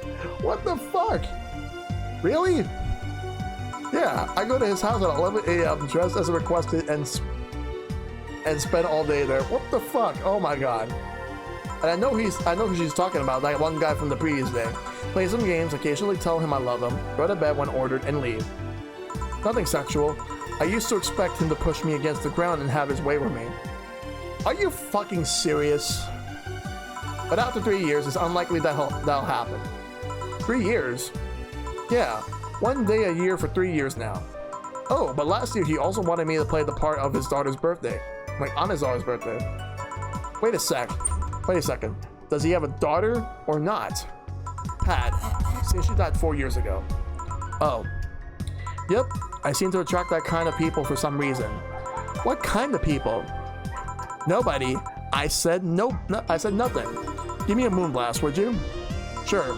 S1: What the fuck? Really? Yeah, I go to his house at 11 a.m. dressed as requested and spend all day there. What the fuck? Oh my god. And I know who she's talking about, that one guy from the previous day. Play some games, occasionally tell him I love him, go to bed when ordered, and leave. Nothing sexual. I used to expect him to push me against the ground and have his way with me. Are you fucking serious? But after 3 years, it's unlikely that'll happen. 3 years? Yeah, 1 day a year for 3 years now. Oh, but last year he also wanted me to play the part of his daughter's birthday. Like, on his daughter's birthday. Wait a second. Does he have a daughter or not? Had, since she died 4 years ago. Oh. Yep, I seem to attract that kind of people for some reason. What kind of people? Nobody. I said I said nothing. Give me a moonblast, would you? Sure.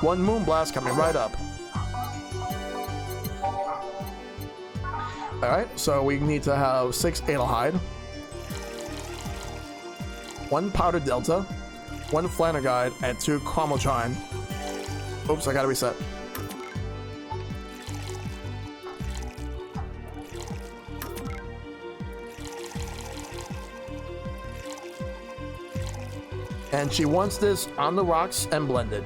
S1: 1 moonblast coming right up. Alright, so we need to have 6 Adelhide, 1 Powder Delta, 1 Flanner Guide, and 2 Caramel Trine. Oops, I gotta reset. And she wants this on the rocks and blended.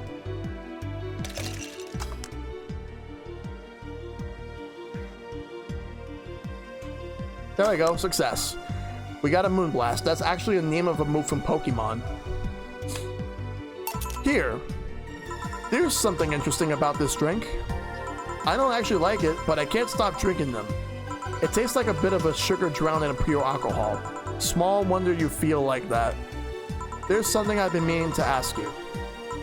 S1: There we go, success. We got a Moonblast. That's actually the name of a move from Pokemon. Here, there's something interesting about this drink. I don't actually like it, but I can't stop drinking them. It tastes like a bit of a sugar drowned in a pure alcohol. Small wonder you feel like that. There's something I've been meaning to ask you.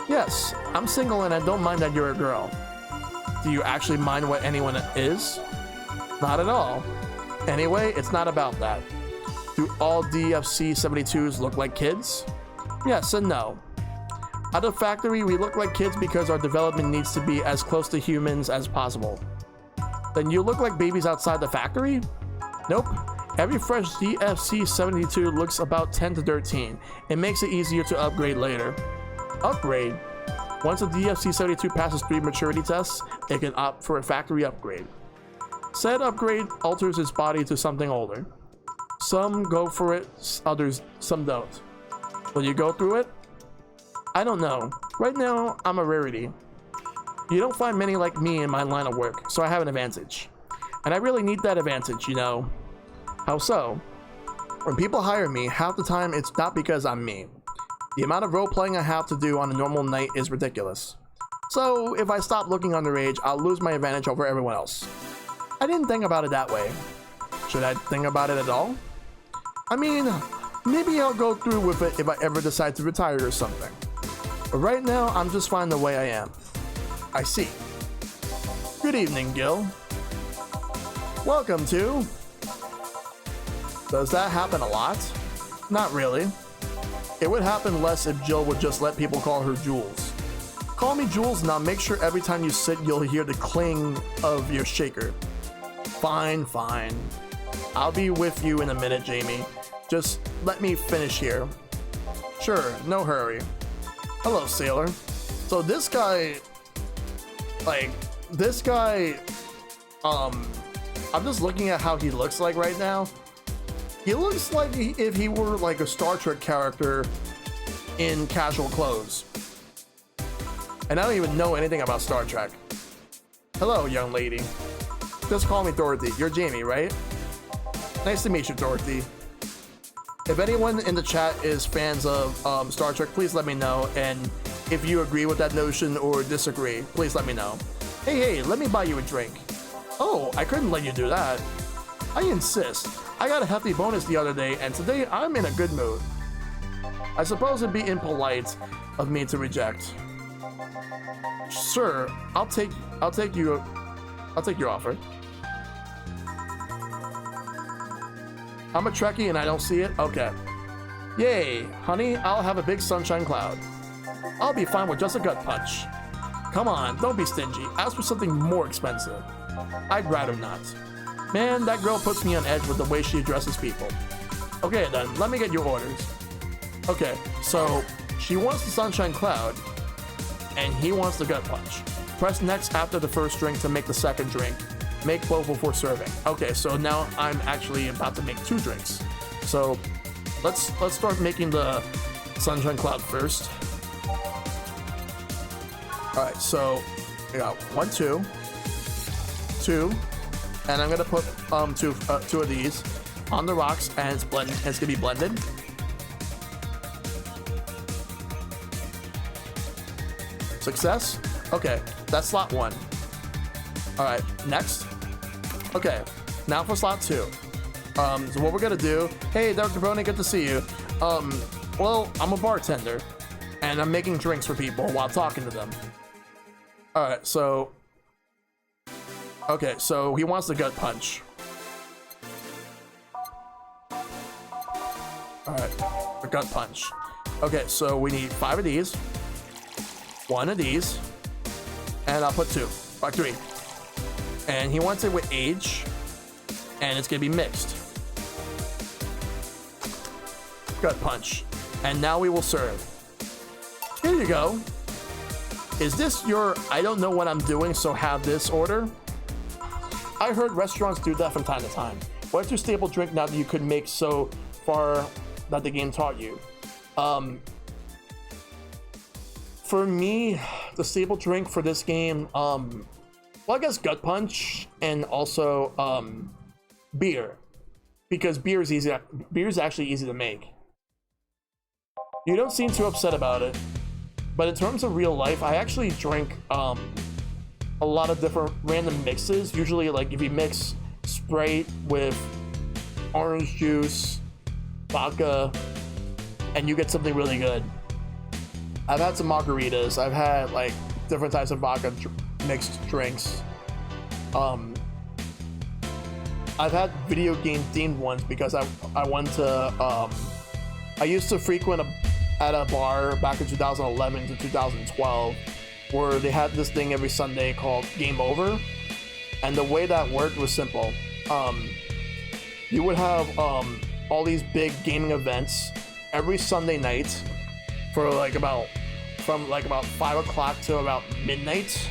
S1: Yes, I'm single and I don't mind that you're a girl. Do you actually mind what anyone is? Not at all. Anyway, it's not about that. Do all DFC-72s look like kids? Yes and no. At the factory, we look like kids because our development needs to be as close to humans as possible. Then you look like babies outside the factory? Nope. Every fresh DFC-72 looks about 10 to 13. It makes it easier to upgrade later. Upgrade? Once a DFC-72 passes 3 maturity tests, it can opt for a factory upgrade. Said upgrade alters its body to something older. Some go for it, some don't. Will you go through it? I don't know. Right now, I'm a rarity. You don't find many like me in my line of work, so I have an advantage. And I really need that advantage, you know. How so? When people hire me, half the time it's not because I'm me. The amount of role-playing I have to do on a normal night is ridiculous. So, if I stop looking underage, I'll lose my advantage over everyone else. I didn't think about it that way. Should I think about it at all? I mean, maybe I'll go through with it if I ever decide to retire or something. But right now, I'm just fine the way I am. I see. Good evening, Gil. Welcome to... Does that happen a lot? Not really. It would happen less if Jill would just let people call her Jules. Call me Jules now, make sure every time you sit you'll hear the cling of your shaker. Fine, fine. I'll be with you in a minute, Jamie. Just let me finish here. Sure, no hurry. Hello, sailor. So this guy, I'm just looking at how he looks like right now. He looks like if he were like a Star Trek character in casual clothes. And I don't even know anything about Star Trek. Hello, young lady. Just call me Dorothy. You're Jamie, right? Nice to meet you, Dorothy. If anyone in the chat is fans of Star Trek, please let me know. And if you agree with that notion or disagree, please let me know. Hey, let me buy you a drink. Oh, I couldn't let you do that. I insist. I got a hefty bonus the other day, and today I'm in a good mood. I suppose it'd be impolite of me to reject. Sure, I'll take your offer. I'm a Trekkie and I don't see it? Okay. Yay, honey, I'll have a big sunshine cloud. I'll be fine with just a gut punch. Come on, don't be stingy. Ask for something more expensive. I'd rather not. Man, that girl puts me on edge with the way she addresses people. Okay then, let me get your orders. Okay, so she wants the sunshine cloud, and he wants the gut punch. Press next after the first drink to make the second drink. Make both before serving. Okay, so now I'm actually about to make 2 drinks. So let's start making the sunshine cloud first. All right, so we got 1, 2, and I'm gonna put two of these on the rocks, and it's blended. It's gonna be blended. Success. Okay, that's slot 1. All right, next. Okay, now for slot 2. So what we're gonna do? Hey, Dr. Brony, good to see you. Well, I'm a bartender, and I'm making drinks for people while talking to them. All right, so. Okay, so he wants the gut punch. All right, the gut punch. Okay, so we need 5 of these, 1 of these, and I'll put 2, or 3. And he wants it with age, and it's gonna be mixed. Gut punch. And now we will serve. Here you go. Is this your I don't know what I'm doing, so have this order? I heard restaurants do that from time to time. What's your staple drink now that you could make so far that the game taught you? For me, the staple drink for this game, well, I guess Gut Punch, and also beer, because beer is easy. Beer is actually easy to make. You don't seem too upset about it, but in terms of real life, I actually drink a lot of different random mixes. Usually, like if you mix Sprite with orange juice, vodka, and you get something really good. I've had some margaritas. I've had like different types of vodka mixed drinks. I've had video game themed ones because I went to I used to frequent at a bar back in 2011 to 2012 where they had this thing every Sunday called Game Over, and the way that worked was simple. You would have all these big gaming events every Sunday night for from about 5 o'clock to about midnight,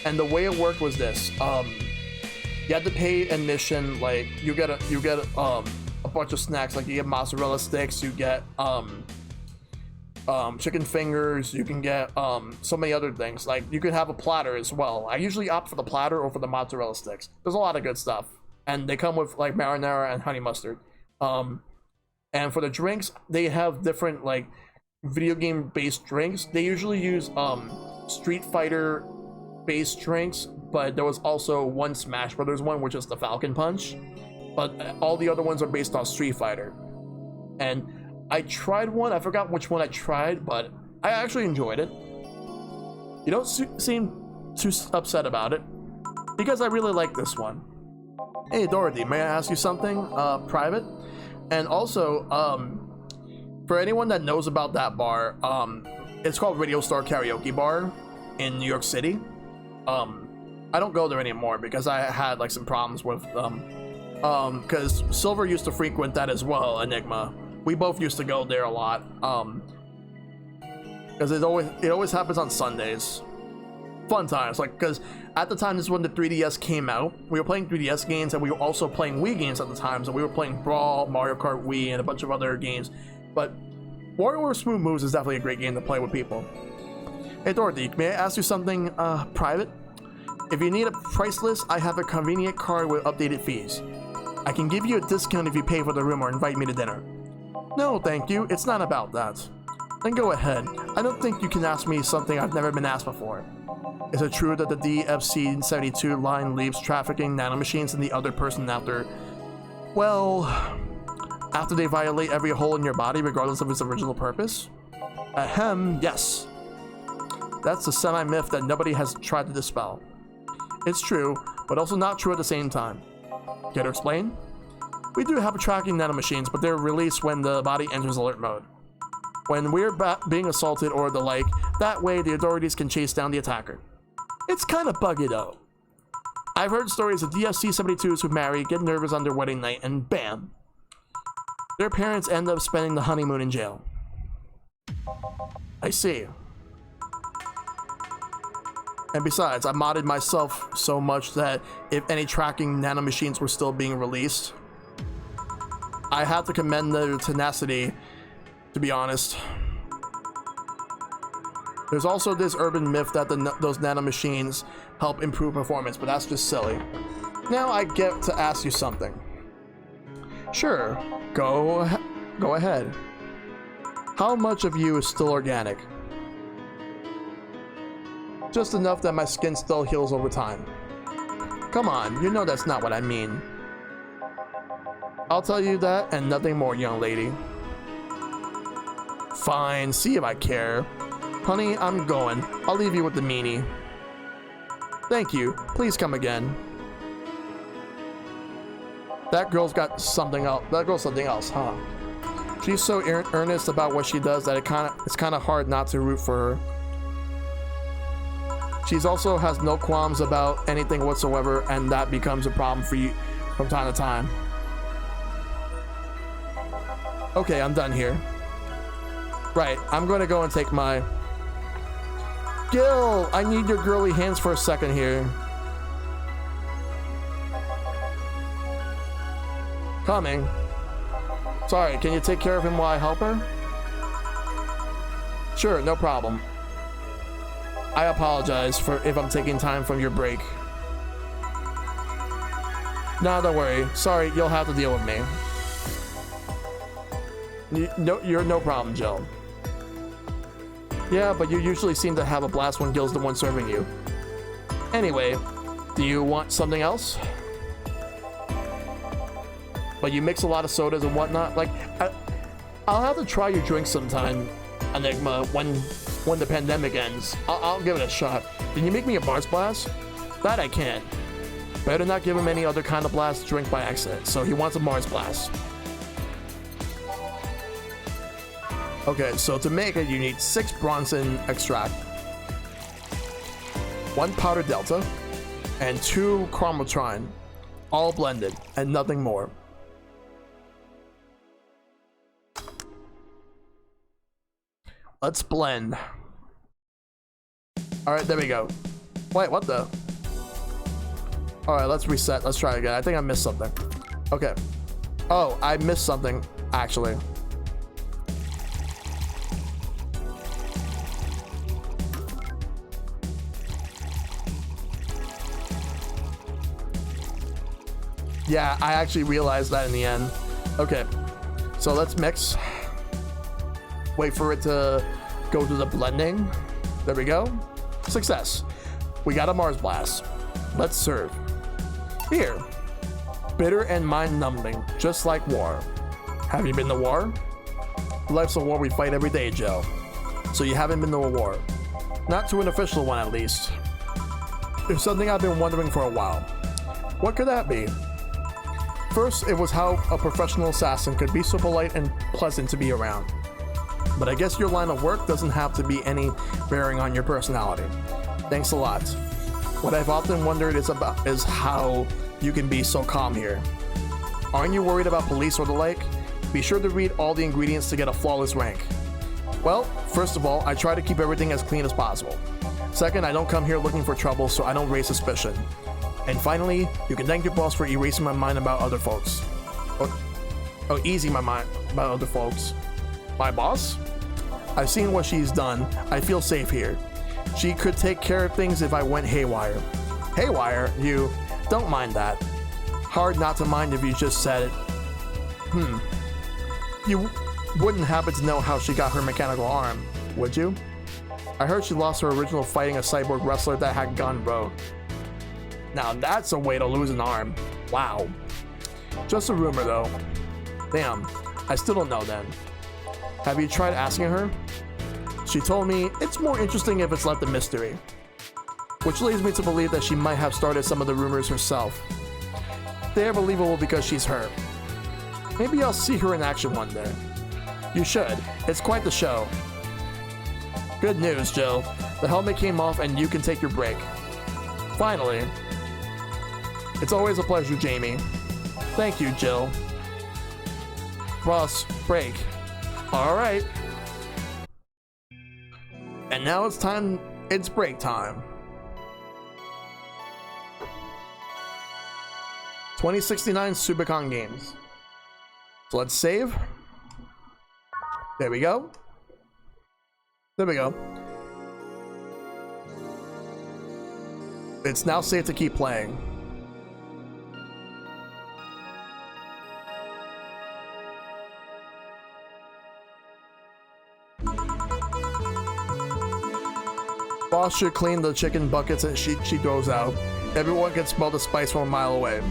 S1: and the way it worked was this: you had to pay admission. Like you get a bunch of snacks, like you get mozzarella sticks, you get chicken fingers, you can get so many other things. Like you could have a platter as well. I usually opt for the platter or for the mozzarella sticks. There's a lot of good stuff, and they come with like marinara and honey mustard. And for the drinks, they have different like video game based drinks. They usually use Street Fighter based drinks, but there was also one Smash Brothers one, which is the Falcon Punch, but all the other ones are based on Street Fighter. And I tried one, I forgot which one I tried, but I actually enjoyed it. You don't seem too upset about it, because I really like this one. Hey Dorothy, may I ask you something private? And also, for anyone that knows about that bar, it's called Radio Star Karaoke Bar in New York City. I don't go there anymore because I had like some problems with because Silver used to frequent that as well, Enigma. We both used to go there a lot, because it always happens on Sundays. Fun times, like, because at the time this is when the 3DS came out. We were playing 3DS games, and we were also playing Wii games at the time. So we were playing Brawl, Mario Kart Wii, and a bunch of other games. But WarioWare Smooth Moves is definitely a great game to play with people. Hey Dorothy, may I ask you something private? If you need a price list, I have a convenient card with updated fees. I can give you a discount if you pay for the room or invite me to dinner. No, thank you. It's not about that. Then go ahead. I don't think you can ask me something I've never been asked before. Is it true that the DFC-72 line leaves trafficking nanomachines in the other person after they violate every hole in your body regardless of its original purpose? Ahem, yes. That's a semi-myth that nobody has tried to dispel. It's true, but also not true at the same time. Care to explain? We do have tracking nanomachines, but they're released when the body enters alert mode. When we're being assaulted or the like, that way the authorities can chase down the attacker. It's kind of buggy though. I've heard stories of DFC-72s who marry, get nervous on their wedding night, and bam! Their parents end up spending the honeymoon in jail. I see. And besides, I modded myself so much that if any tracking nanomachines were still being released, I have to commend their tenacity, to be honest. There's also this urban myth that those nanomachines help improve performance, but that's just silly. Now I get to ask you something. Sure, go ahead. How much of you is still organic? Just enough that my skin still heals over time. Come on, you know that's not what I mean. I'll tell you that and nothing more, young lady. Fine, see if I care. Honey, I'm going. I'll leave you with the meanie. Thank you. Please come again. That girl's got something else. That girl's something else, huh? She's so earnest about what she does that it's kind of hard not to root for her. She's also has no qualms about anything whatsoever, and that becomes a problem for you from time to time. Okay, I'm done here. Right, I'm going to go and take my Gil, I need your girly hands for a second here. Coming. Sorry, can you take care of him while I help her? Sure, no problem. I apologize for if I'm taking time from your break. Nah, don't worry. Sorry, you'll have to deal with me. You're no problem, Jill. Yeah, but you usually seem to have a blast when Gil's the one serving you. Anyway, do you want something else? But you mix a lot of sodas and whatnot. Like, I'll have to try your drink sometime, Enigma, when the pandemic ends. I'll give it a shot. Can you make me a Mars Blast? That I can't. Better not give him any other kind of blast to drink by accident. So he wants a Mars Blast. Okay, so to make it, you need 6 Bronson extract, 1 powder delta, and 2 chromotrine, all blended, and nothing more. Let's blend. All right, there we go. Wait, what the? All right, let's reset. Let's try again. I think I missed something. Okay. Oh, I missed something, actually. Yeah, I actually realized that in the end. Okay, so let's mix. Wait for it to go to the blending. There we go. Success. We got a Mars Blast. Let's serve. Here. Bitter and mind-numbing, just like war. Have you been to war? Life's a war we fight every day, Joe. So you haven't been to a war. Not to an official one, at least. There's something I've been wondering for a while. What could that be? First, it was how a professional assassin could be so polite and pleasant to be around. But I guess your line of work doesn't have to be any bearing on your personality. Thanks a lot. What I've often wondered is how you can be so calm here. Aren't you worried about police or the like? Be sure to read all the ingredients to get a flawless rank. Well, first of all, I try to keep everything as clean as possible. Second, I don't come here looking for trouble, so I don't raise suspicion. And finally, you can thank your boss for erasing my mind about other folks. Oh, easing my mind about other folks. My boss? I've seen what she's done. I feel safe here. She could take care of things if I went haywire. Haywire? You don't mind that. Hard not to mind if you just said it. You wouldn't happen to know how she got her mechanical arm, would you? I heard she lost her original fighting a cyborg wrestler that had gone rogue. Now that's a way to lose an arm. Wow. Just a rumor though. Damn, I still don't know then. Have you tried asking her? She told me it's more interesting if it's left a mystery. Which leads me to believe that she might have started some of the rumors herself. They're believable because she's her. Maybe I'll see her in action one day. You should. It's quite the show. Good news, Joe. The helmet came off and you can take your break. Finally. It's always a pleasure, Jamie. Thank you, Jill. Boss, break. All right. And now it's break time. 2069 Subicon Games. So let's save. There we go. There we go. It's now safe to keep playing. Boss should clean the chicken buckets that she throws out. Everyone can smell the spice from a mile away.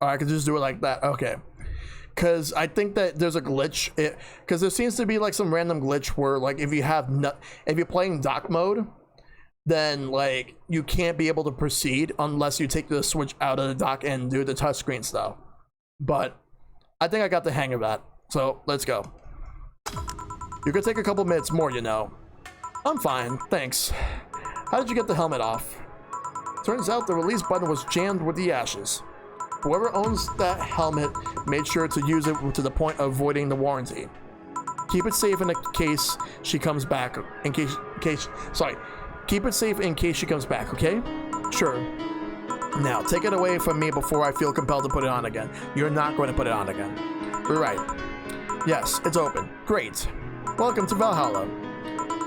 S1: I could just do it like that. Okay. Because I think that there's a glitch. Because there seems to be like some random glitch where like if you're playing dock mode, then like you can't be able to proceed unless you take the Switch out of the dock and do the touchscreen stuff. But I think I got the hang of that, so let's go. You could take a couple minutes more, you know. I'm fine, thanks. How did you get the helmet off? Turns out the release button was jammed with the ashes. Whoever owns that helmet made sure to use it to the point of voiding the warranty. Keep it safe in case she comes back. Keep it safe in case she comes back, okay? Sure. Now, take it away from me before I feel compelled to put it on again. You're not going to put it on again. You're right. Yes, it's open. Great. Welcome to Valhalla.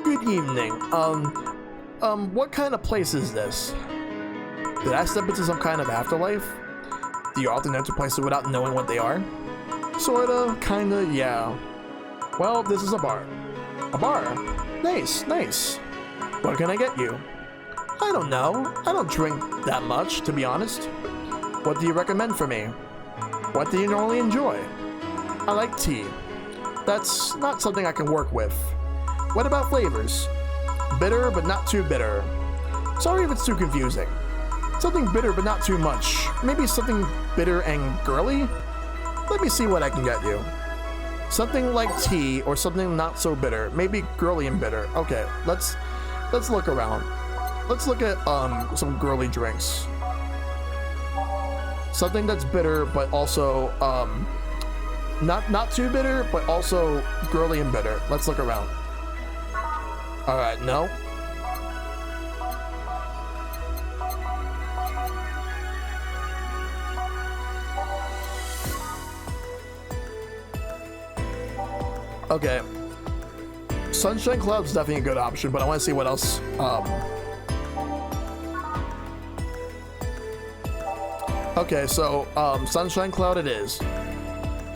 S1: Good evening. What kind of place is this? Did I step into some kind of afterlife? Do you often enter places without knowing what they are? Sorta, kinda, yeah. Well, this is a bar. A bar? Nice, nice. What can I get you? I don't know. I don't drink that much, to be honest. What do you recommend for me? What do you normally enjoy? I like tea. That's not something I can work with. What about flavors? Bitter, but not too bitter. Sorry if it's too confusing. Something bitter, but not too much. Maybe something bitter and girly? Let me see what I can get you. Something like tea, or something not so bitter. Maybe girly and bitter. Okay, let's look around. Let's look at some girly drinks. Something that's bitter, but also not too bitter, but also girly and bitter. Let's look around. All right, no. Okay. Sunshine Cloud's definitely a good option, but I want to see what else. Okay, so Sunshine Cloud it is.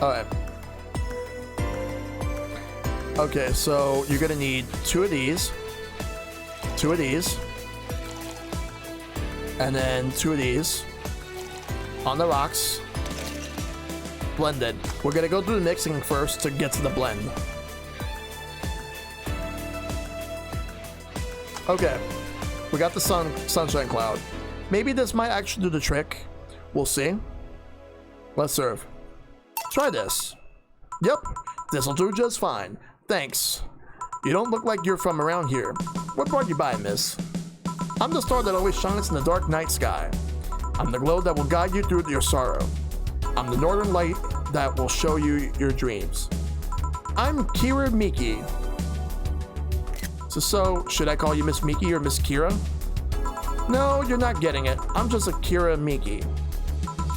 S1: Alright. Okay, so you're gonna need 2 of these. 2 of these. And then 2 of these. On the rocks. Blended. We're gonna go through the mixing first to get to the blend. Okay, we got the Sunshine Cloud. Maybe this might actually do the trick. We'll see. Let's serve. Try this. Yep, this'll do just fine. Thanks. You don't look like you're from around here. What brought you by, miss? I'm the star that always shines in the dark night sky. I'm the glow that will guide you through your sorrow. I'm the northern light that will show you your dreams. I'm Kira Miki. So, should I call you Miss Miki or Miss Kira? No, you're not getting it. I'm just a Kira Miki.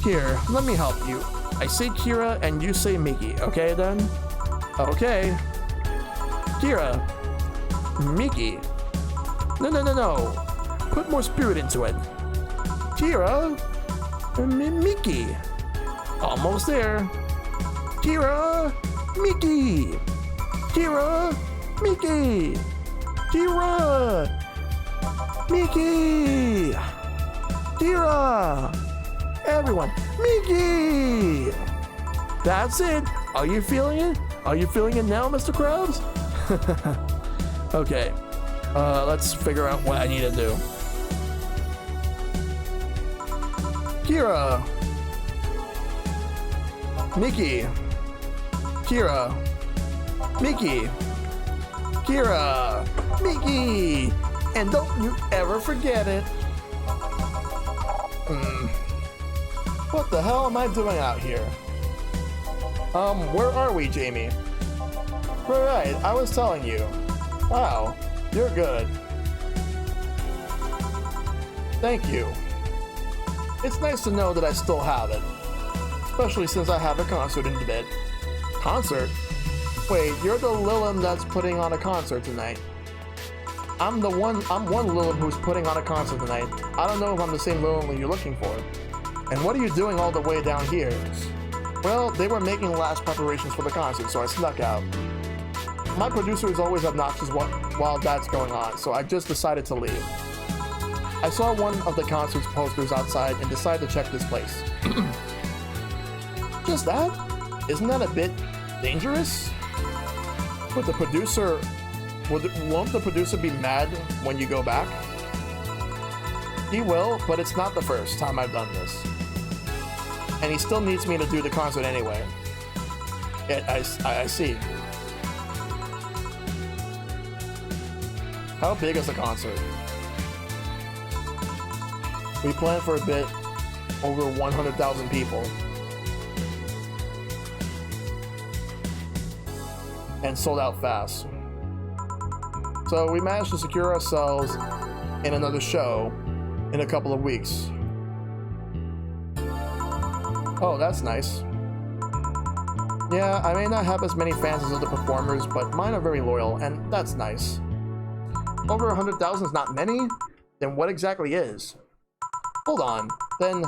S1: Here, let me help you. I say Kira and you say Miki, okay then? Okay. Kira. Miki. No. Put more spirit into it. Kira. Miki. Almost there. Kira. Miki. Kira. Miki. Kira! Miki! Kira! Everyone, Miki! That's it! Are you feeling it? Are you feeling it now, Mr. Krabs? Okay, let's figure out what I need to do. Kira! Miki! Kira! Miki! Kira! Miki! And don't you ever forget it! What the hell am I doing out here? Where are we, Jamie? Right, I was telling you. Wow, you're good. Thank you. It's nice to know that I still have it. Especially since I have a concert in a bit. Concert? Wait, you're the Lilum that's putting on a concert tonight. I'm one Lilum who's putting on a concert tonight. I don't know if I'm the same Lilum you're looking for. And what are you doing all the way down here? Well, they were making last preparations for the concert, so I snuck out. My producer is always obnoxious while that's going on, so I just decided to leave. I saw one of the concert's posters outside and decided to check this place. Just that? Isn't that a bit dangerous? Won't the producer be mad when you go back? He will, but it's not the first time I've done this. And he still needs me to do the concert anyway. I see. How big is the concert? We planned for a bit, over 100,000 people. And sold out fast. So we managed to secure ourselves in another show in a couple of weeks. Oh, that's nice. Yeah, I may not have as many fans as other performers, but mine are very loyal, and that's nice. Over 100,000 is not many? Then what exactly is? Hold on, then,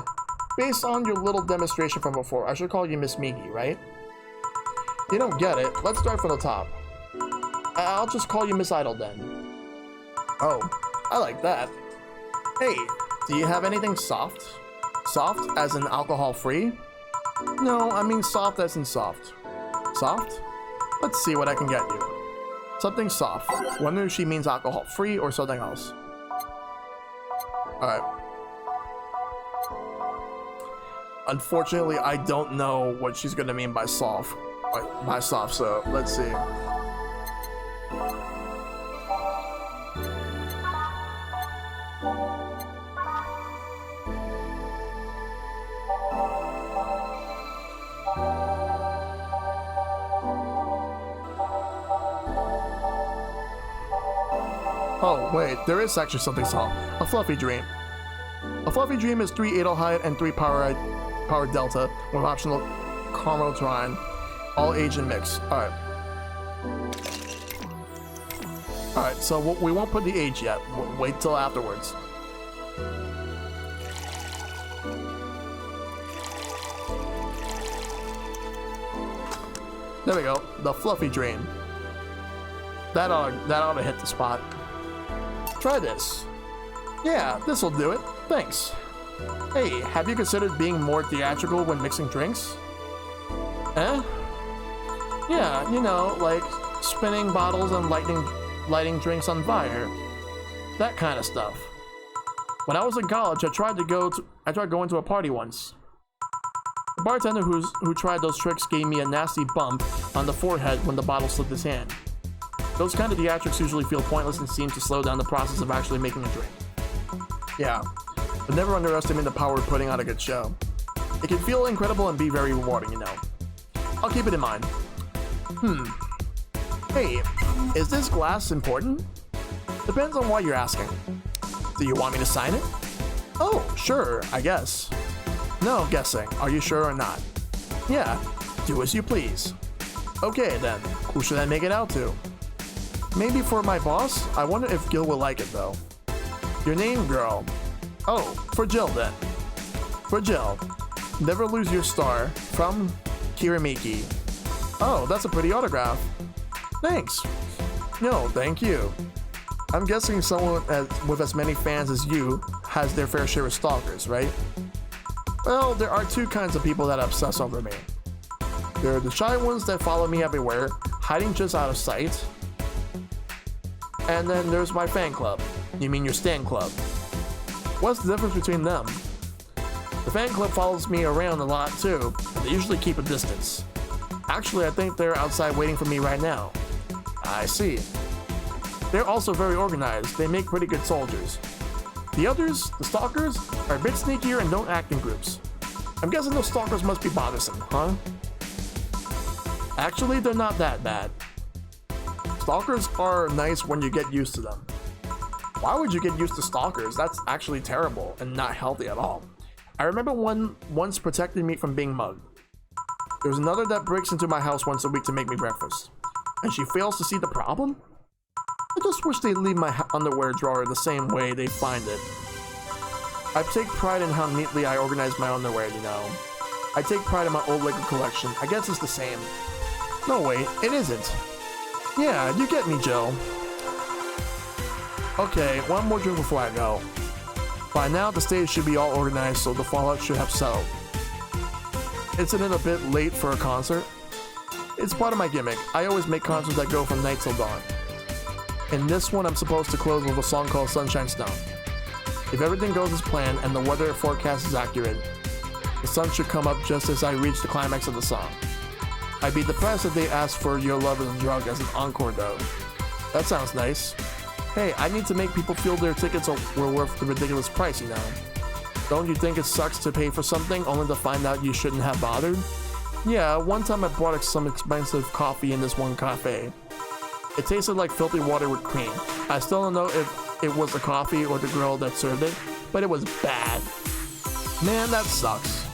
S1: based on your little demonstration from before, I should call you Miss Miki, right? You don't get it, let's start from the top. I'll just call you Miss Idol then. Oh, I like that. Hey, do you have anything soft? Soft as in alcohol-free? No, I mean soft as in soft. Soft? Let's see what I can get you. Something soft. Wonder if she means alcohol-free or something else. Alright. Unfortunately, I don't know what she's gonna mean by soft. By soft, so let's see. Oh, wait, there is actually something soft. A fluffy dream. A fluffy dream is 3 Adelhyde and 3 power delta with optional caramel trine, all age and mix. Alright. Alright, so we won't put the age yet. We'll wait till afterwards. There we go. The fluffy dream. That ought to hit the spot. Try this. Yeah, this'll do it. Thanks. Hey, have you considered being more theatrical when mixing drinks? Eh? Yeah, you know, like spinning bottles and lighting drinks on fire. That kind of stuff. When I was in college, I tried going to a party once. The bartender who tried those tricks gave me a nasty bump on the forehead when the bottle slipped his hand. Those kind of theatrics usually feel pointless and seem to slow down the process of actually making a drink. Yeah, but never underestimate the power of putting on a good show. It can feel incredible and be very rewarding, you know. I'll keep it in mind. Hey, is this glass important? Depends on why you're asking. Do you want me to sign it? Oh, sure, I guess. No guessing, are you sure or not? Yeah, do as you please. Okay then, who should I make it out to? Maybe for my boss? I wonder if Gil will like it though. Your name, girl? Oh, for Jill then. For Jill. Never lose your star. From Kiramiki. Oh, that's a pretty autograph. Thanks. No, thank you. I'm guessing someone with as many fans as you has their fair share of stalkers, right? Well, there are two kinds of people that obsess over me. There are the shy ones that follow me everywhere, hiding just out of sight. And then there's my fan club. You mean your stan club. What's the difference between them? The fan club follows me around a lot too, but they usually keep a distance. Actually, I think they're outside waiting for me right now. I see. They're also very organized. They make pretty good soldiers. The others, the stalkers, are a bit sneakier and don't act in groups. I'm guessing those stalkers must be bothersome, huh? Actually, they're not that bad. Stalkers are nice when you get used to them. Why would you get used to stalkers? That's actually terrible and not healthy at all. I remember one once protected me from being mugged. There's another that breaks into my house once a week to make me breakfast. And she fails to see the problem? I just wish they'd leave my underwear drawer the same way they find it. I take pride in how neatly I organize my underwear, you know. I take pride in my old Lego collection. I guess it's the same. No, wait, it isn't. Yeah, you get me, Joe. Okay, one more drink before I go. By now, the stage should be all organized, so the fallout should have settled. Isn't it a bit late for a concert? It's part of my gimmick. I always make concerts that go from night till dawn. In this one, I'm supposed to close with a song called Sunshine Stone. If everything goes as planned and the weather forecast is accurate, the sun should come up just as I reach the climax of the song. I'd be depressed if they asked for Your Love Is a Drug as an encore though. That sounds nice. Hey, I need to make people feel their tickets were worth the ridiculous price, you know. Don't you think it sucks to pay for something only to find out you shouldn't have bothered? Yeah, one time I bought some expensive coffee in this one cafe. It tasted like filthy water with cream. I still don't know if it was the coffee or the girl that served it, but it was bad. Man, that sucks.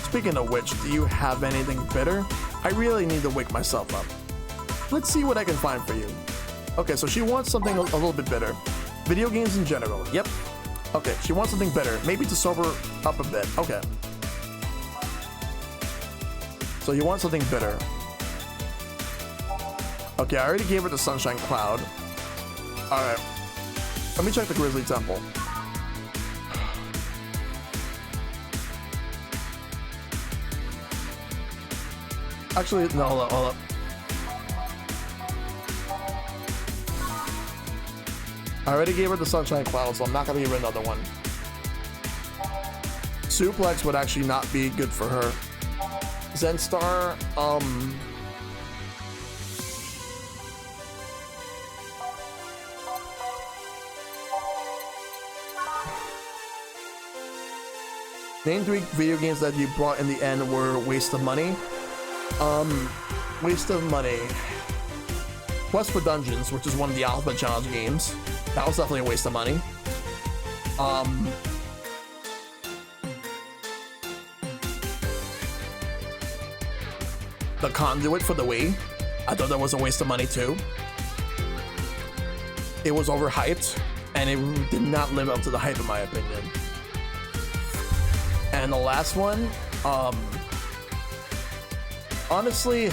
S1: Speaking of which, do you have anything bitter? I really need to wake myself up. Let's see what I can find for you. Okay, so she wants something a little bit bitter. Video games in general, yep. Okay, she wants something bitter, maybe to sober up a bit, okay. So you want something bitter. Okay, I already gave her the Sunshine Cloud. Alright. Let me check the Grizzly Temple. Actually, no, hold up. I already gave her the Sunshine Cloud, so I'm not gonna give her another one. Suplex would actually not be good for her. Zenstar, Name 3 video games that you brought in the end were waste of money. Waste of money. Quest for Dungeons, which is one of the Alpha Challenge games. That was definitely a waste of money. The Conduit for the Wii. I thought that was a waste of money too. It was overhyped, and it did not live up to the hype in my opinion. And the last one, honestly,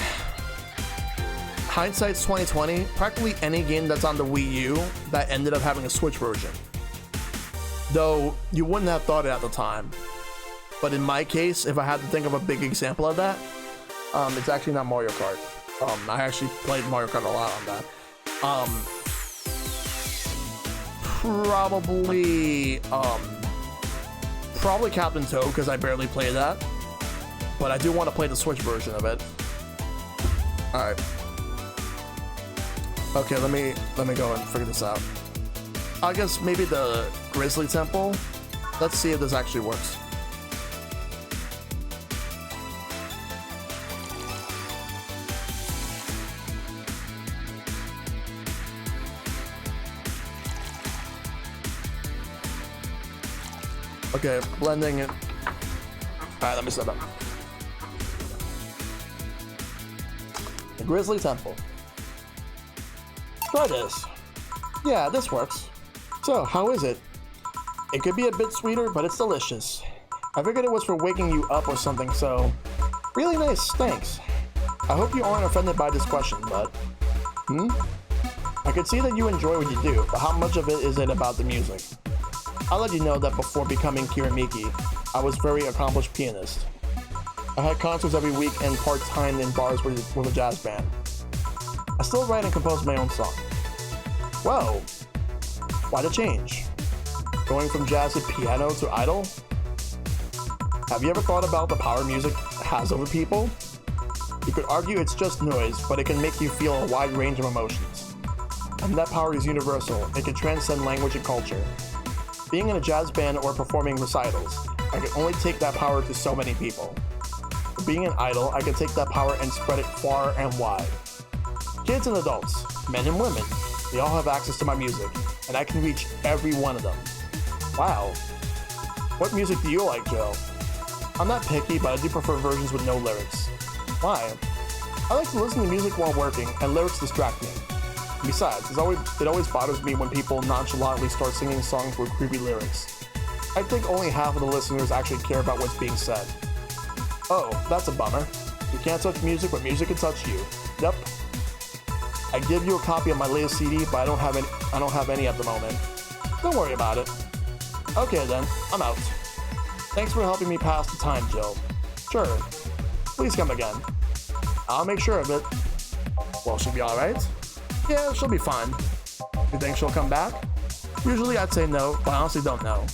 S1: hindsight's 2020. Practically any game that's on the Wii U that ended up having a Switch version. Though you wouldn't have thought it at the time. But in my case, if I had to think of a big example of that, it's actually not Mario Kart. I actually played Mario Kart a lot on that. Probably Captain Toad, because I barely play that. But I do want to play the Switch version of it. Alright. Okay, let me go and figure this out. I guess maybe the Grizzly Temple. Let's see if this actually works. Okay, blending it. Alright, let me set up. The Grizzly Temple. Try this. Yeah, this works. So, how is it? It could be a bit sweeter, but it's delicious. I figured it was for waking you up or something, so... Really nice, thanks. I hope you aren't offended by this question, but... I could see that you enjoy what you do, but how much of it is it about the music? I'll let you know that before becoming Kiramiki, I was a very accomplished pianist. I had concerts every week and part-time in bars with a jazz band. I still write and compose my own song. Whoa! Why the change? Going from jazz to piano to idol? Have you ever thought about the power music has over people? You could argue it's just noise, but it can make you feel a wide range of emotions. And that power is universal. It can transcend language and culture. Being in a jazz band or performing recitals, I can only take that power to so many people. For being an idol, I can take that power and spread it far and wide. Kids and adults, men and women, they all have access to my music, and I can reach every one of them. Wow. What music do you like, Joe? I'm not picky, but I do prefer versions with no lyrics. Why? I like to listen to music while working, and lyrics distract me. Besides, it always bothers me when people nonchalantly start singing songs with creepy lyrics. I think only half of the listeners actually care about what's being said. Oh, that's a bummer. You can't touch music, but music can touch you. Yep. I give you a copy of my latest CD, but I don't have any at the moment. Don't worry about it. Okay then, I'm out. Thanks for helping me pass the time, Jill. Sure. Please come again. I'll make sure of it. Well, she'll be alright? Yeah, she'll be fine. You think she'll come back? Usually I'd say no, but I honestly don't know.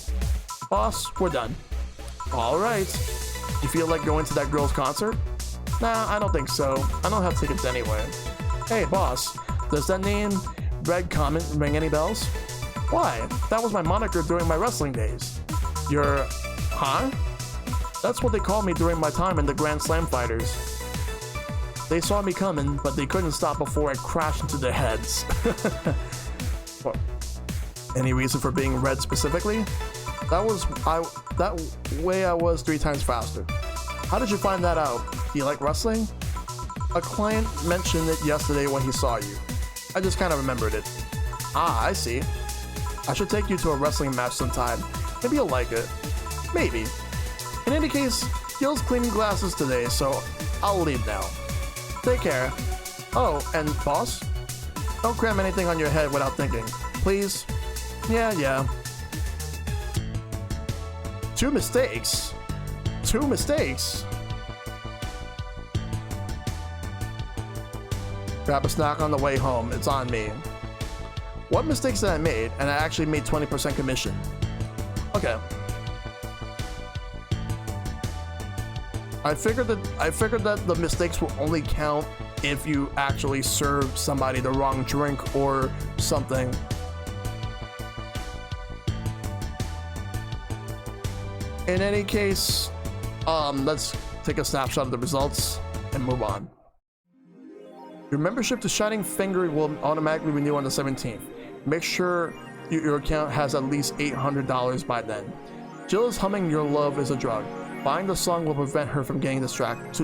S1: Boss, we're done. Alright. You feel like going to that girl's concert? Nah, I don't think so. I don't have tickets anyway. Hey, boss, does that name Red Comet ring any bells? Why? That was my moniker during my wrestling days. You're... huh? That's what they called me during my time in the Grand Slam Fighters. They saw me coming, but they couldn't stop before I crashed into their heads. Well, any reason for being red specifically? That way I was 3 times faster. How did you find that out? Do you like wrestling? A client mentioned it yesterday when he saw you. I just kind of remembered it. Ah, I see. I should take you to a wrestling match sometime. Maybe you'll like it. Maybe. In any case, Gil's cleaning glasses today, so I'll leave now. Take care. Oh, and boss? Don't cram anything on your head without thinking. Please? Yeah. 2 mistakes? 2 mistakes? Grab a snack on the way home. It's on me. What mistakes did I make? And I actually made 20% commission. Okay. I figured that the mistakes will only count if you actually serve somebody the wrong drink or something. In any case, let's take a snapshot of the results and move on. Your membership to Shining Finger will automatically renew on the 17th. Make sure your account has at least $800 by then. Jill is humming Your Love is a Drug. Buying the song will prevent her from getting distracted.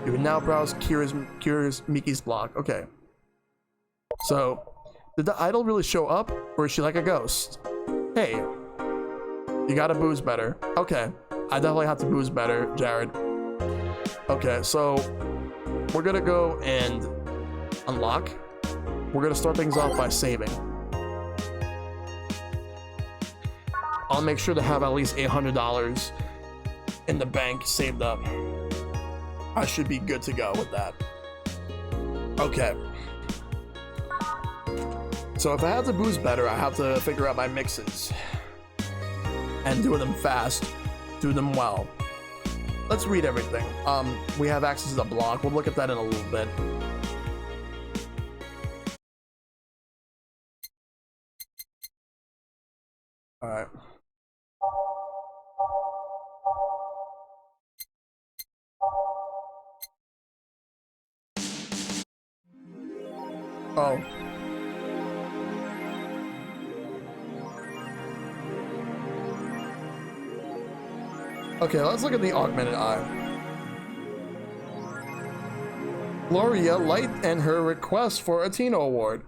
S1: You can now browse Kira's Miki's blog. Okay. So, did the idol really show up, or is she like a ghost? Hey, you gotta booze better. Okay, I definitely have to booze better, Jared. Okay, so we're gonna go and unlock. We're gonna start things off by saving. I'll make sure to have at least $800 in the bank saved up. I should be good to go with that. Okay. So if I have to booze better, I have to figure out my mixes. And do them fast. Do them well. Let's read everything. We have access to the blog. We'll look at that in a little bit. Alright. Oh. Okay, let's look at the augmented eye. Gloria Light and her request for a Tino Award.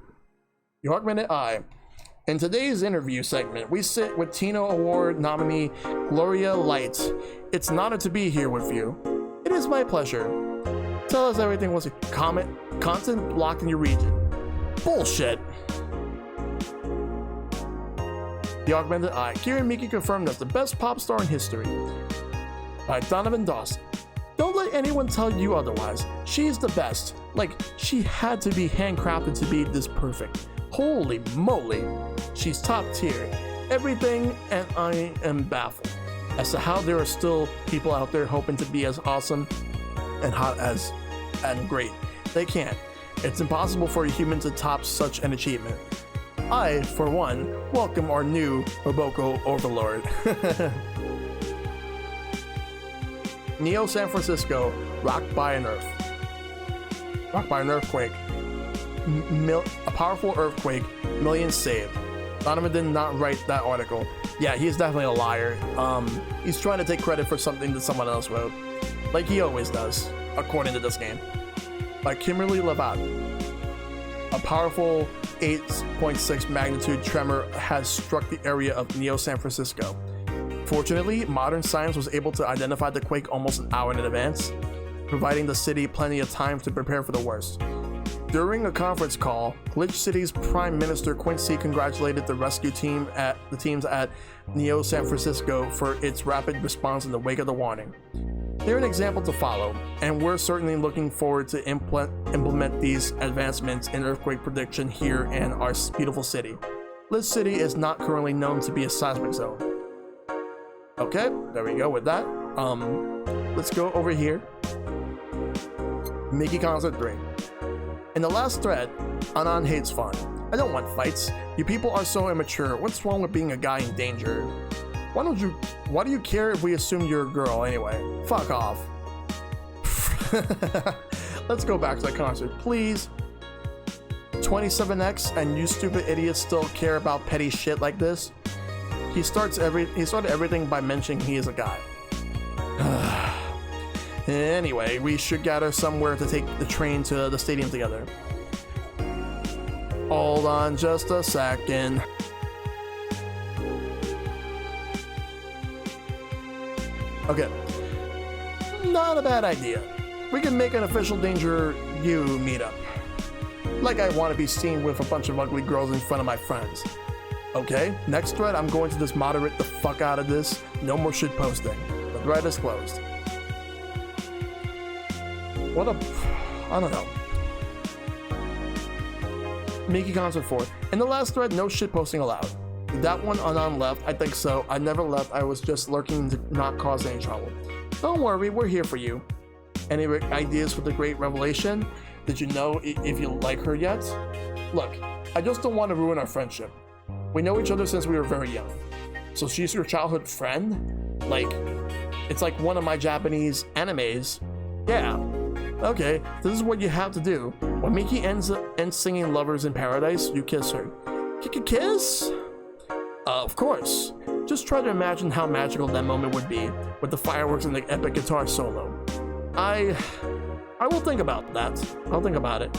S1: The augmented eye. In today's interview segment, we sit with Tino Award nominee Gloria Light. It's an honor to be here with you. It is my pleasure. Tell us everything was a content blocked in your region. Bullshit. The augmented eye. Kira Miki confirmed as the best pop star in history. By Donovan Dawson. Don't let anyone tell you otherwise. She's the best. Like, she had to be handcrafted to be this perfect. Holy moly. She's top tier. Everything, and I am baffled as to how there are still people out there hoping to be as awesome and hot as and great. They can't. It's impossible for a human to top such an achievement. I, for one, welcome our new Roboco Overlord. Neo San Francisco, rocked by an earthquake. A powerful earthquake, millions saved. Donovan did not write that article. Yeah, he's definitely a liar. He's trying to take credit for something that someone else wrote. Like he always does, according to this game. By Kimberly Lavat. A powerful 8.6 magnitude tremor has struck the area of Neo San Francisco. Fortunately, modern science was able to identify the quake almost an hour in advance, providing the city plenty of time to prepare for the worst. During a conference call, Glitch City's Prime Minister Quincy congratulated the rescue teams at Neo San Francisco for its rapid response in the wake of the warning. They're an example to follow, and we're certainly looking forward to implement these advancements in earthquake prediction here in our beautiful city. This city is not currently known to be a seismic zone. Okay, there we go with that. Let's go over here. Mickey Concert 3. In the last thread, Anan hates fun. I don't want fights. You people are so immature. What's wrong with being a guy in danger? Why do you care if we assume you're a girl anyway? Fuck off. Let's go back to the concert, please. 27X and you stupid idiots still care about petty shit like this? He started everything by mentioning he is a guy. Anyway, we should gather somewhere to take the train to the stadium together. Hold on just a second. Okay. Not a bad idea. We can make an official Danger U meetup. Like I want to be seen with a bunch of ugly girls in front of my friends. Okay, next thread, I'm going to just moderate the fuck out of this. No more shit posting. The thread is closed. What a... I don't know. Mickey Concert 4. In the last thread, no shit posting allowed. That one Anon left? I think so. I never left. I was just lurking to not cause any trouble. Don't worry, we're here for you. Any ideas for the great revelation? Did you know if you like her yet? Look, I just don't want to ruin our friendship. We know each other since we were very young. So she's your childhood friend? Like, it's like one of my Japanese animes. Yeah. Okay, this is what you have to do. When Miki ends singing Lovers in Paradise, you kiss her. Kiss? Of course. Just try to imagine how magical that moment would be with the fireworks and the epic guitar solo. I will think about that. I'll think about it.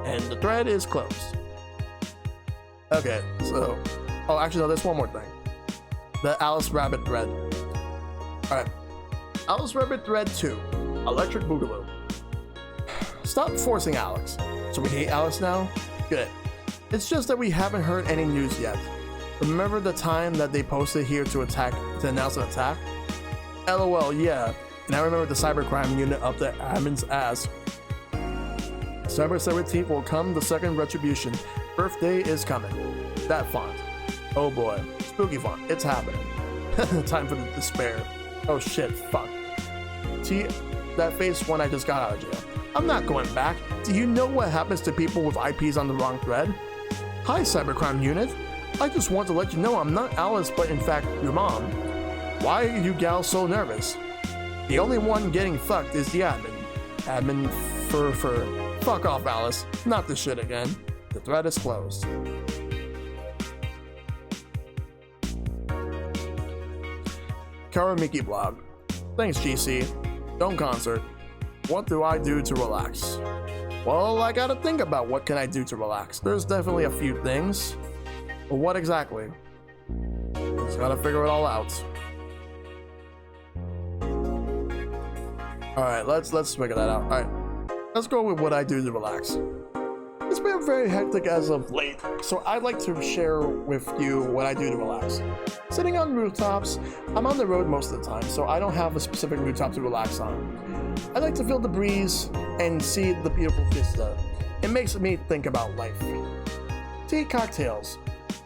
S1: And the thread is closed. Okay, so... Oh, actually, no, there's one more thing. The Alice Rabbit thread. Alright. Alice Rabbit thread 2. Electric Boogaloo. Stop forcing Alex. So we hate Alex now? Good. It's just that we haven't heard any news yet. Remember the time that they posted here to announce an attack? LOL, yeah. And I remember the cybercrime unit up the admin's ass. December 17th will come, the second retribution. Birthday is coming. That font. Oh boy. Spooky font. It's happening. Time for the despair. Oh shit, fuck. See that face when I just got out of jail. I'm not going back. Do you know what happens to people with IPs on the wrong thread? Hi, cybercrime unit. I just want to let you know I'm not Alice, but in fact, your mom. Why are you gals so nervous? The only one getting fucked is the admin. Admin fur. Fuck off, Alice. Not this shit again. The thread is closed. Karamiki blog. Thanks, GC. Don't concert. What do I do to relax? Well, I gotta think about what can I do to relax. There's definitely a few things. But what exactly? Just gotta figure it all out. Alright, let's figure that out. Alright, let's go with what I do to relax. It's been very hectic as of late, so I'd like to share with you what I do to relax. Sitting on rooftops, I'm on the road most of the time, so I don't have a specific rooftop to relax on. I like to feel the breeze and see the beautiful vista. It makes me think about life. Tea cocktails.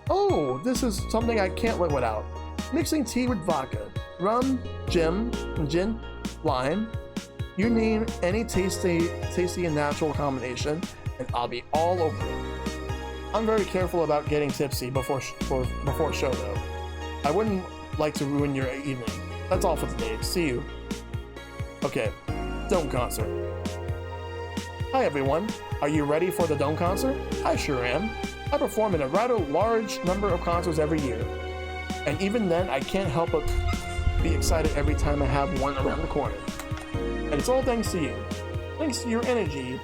S1: Oh, this is something I can't live without. Mixing tea with vodka, rum, gin, lime. You name any tasty and natural combination, and I'll be all over it. I'm very careful about getting tipsy before show though. I wouldn't like to ruin your evening. That's all for today. See you. Okay, Dome Concert. Hi everyone. Are you ready for the Dome Concert? I sure am. I perform in a rather large number of concerts every year. And even then, I can't help but be excited every time I have one around the corner. And it's all thanks to you. Thanks to your energy,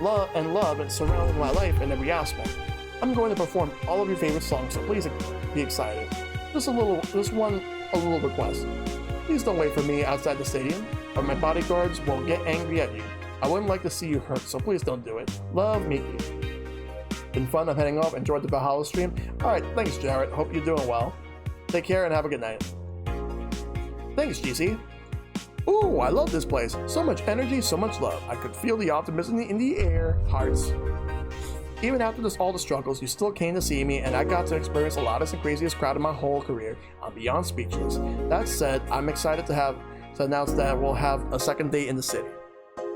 S1: love and surrounding my life in every aspect. I'm going to perform all of your favorite songs, so please be excited. Just a little request. Please don't wait for me outside the stadium, or my bodyguards will get angry at you. I wouldn't like to see you hurt, so please don't do it. Love, Miki. Been fun. I'm heading off. Enjoyed the Valhalla stream. Alright, thanks Jared. Hope you're doing well. Take care and have a good night. Thanks, GC. Ooh, I love this place. So much energy, so much love. I could feel the optimism in the air. Hearts. Even after all the struggles, you still came to see me, and I got to experience the loudest and craziest crowd in my whole career. I'm beyond speechless. That said, I'm excited to announce that we'll have a second date in the city.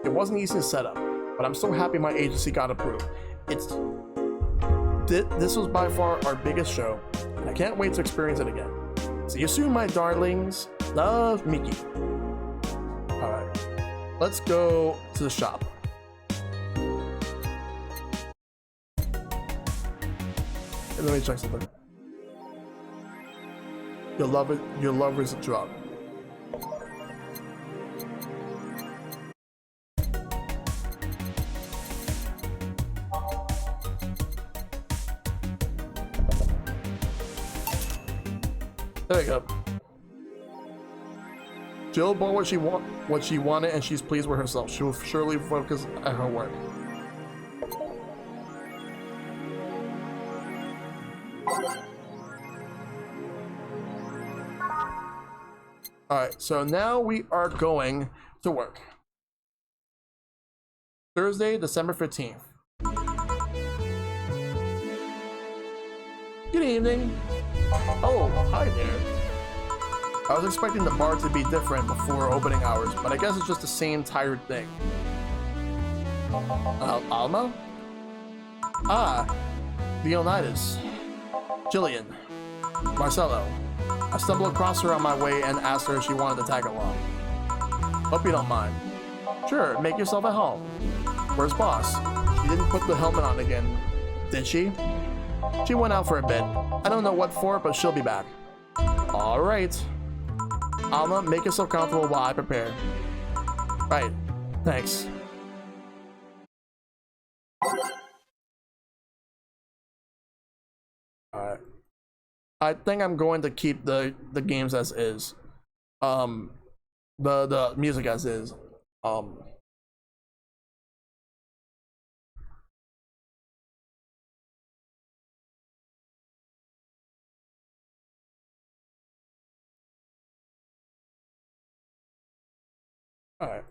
S1: It wasn't easy to set up, but I'm so happy my agency got approved. This was by far our biggest show, and I can't wait to experience it again. See you soon, my darlings. Love, Mickey. Alright, let's go to the shop. Let me check something. Your lover is a drug. There you go. Jill bought what she wanted, and she's pleased with herself. She will surely focus at her work. Alright, so now we are going to work. Thursday, December 15th. Good evening. Oh, hi there. I was expecting the bar to be different before opening hours, but I guess it's just the same tired thing. Alma? Ah, Leonidas. Jillian. Marcelo. I stumbled across her on my way and asked her if she wanted to tag along. Hope you don't mind. Sure, make yourself at home. Where's boss? She didn't put the helmet on again, did she? She went out for a bit. I don't know what for, but she'll be back. Alright. Alma, make yourself comfortable while I prepare. Right. Thanks. Alright. I think I'm going to keep the games as is. The music as is. Alright.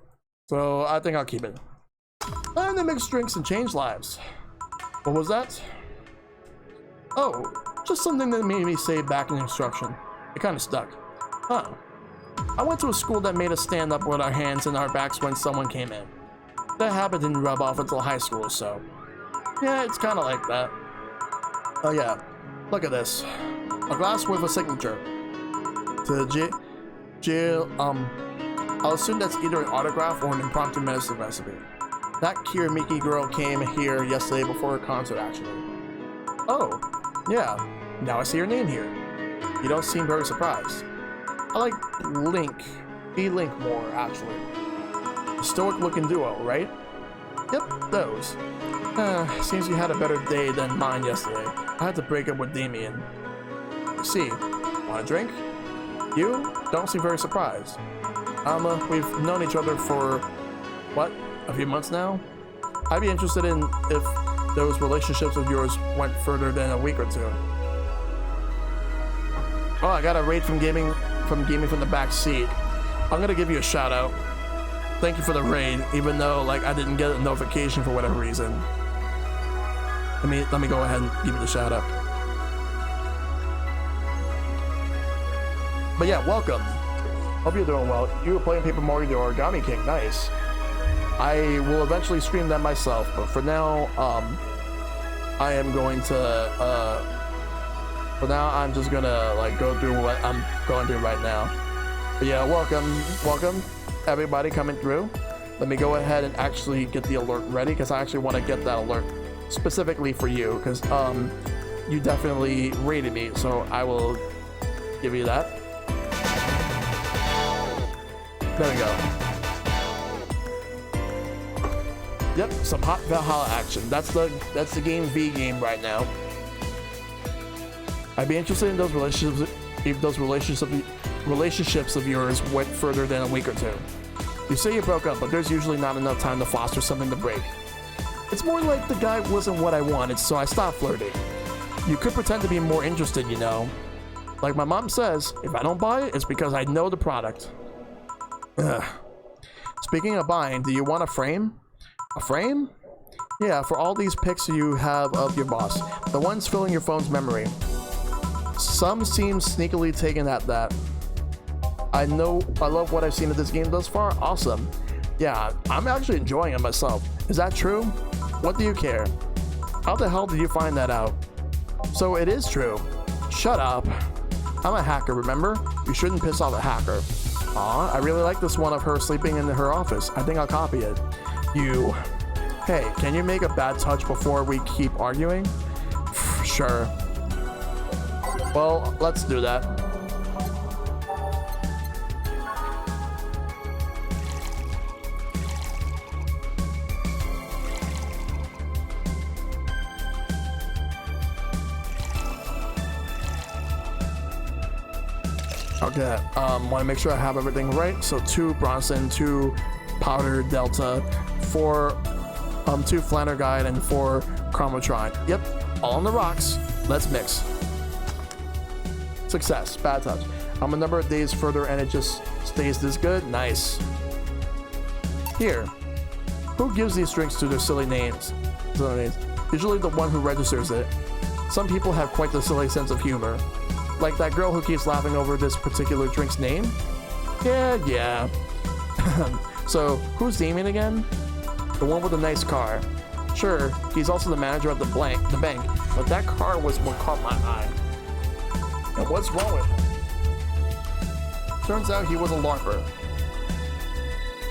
S1: So I think I'll keep it. And they mix drinks and change lives. What was that? Oh, just something that made me say back in instruction. It kind of stuck. Huh. I went to a school that made us stand up with our hands and our backs when someone came in. That habit didn't rub off until high school, so... yeah, it's kind of like that. Oh yeah, look at this. A glass with a signature. To Jill, I'll assume that's either an autograph or an impromptu medicine recipe. That Kiramiki girl came here yesterday before her concert, actually. Oh, yeah. Now I see your name here. You don't seem very surprised. I like B-Link more, actually. Stoic-looking duo, right? Yep, those. Seems you had a better day than mine yesterday. I had to break up with Damien. See, want a drink? You don't seem very surprised. We've known each other for, what, a few months now? I'd be interested in if those relationships of yours went further than a week or two. Oh, I got a raid from gaming from the back seat. I'm gonna give you a shout out. Thank you for the raid, even though like I didn't get a notification for whatever reason. Let me go ahead and give you the shout out. But yeah, welcome. Hope you're doing well. You were playing Paper Mario the Origami King, nice. I will eventually stream that myself, but for now, I am going to, for now, I'm just gonna like go through what I'm going through right now. But yeah, welcome, everybody coming through. Let me go ahead and actually get the alert ready, because I actually want to get that alert specifically for you, because you definitely rated me, so I will give you that. There we go. Yep, some hot Valhalla action. That's the game V game right now. I'd be interested in those relationships if those relationships of yours went further than a week or two. You say you broke up, but there's usually not enough time to foster something to break. It's more like the guy wasn't what I wanted, so I stopped flirting. You could pretend to be more interested, you know. Like my mom says, if I don't buy it, it's because I know the product. Ugh. Speaking of buying, do you want a frame? A frame? Yeah, for all these pics you have of your boss, the ones filling your phone's memory. Some seem sneakily taken at that. I love what I've seen of this game thus far. Awesome. Yeah, I'm actually enjoying it myself. Is that true? What do you care? How the hell did you find that out? So it is true. Shut up. I'm a hacker, remember? You shouldn't piss off a hacker. Aw, I really like this one of her sleeping in her office. I think I'll copy it. You... Hey, can you make a bad touch before we keep arguing? Sure. Well, let's do that. Okay, want to make sure I have everything right. So 2 Bronson, 2 Powder Delta, 4 2 Flanner Guide, and 4 Chromotrine. Yep, all on the rocks. Let's mix. Success. Bad touch. I'm a number of days further and it just stays this good. Nice. Here. Who gives these drinks to their silly names? Usually the one who registers it. Some people have quite the silly sense of humor. Like that girl who keeps laughing over this particular drink's name? Yeah. So, who's Damien again? The one with the nice car. Sure, he's also the manager of the bank, but that car was what caught my eye. And what's wrong with him? Turns out he was a LARPer.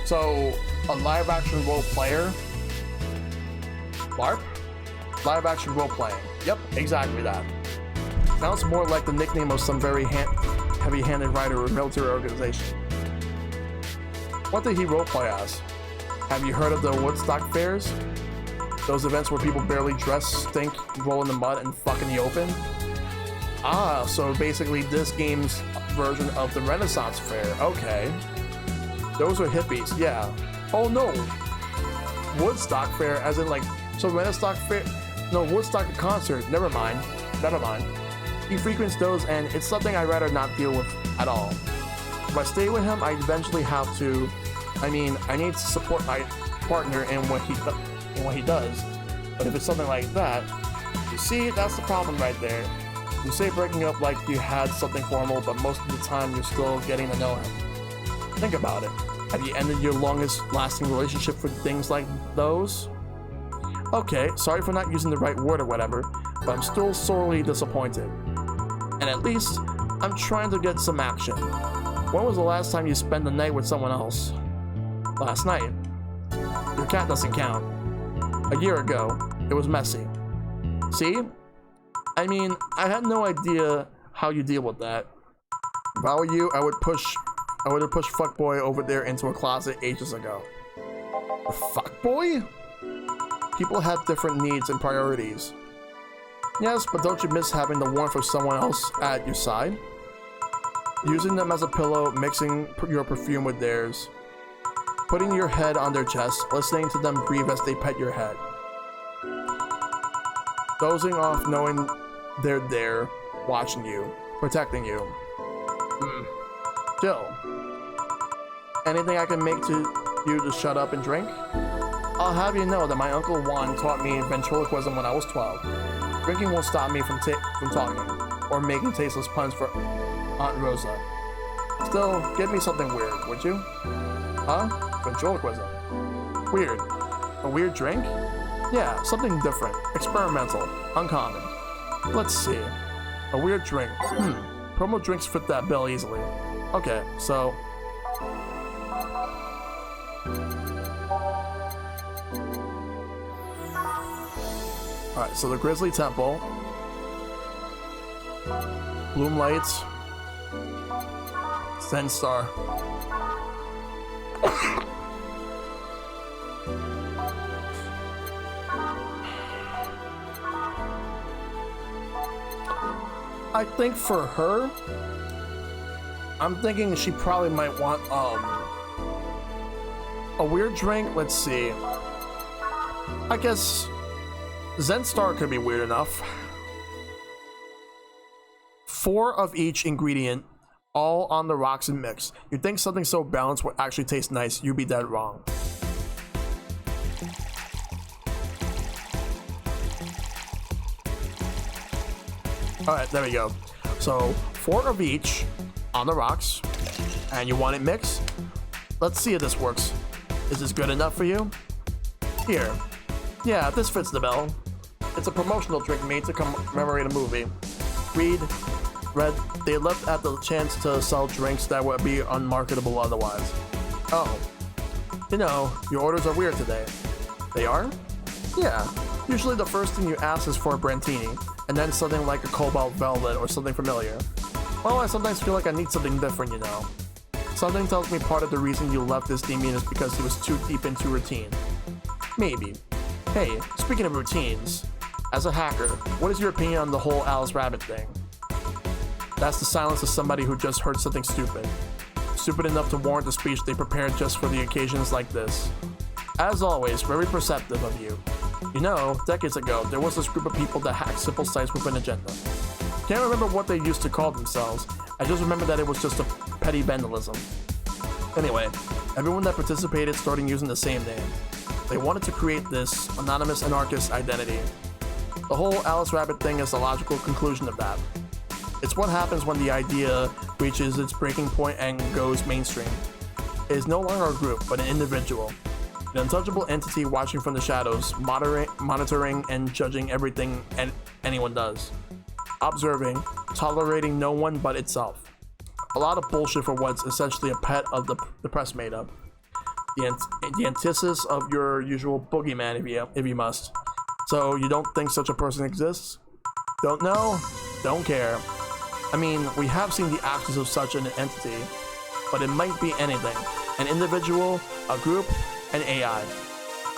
S1: So, a live-action role player? LARP? Live-action role playing. Yep, exactly that. Sounds more like the nickname of some very heavy-handed writer or military organization. What did he roleplay as? Have you heard of the Woodstock fairs? Those events where people barely dress, stink, roll in the mud, and fuck in the open? Ah, so basically this game's version of the Renaissance Fair. Okay. Those are hippies, yeah. Oh no! Woodstock Fair, as in like, so Renaissance Fair? No, Woodstock concert. Never mind. He frequents those, and it's something I'd rather not deal with at all. If I stay with him, I eventually have to. I mean, I need to support my partner in what he does. But if it's something like that, you see, that's the problem right there. You say breaking up like you had something formal, but most of the time you're still getting to know him. Think about it. Have you ended your longest lasting relationship for things like those? Okay, sorry for not using the right word or whatever, but I'm still sorely disappointed. And at least, I'm trying to get some action. When was the last time you spent the night with someone else? Last night. Your cat doesn't count. A year ago. It was messy. See? I mean, I had no idea how you deal with that. If I were you, I would have pushed fuckboy over there into a closet ages ago. A fuckboy? People have different needs and priorities. Yes, but don't you miss having the warmth of someone else at your side? Using them as a pillow, mixing your perfume with theirs. Putting your head on their chest, listening to them breathe as they pet your head. Dozing off knowing they're there, watching you, protecting you. Jill, anything I can make you to shut up and drink? I'll have you know that my Uncle Juan taught me ventriloquism when I was 12. Drinking won't stop me from talking, or making tasteless puns for Aunt Rosa. Still, give me something weird, would you? Huh? Ventriloquism. Weird. A weird drink? Yeah, something different. Experimental. Uncommon. Let's see. A weird drink. Promo drinks fit that bill easily. Okay, so... Alright, so the Grizzly Temple. Bloom Lights. Zen Star. I think for her, I'm thinking she probably might want a weird drink. Let's see. I guess Zen Star could be weird enough. 4 of each ingredient, all on the rocks and mix. You'd think something so balanced would actually taste nice. You'd be dead wrong. All right, there we go. So 4 of each on the rocks, and you want it mixed? Let's see if this works. Is this good enough for you? Here. Yeah, this fits the bill. It's a promotional drink made to commemorate a movie. Read, they left at the chance to sell drinks that would be unmarketable otherwise. Oh. You know, your orders are weird today. They are? Yeah. Usually the first thing you ask is for a Brantini, and then something like a Cobalt Velvet or something familiar. Well, I sometimes feel like I need something different, you know. Something tells me part of the reason you left this demon is because he was too deep into routine. Maybe. Hey, speaking of routines, as a hacker, what is your opinion on the whole Alice Rabbit thing? That's the silence of somebody who just heard something stupid. Stupid enough to warrant the speech they prepared just for the occasions like this. As always, very perceptive of you. You know, decades ago, there was this group of people that hacked simple sites with an agenda. Can't remember what they used to call themselves, I just remember that it was just a petty vandalism. Anyway, everyone that participated started using the same name. They wanted to create this anonymous anarchist identity. The whole Alice Rabbit thing is the logical conclusion of that. It's what happens when the idea reaches its breaking point and goes mainstream. It is no longer a group, but an individual. An untouchable entity watching from the shadows, monitoring and judging everything anyone does. Observing, tolerating no one but itself. A lot of bullshit for what's essentially a pet of the press made up. The antithesis of your usual boogeyman if you must. So you don't think such a person exists? Don't know? Don't care. I mean, we have seen the actions of such an entity, but it might be anything. An individual, a group, an AI.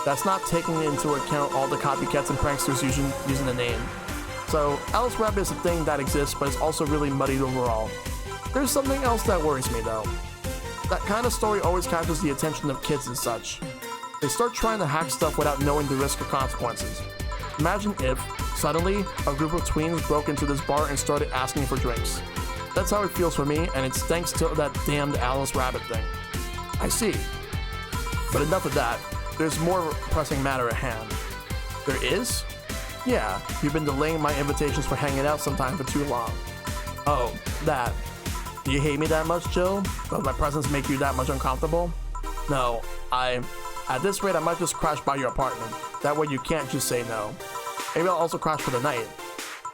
S1: That's not taking into account all the copycats and pranksters using the name. So, Alice Rabbit is a thing that exists, but it's also really muddied overall. There's something else that worries me though. That kind of story always captures the attention of kids and such. They start trying to hack stuff without knowing the risk or consequences. Imagine if, suddenly, a group of tweens broke into this bar and started asking for drinks. That's how it feels for me, and it's thanks to that damned Alice Rabbit thing. I see. But enough of that, there's more pressing matter at hand. There is? Yeah, you've been delaying my invitations for hanging out sometime for too long. Oh, that. Do you hate me that much, Jill? Does my presence make you that much uncomfortable? No, at this rate I might just crash by your apartment. That way you can't just say no. Maybe I'll also crash for the night.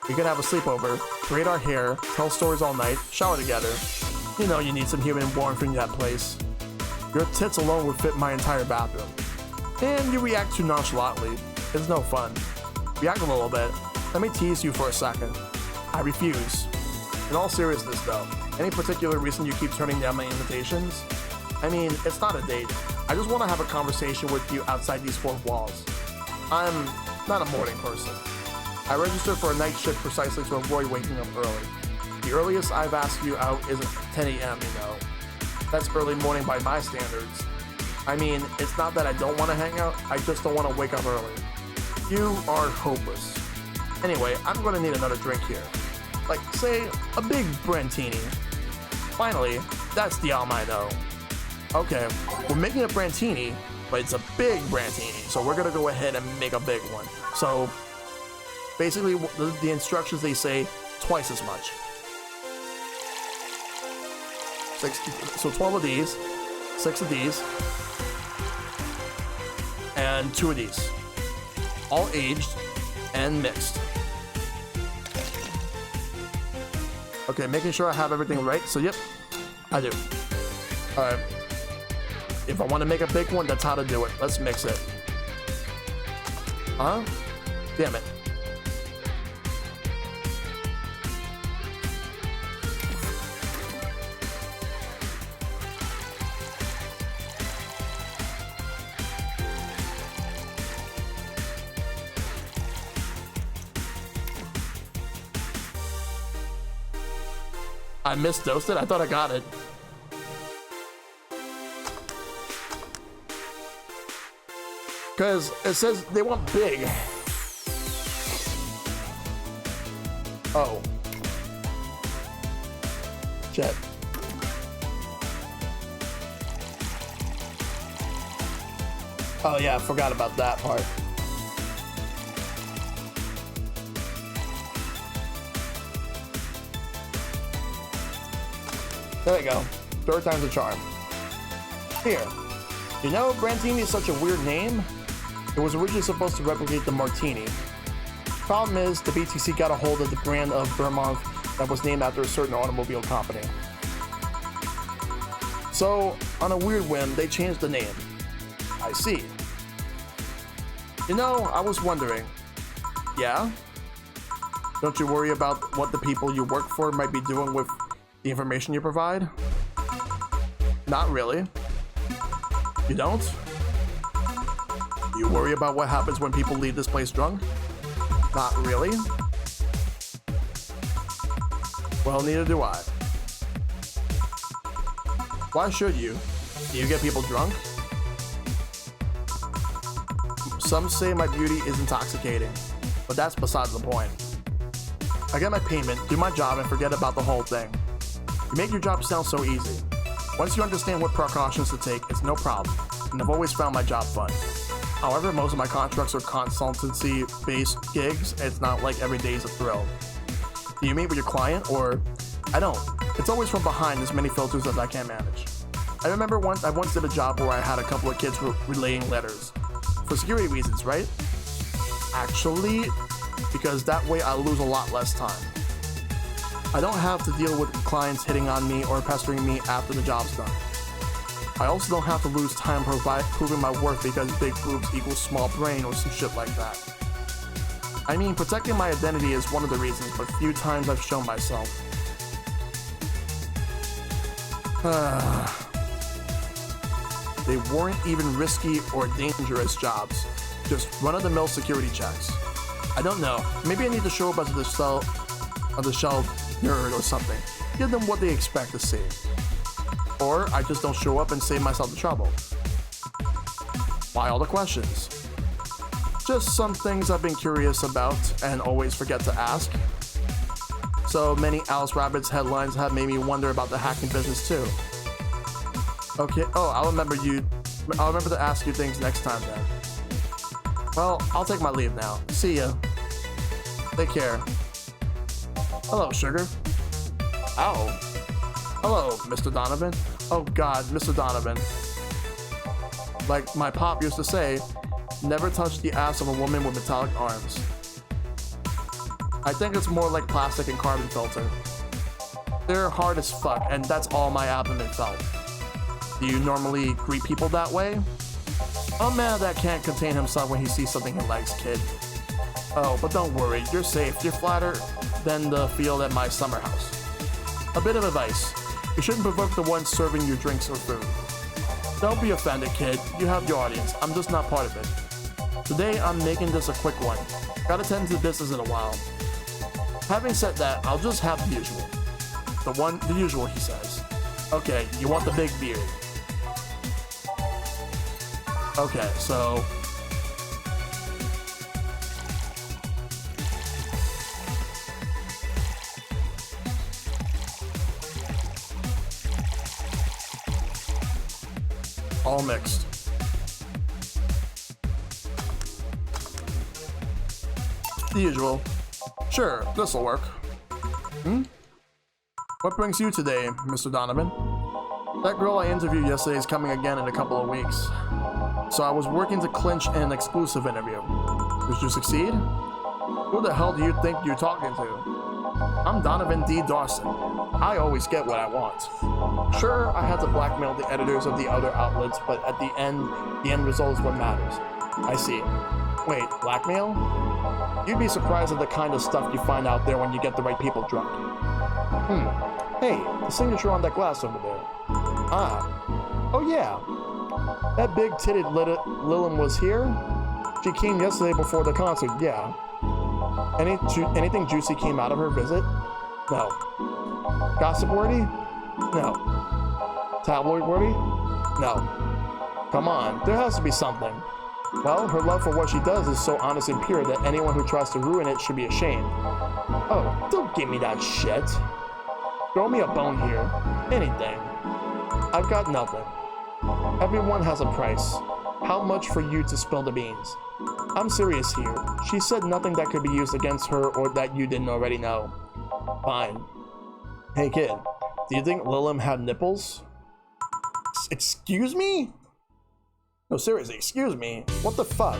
S1: We could have a sleepover, braid our hair, tell stories all night, shower together. You know you need some human warmth in that place. Your tits alone would fit my entire bathroom. And you react too nonchalantly. It's no fun. React a little bit. Let me tease you for a second. I refuse. In all seriousness though, any particular reason you keep turning down my invitations? I mean, it's not a date. I just want to have a conversation with you outside these 4 walls. I'm not a morning person. I registered for a night shift precisely to avoid waking up early. The earliest I've asked you out is at 10 a.m., you know. That's early morning by my standards. I mean, it's not that I don't want to hang out, I just don't want to wake up early. You are hopeless. Anyway, I'm going to need another drink here. Like, say, a big Brantini. Finally, that's the all I know. Okay, we're making a Brantini, but it's a big Brantini, so we're going to go ahead and make a big one. So, basically, the instructions, they say twice as much. 12 of these, 6 of these, and 2 of these. All aged and mixed. Okay, making sure I have everything right. So, yep, I do. Alright. If I want to make a big one, that's how to do it. Let's mix it. Huh? Damn it. I misdosed it? I thought I got it. Because it says they want big. Oh. Shit. Oh yeah, I forgot about that part. There you go. Third time's a charm. Here. You know, Brandini is such a weird name. It was originally supposed to replicate the Martini. Problem is, the BTC got a hold of the brand of Vermont that was named after a certain automobile company. So, on a weird whim, they changed the name. I see. You know, I was wondering. Yeah? Don't you worry about what the people you work for might be doing with the information you provide? Not really. You don't? You worry about what happens when people leave this place drunk? Not really. Well, neither do I. Why should you? Do you get people drunk? Some say my beauty is intoxicating, but that's besides the point. I get my payment, do my job, and forget about the whole thing. You make your job sound so easy. Once you understand what precautions to take, it's no problem, and I've always found my job fun. However, most of my contracts are consultancy-based gigs, and it's not like every day is a thrill. Do you meet with your client, or... I don't. It's always from behind as many filters as I can manage. I remember I once did a job where I had a couple of kids relaying letters. For security reasons, right? Actually, because that way I lose a lot less time. I don't have to deal with clients hitting on me or pestering me after the job's done. I also don't have to lose time proving my worth because big boobs equals small brain or some shit like that. I mean, protecting my identity is one of the reasons, but few times I've shown myself. They weren't even risky or dangerous jobs, just run-of-the-mill security checks. I don't know, maybe I need to show up as the shell nerd or something, give them what they expect to see. Or I just don't show up and save myself the trouble. Why all the questions? Just some things I've been curious about and always forget to ask. So many Alice Rabbit's headlines have made me wonder about the hacking business too. Okay, oh, I'll remember to ask you things next time then. Well, I'll take my leave now. See ya. Take care. Hello, sugar. Ow. Hello, Mr. Donovan. Oh god, Mr. Donovan. Like my pop used to say, never touch the ass of a woman with metallic arms. I think it's more like plastic and carbon filter. They're hard as fuck, and that's all my abdomen felt. Do you normally greet people that way? A man that can't contain himself when he sees something he likes, kid. Oh, but don't worry, you're safe. You're flatter than the field at my summer house. A bit of advice. You shouldn't provoke the ones serving you drinks or food. Don't be offended, kid. You have your audience. I'm just not part of it. Today, I'm making this a quick one. Gotta tend to business in a while. Having said that, I'll just have the usual. The usual, he says. Okay, you want the big beard. Okay, so... all mixed. The usual. Sure, this'll work. What brings you today, Mr. Donovan? That girl I interviewed yesterday is coming again in a couple of weeks. So I was working to clinch an exclusive interview. Did you succeed? Who the hell do you think you're talking to? I'm Donovan D. Dawson. I always get what I want. Sure, I had to blackmail the editors of the other outlets, but at the end result is what matters. I see. Wait, blackmail? You'd be surprised at the kind of stuff you find out there when you get the right people drunk. Hey, the signature on that glass over there. Ah. Oh yeah. That big-titted Lillian was here? She came yesterday before the concert, yeah. Anything juicy came out of her visit? No. Gossip-worthy? No. Tabloid-worthy? No. Come on, there has to be something. Well, her love for what she does is so honest and pure that anyone who tries to ruin it should be ashamed. Oh, don't give me that shit. Throw me a bone here. Anything. I've got nothing. Everyone has a price. How much for you to spill the beans? I'm serious here. She said nothing that could be used against her or that you didn't already know. Fine. Hey kid, Do you think Lilim had nipples? Excuse me? No, seriously, excuse me. What the fuck?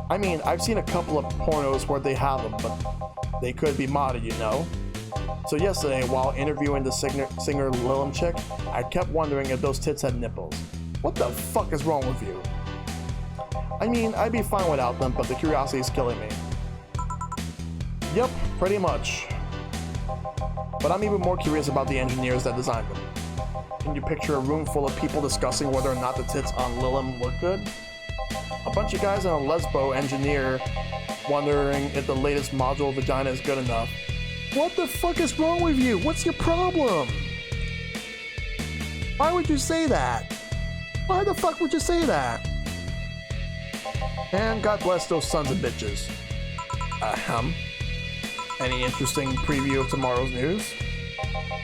S1: I mean, I've seen a couple of pornos where they have them, but they could be modded, you know? So yesterday, while interviewing the singer Lilim chick, I kept wondering if those tits had nipples. What the fuck is wrong with you? I mean, I'd be fine without them, but the curiosity is killing me. Yep, pretty much. But I'm even more curious about the engineers that designed them. Can you picture a room full of people discussing whether or not the tits on Lilim look good? A bunch of guys and a lesbo engineer wondering if the latest module vagina is good enough. What the fuck is wrong with you? What's your problem? Why would you say that? Why the fuck would you say that? And God bless those sons of bitches. Ahem. Any interesting preview of tomorrow's news?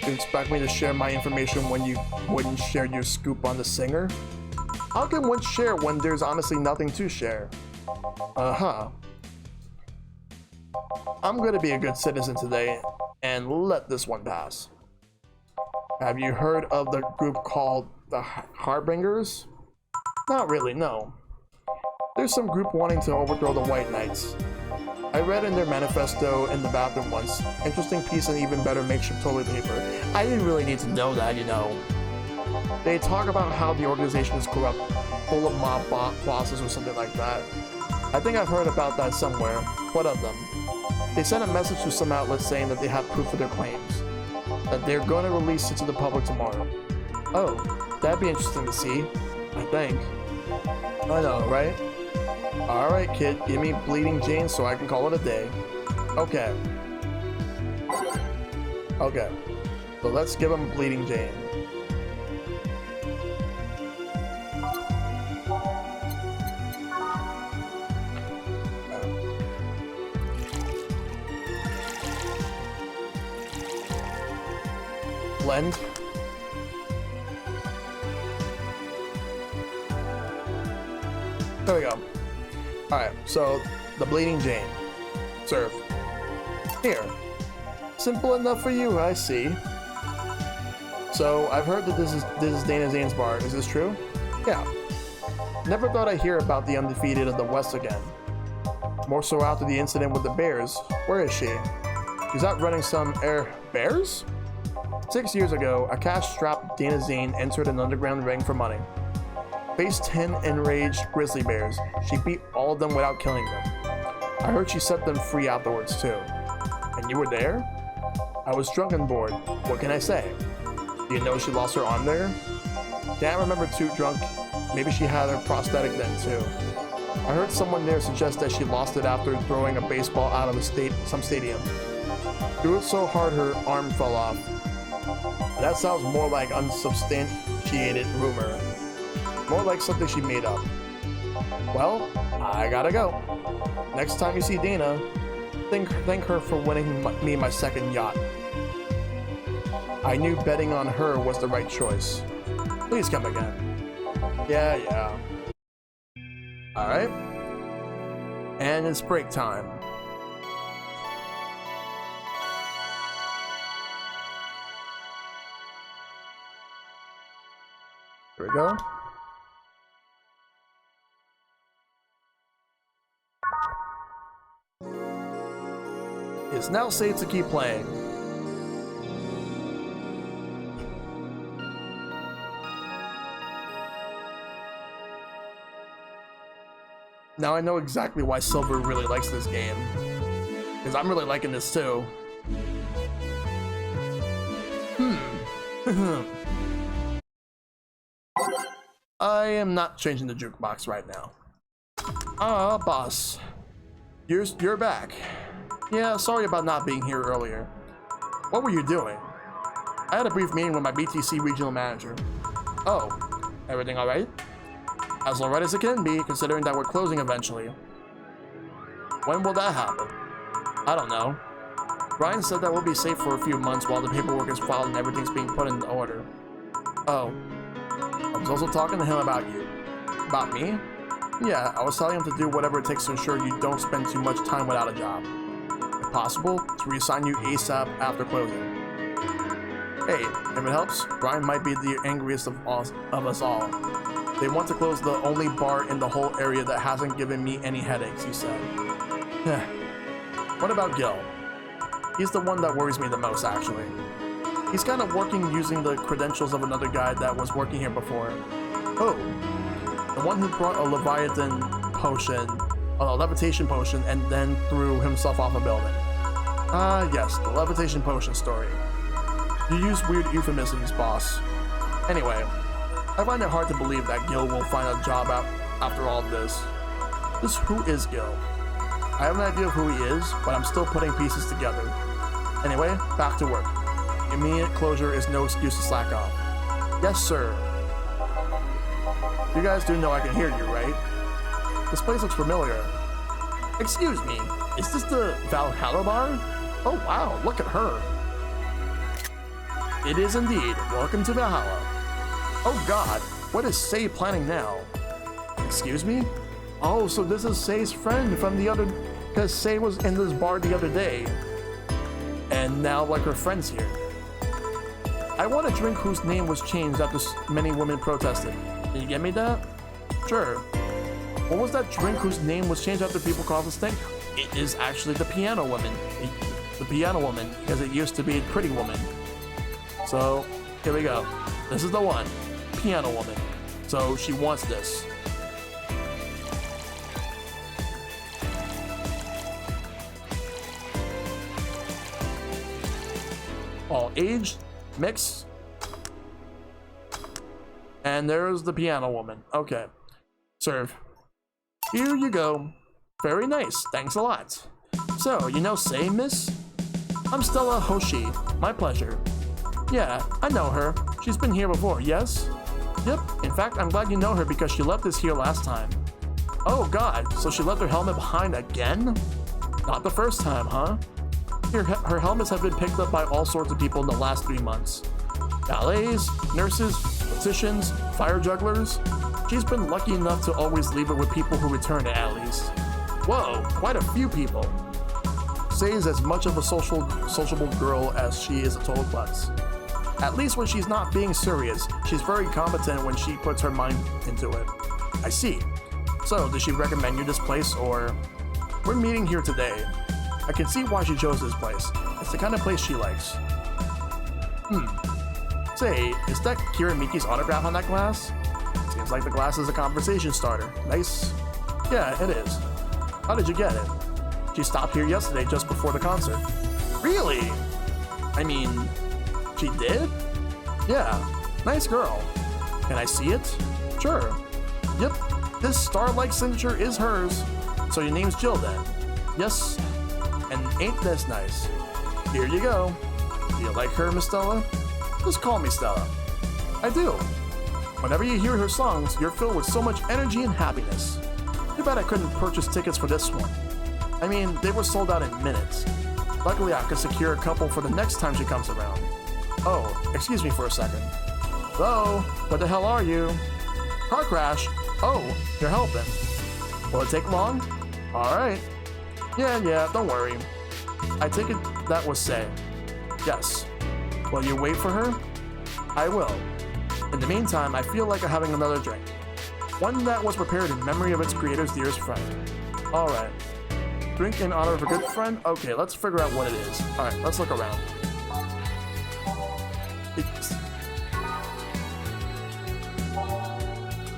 S1: Do you expect me to share my information when you wouldn't share your scoop on the singer? How can one share when there's honestly nothing to share? Uh-huh. I'm gonna be a good citizen today and let this one pass. Have you heard of the group called the Harbingers? Not really, no. There's some group wanting to overthrow the White Knights. I read in their manifesto in the bathroom once. Interesting piece and even better makeshift toilet paper. I didn't really need to know that, you know. They talk about how the organization is corrupt, full of mob bosses or something like that. I think I've heard about that somewhere. What of them? They sent a message to some outlets saying that they have proof of their claims. That they're going to release it to the public tomorrow. Oh, that'd be interesting to see. I think. I know, right? Alright, kid, give me Bleeding Jane so I can call it a day. Okay. Okay. So let's give him Bleeding Jane. Blend. There we go. Alright, so the Bleeding Jane. Serve. Here. Simple enough for you, I see. So, I've heard that this is Dana Zane's bar. Is this true? Yeah. Never thought I'd hear about the undefeated of the West again. More so after the incident with the Bears. Where is she? She's out running some bears? 6 years ago, a cash-strapped Dana Zane entered an underground ring for money. Faced 10 enraged grizzly bears. She beat all of them without killing them. I heard she set them free afterwards too. And you were there? I was drunk and bored. What can I say? Do you know she lost her arm there? Can't remember too drunk. Maybe she had her prosthetic then too. I heard someone there suggest that she lost it after throwing a baseball out of some stadium. Threw it so hard her arm fell off. That sounds more like unsubstantiated rumor. More like something she made up. Well, I gotta go. Next time you see Dana, thank her for winning me my second yacht. I knew betting on her was the right choice. Please come again. Yeah. Alright. And it's break time. Here we go. It's now safe to keep playing. Now I know exactly why Silver really likes this game. Because I'm really liking this too. I am not changing the jukebox right now. Ah, boss. You're back. Yeah, sorry about not being here earlier. What were you doing? I had a brief meeting with my BTC regional manager. Oh, everything alright? As alright as it can be, considering that we're closing eventually. When will that happen? I don't know. Brian said that we'll be safe for a few months while the paperwork is filed and everything's being put in order. Oh. I was also talking to him about you. About me? Yeah, I was telling him to do whatever it takes to ensure you don't spend too much time without a job. If possible, to reassign you ASAP after closing. Hey, if it helps, Brian might be the angriest of us all. They want to close the only bar in the whole area that hasn't given me any headaches, he said. What about Gil? He's the one that worries me the most, actually. He's kind of working using the credentials of another guy that was working here before. Oh, the one who brought a Leviathan potion, a levitation potion, and then threw himself off a building. Yes, the levitation potion story. You use weird euphemisms, boss. Anyway, I find it hard to believe that Gil will find a job out after all this. Just who is Gil? I have an idea of who he is, but I'm still putting pieces together. Anyway, back to work. Immediate closure is no excuse to slack off. Yes, sir. You guys do know I can hear you, right? This place looks familiar. Excuse me, is this the Valhalla bar? Oh wow, look at her. It is indeed. Welcome to Valhalla. Oh god, what is Sei planning now? Excuse me? Oh, so this is Sei's friend from the other... Because Sei was in this bar the other day. And now, like, her friend's here. I want a drink whose name was changed after many women protested. Can you get me that? Sure. What was that drink whose name was changed after people caused this thing? It is actually the Piano Woman. The Piano Woman, because it used to be Pretty Woman. So, here we go. This is the one. Piano Woman. So, she wants this. All aged, mixed. And there's the Piano Woman. Okay. Serve. Here you go. Very nice. Thanks a lot. So, you know Sei, miss? I'm Stella Hoshi. My pleasure. Yeah, I know her. She's been here before, yes? Yep. In fact, I'm glad you know her because she left us here last time. Oh god, so she left her helmet behind again? Not the first time, huh? Her helmets have been picked up by all sorts of people in the last 3 months. Ballets, nurses, physicians, fire jugglers. She's been lucky enough to always leave it with people who return at least. Whoa, quite a few people. Sei is as much of a sociable girl as she is a total klutz. At least when she's not being serious, she's very competent when she puts her mind into it. I see. So, does she recommend you this place, or... We're meeting here today. I can see why she chose this place. It's the kind of place she likes. Say, is that Kira Miki's autograph on that glass? Seems like the glass is a conversation starter. Nice. Yeah, it is. How did you get it? She stopped here yesterday just before the concert. Really? I mean, she did? Yeah, nice girl. Can I see it? Sure. Yep, this star-like signature is hers. So your name's Jill then? Yes. And ain't this nice? Here you go. Do you like her, Miss Stella? Just call me Stella. I do. Whenever you hear her songs, you're filled with so much energy and happiness. Too bad I couldn't purchase tickets for this one. I mean, they were sold out in minutes. Luckily, I could secure a couple for the next time she comes around. Oh, excuse me for a second. Hello? What the hell are you? Car crash? Oh, you're helping. Will it take long? Alright. Yeah, don't worry. I take it that was Sei. Yes. Will you wait for her? I will. In the meantime, I feel like I'm having another drink. One that was prepared in memory of its creator's dearest friend. Alright. Drink in honor of a good friend? Okay, let's figure out what it is. Alright, let's look around.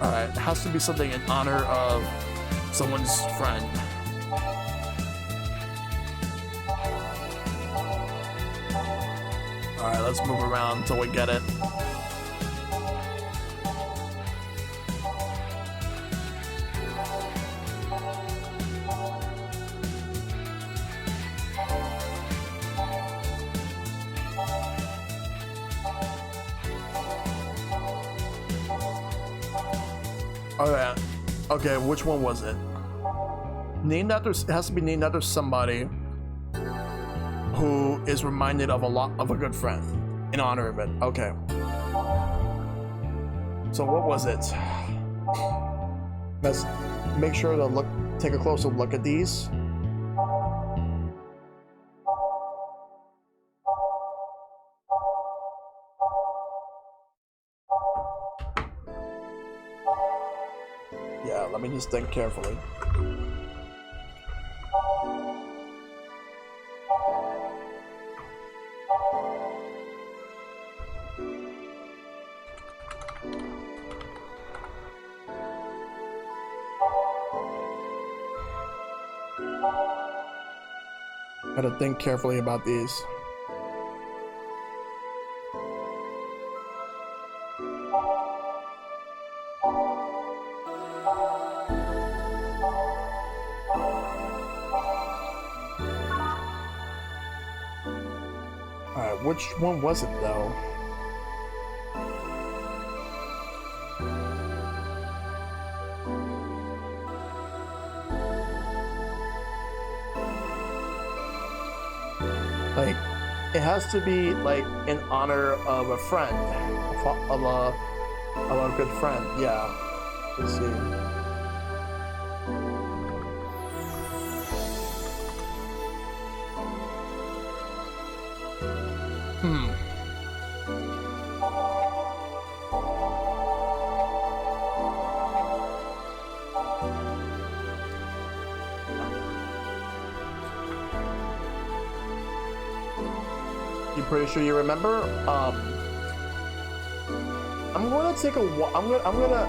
S1: Alright, it has to be something in honor of someone's friend. Alright, let's move around until we get it. Alright, okay, which one was it? Named after, it has to be named after somebody who is reminded of a good friend in honor of it. Okay. So what was it? Let's make sure to take a closer look at these. Yeah, let me just think carefully. Gotta think carefully about these. Alright, which one was it though? Like, it has to be like in honor of a friend, of a good friend. Yeah. Let's see. You pretty sure you remember? I'm gonna take a. I'm gonna.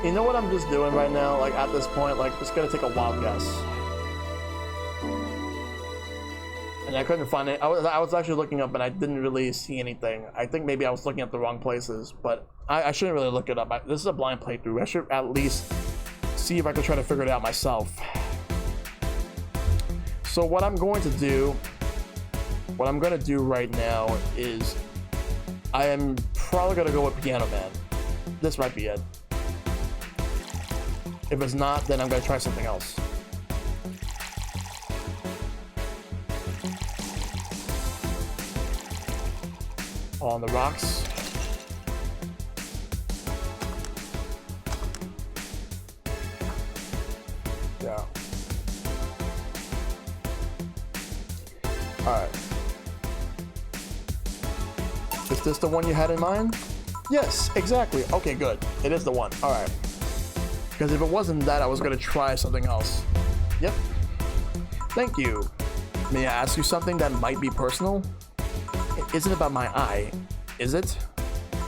S1: You know what I'm just doing right now? Like at this point, like just gonna take a wild guess. And I couldn't find it. I was actually looking up, and I didn't really see anything. I think maybe I was looking at the wrong places, but I shouldn't really look it up. This is a blind playthrough. I should at least see if I can try to figure it out myself. So what I'm going to do right now is I am probably gonna go with Piano Man. This might be it. If it's not, then I'm gonna try something else. On the rocks. Yeah. Alright. Is this the one you had in mind? Yes, exactly. Okay, good. It is the one. Alright. Because if it wasn't that, I was going to try something else. Yep. Thank you. May I ask you something that might be personal? It isn't about my eye, is it?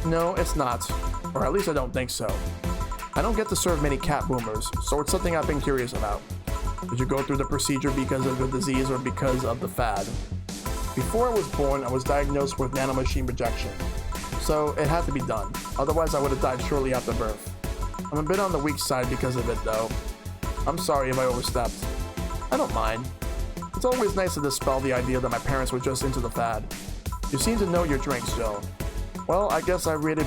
S1: No, it's not. Or at least I don't think so. I don't get to serve many cat boomers, so it's something I've been curious about. Did you go through the procedure because of the disease or because of the fad? Before I was born, I was diagnosed with nanomachine rejection, so it had to be done. Otherwise, I would have died shortly after birth. I'm a bit on the weak side because of it, though. I'm sorry if I overstepped. I don't mind. It's always nice to dispel the idea that my parents were just into the fad. You seem to know your drinks, Joe. Well, I guess I read a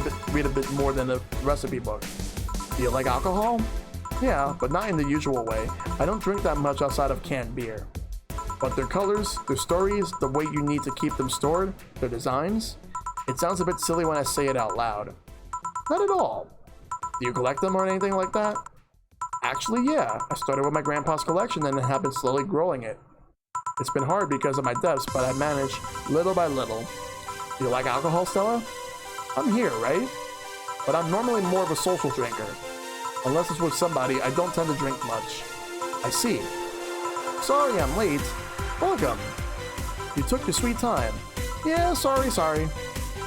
S1: bit more than a recipe book. Do you like alcohol? Yeah, but not in the usual way. I don't drink that much outside of canned beer. But their colors, their stories, the way you need to keep them stored, their designs, it sounds a bit silly when I say it out loud. Not at all. Do you collect them or anything like that? Actually, yeah. I started with my grandpa's collection and have been slowly growing it. It's been hard because of my debts, but I managed little by little. Do you like alcohol, Stella? I'm here, right? But I'm normally more of a social drinker. Unless it's with somebody, I don't tend to drink much. I see. Sorry I'm late. Welcome. You took your sweet time. Yeah, sorry.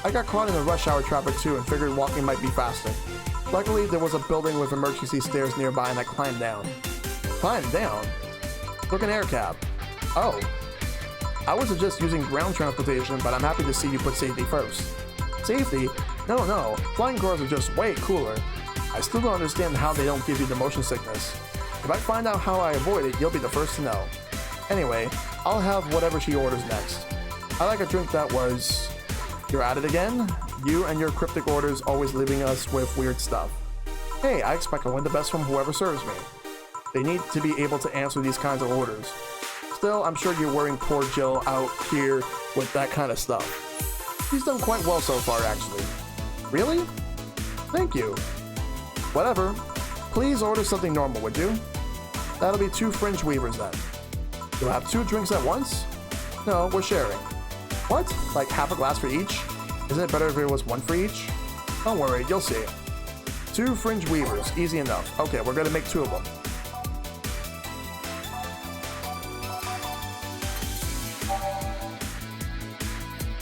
S1: I got caught in the rush hour traffic too and figured walking might be faster. Luckily, there was a building with emergency stairs nearby and I climbed down. Climbed down? Took an air cab. Oh. I was just using ground transportation, but I'm happy to see you put safety first. Safety? No. Flying cars are just way cooler. I still don't understand how they don't give you the motion sickness. If I find out how I avoid it, you'll be the first to know. Anyway, I'll have whatever she orders next. I like a drink that was... You're at it again? You and your cryptic orders always leaving us with weird stuff. Hey, I expect I win the best from whoever serves me. They need to be able to answer these kinds of orders. Still, I'm sure you're worrying poor Jill out here with that kind of stuff. She's done quite well so far, actually. Really? Thank you. Whatever. Please order something normal, would you? That'll be 2 fringe weavers then. You'll have 2 drinks at once? No, we're sharing. What? Like half a glass for each? Isn't it better if it was 1 for each? Don't worry, you'll see. 2 fringe weavers, easy enough. Okay, we're gonna make 2 of them.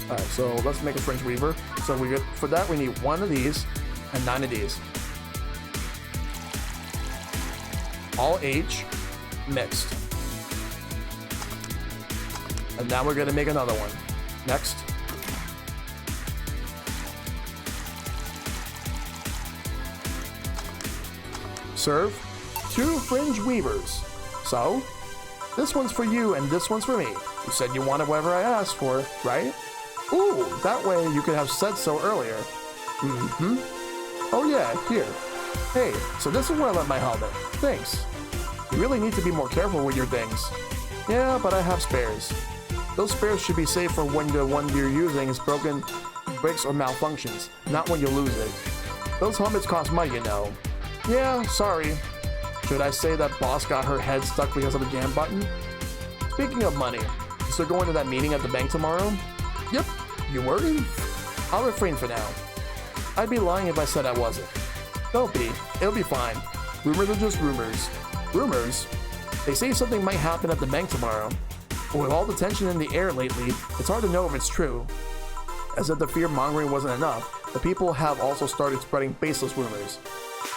S1: Alright, so let's make a fringe weaver. So we get, for that we need 1 of these and 9 of these. All H mixed. And now we're gonna make another one. Next. Serve 2 fringe weavers. So, this one's for you and this one's for me. You said you wanted whatever I asked for, right? Ooh, that way you could have said so earlier. Mm-hmm. Oh yeah, here. Hey, so this is where I left my helmet. Thanks. You really need to be more careful with your things. Yeah, but I have spares. Those spares should be safe for when the one you're using is broken, breaks, or malfunctions, not when you lose it. Those helmets cost money, you know. Yeah, sorry. Should I say that boss got her head stuck because of a jam button? Speaking of money, so going to that meeting at the bank tomorrow? Yep. You worried? I'll refrain for now. I'd be lying if I said I wasn't. Don't be. It'll be fine. Rumors are just rumors. Rumors? They say something might happen at the bank tomorrow. But with all the tension in the air lately, it's hard to know if it's true. As if the fear-mongering wasn't enough, the people have also started spreading baseless rumors.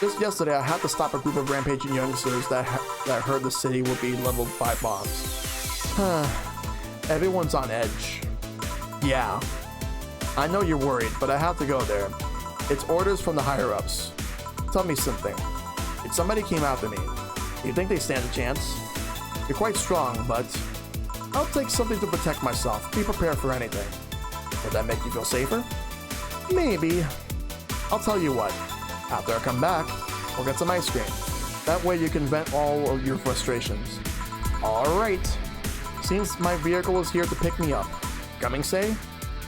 S1: Just yesterday, I had to stop a group of rampaging youngsters that heard the city would be leveled by bombs. Everyone's on edge. Yeah. I know you're worried, but I have to go there. It's orders from the higher-ups. Tell me something. If somebody came after me, do you think they stand a chance? You're quite strong, but I'll take something to protect myself. Be prepared for anything. Would that make you feel safer? Maybe. I'll tell you what. After I come back, we'll get some ice cream. That way you can vent all of your frustrations. Alright. Seems my vehicle is here to pick me up. Coming, say?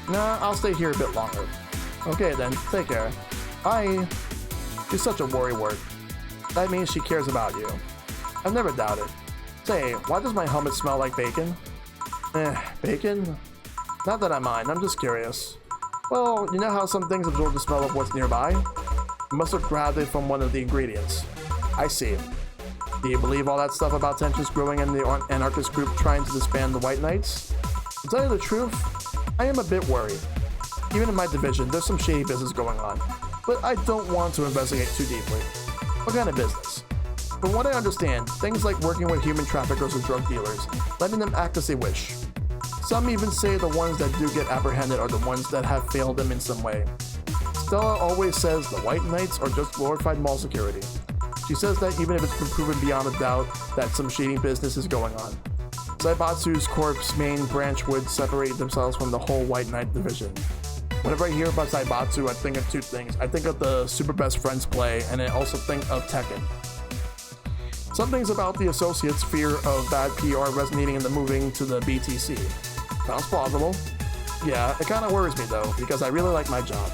S1: Nah, I'll stay here a bit longer. Okay then, take care. Bye. She's such a worrywart. That means she cares about you. I've never doubted. Say, why does my helmet smell like bacon? Bacon? Not that I mind, I'm just curious. Well, you know how some things absorb the smell of what's nearby? You must have grabbed it from one of the ingredients. I see. Do you believe all that stuff about tensions growing in the anarchist group trying to disband the White Knights? To tell you the truth, I am a bit worried. Even in my division, there's some shady business going on, but I don't want to investigate too deeply. What kind of business? From what I understand, things like working with human traffickers or drug dealers, letting them act as they wish. Some even say the ones that do get apprehended are the ones that have failed them in some way. Stella always says the White Knights are just glorified mall security. She says that even if it's been proven beyond a doubt that some shady business is going on. Zaibatsu's Corp's main branch would separate themselves from the whole White Knight division. Whenever I hear about Zaibatsu, I think of 2 things. I think of the Super Best Friends play, and I also think of Tekken. Some things about the Associates' fear of bad PR resonating in the moving to the BTC. Sounds plausible. Yeah, it kinda worries me though, because I really like my job.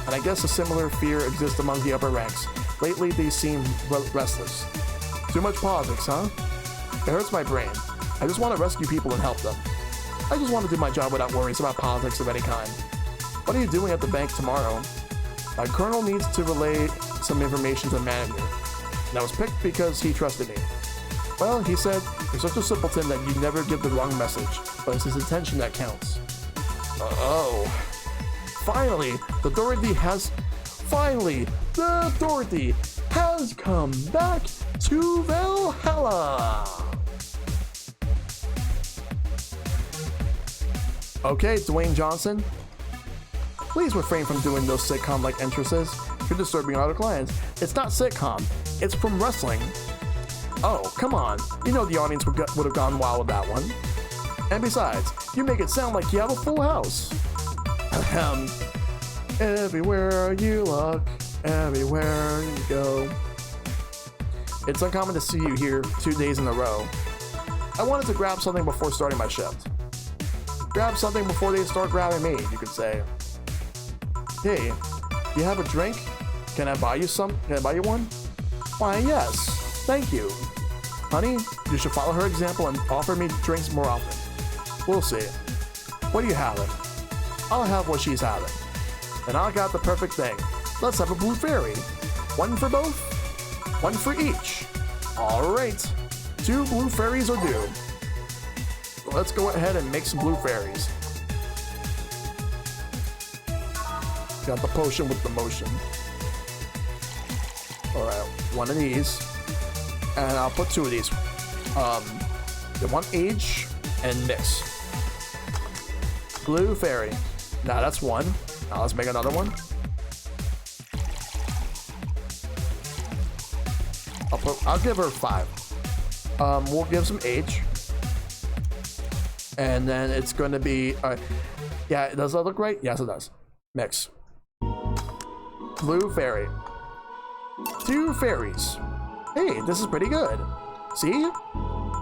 S1: And I guess a similar fear exists among the upper ranks. Lately, they seem restless. Too much politics, huh? It hurts my brain. I just want to rescue people and help them. I just want to do my job without worries about politics of any kind. What are you doing at the bank tomorrow? My colonel needs to relay some information to the manager. And I was picked because he trusted me. Well, he said, you're such a simpleton that you never give the wrong message, but it's his intention that counts. Oh. Finally, the Authority has come back to Valhalla! Okay, Dwayne Johnson. Please refrain from doing those sitcom-like entrances. You're disturbing other clients. It's not sitcom. It's from wrestling. Oh, come on. You know the audience would have gone wild with that one. And besides, you make it sound like you have a full house. Everywhere you look, everywhere you go. It's uncommon to see you here 2 days in a row. I wanted to grab something before starting my shift. Grab something before they start grabbing me, you could say. Hey, do you have a drink? Can I buy you some? Can I buy you one? Why, yes. Thank you. Honey, you should follow her example and offer me drinks more often. We'll see. What are you having? I'll have what she's having. And I got the perfect thing. Let's have a blue fairy. One for both? One for each. Alright. 2 blue fairies are due. Let's go ahead and make some blue fairies. Got the potion with the motion. Alright, one of these. And I'll put 2 of these. The one age and mix. Blue fairy. Now that's 1. Now let's make another one. I'll give her 5. We'll give some age. And then it's going to be, yeah, does that look right? Yes, it does. Mix. Blue fairy. 2 fairies. Hey, this is pretty good. See?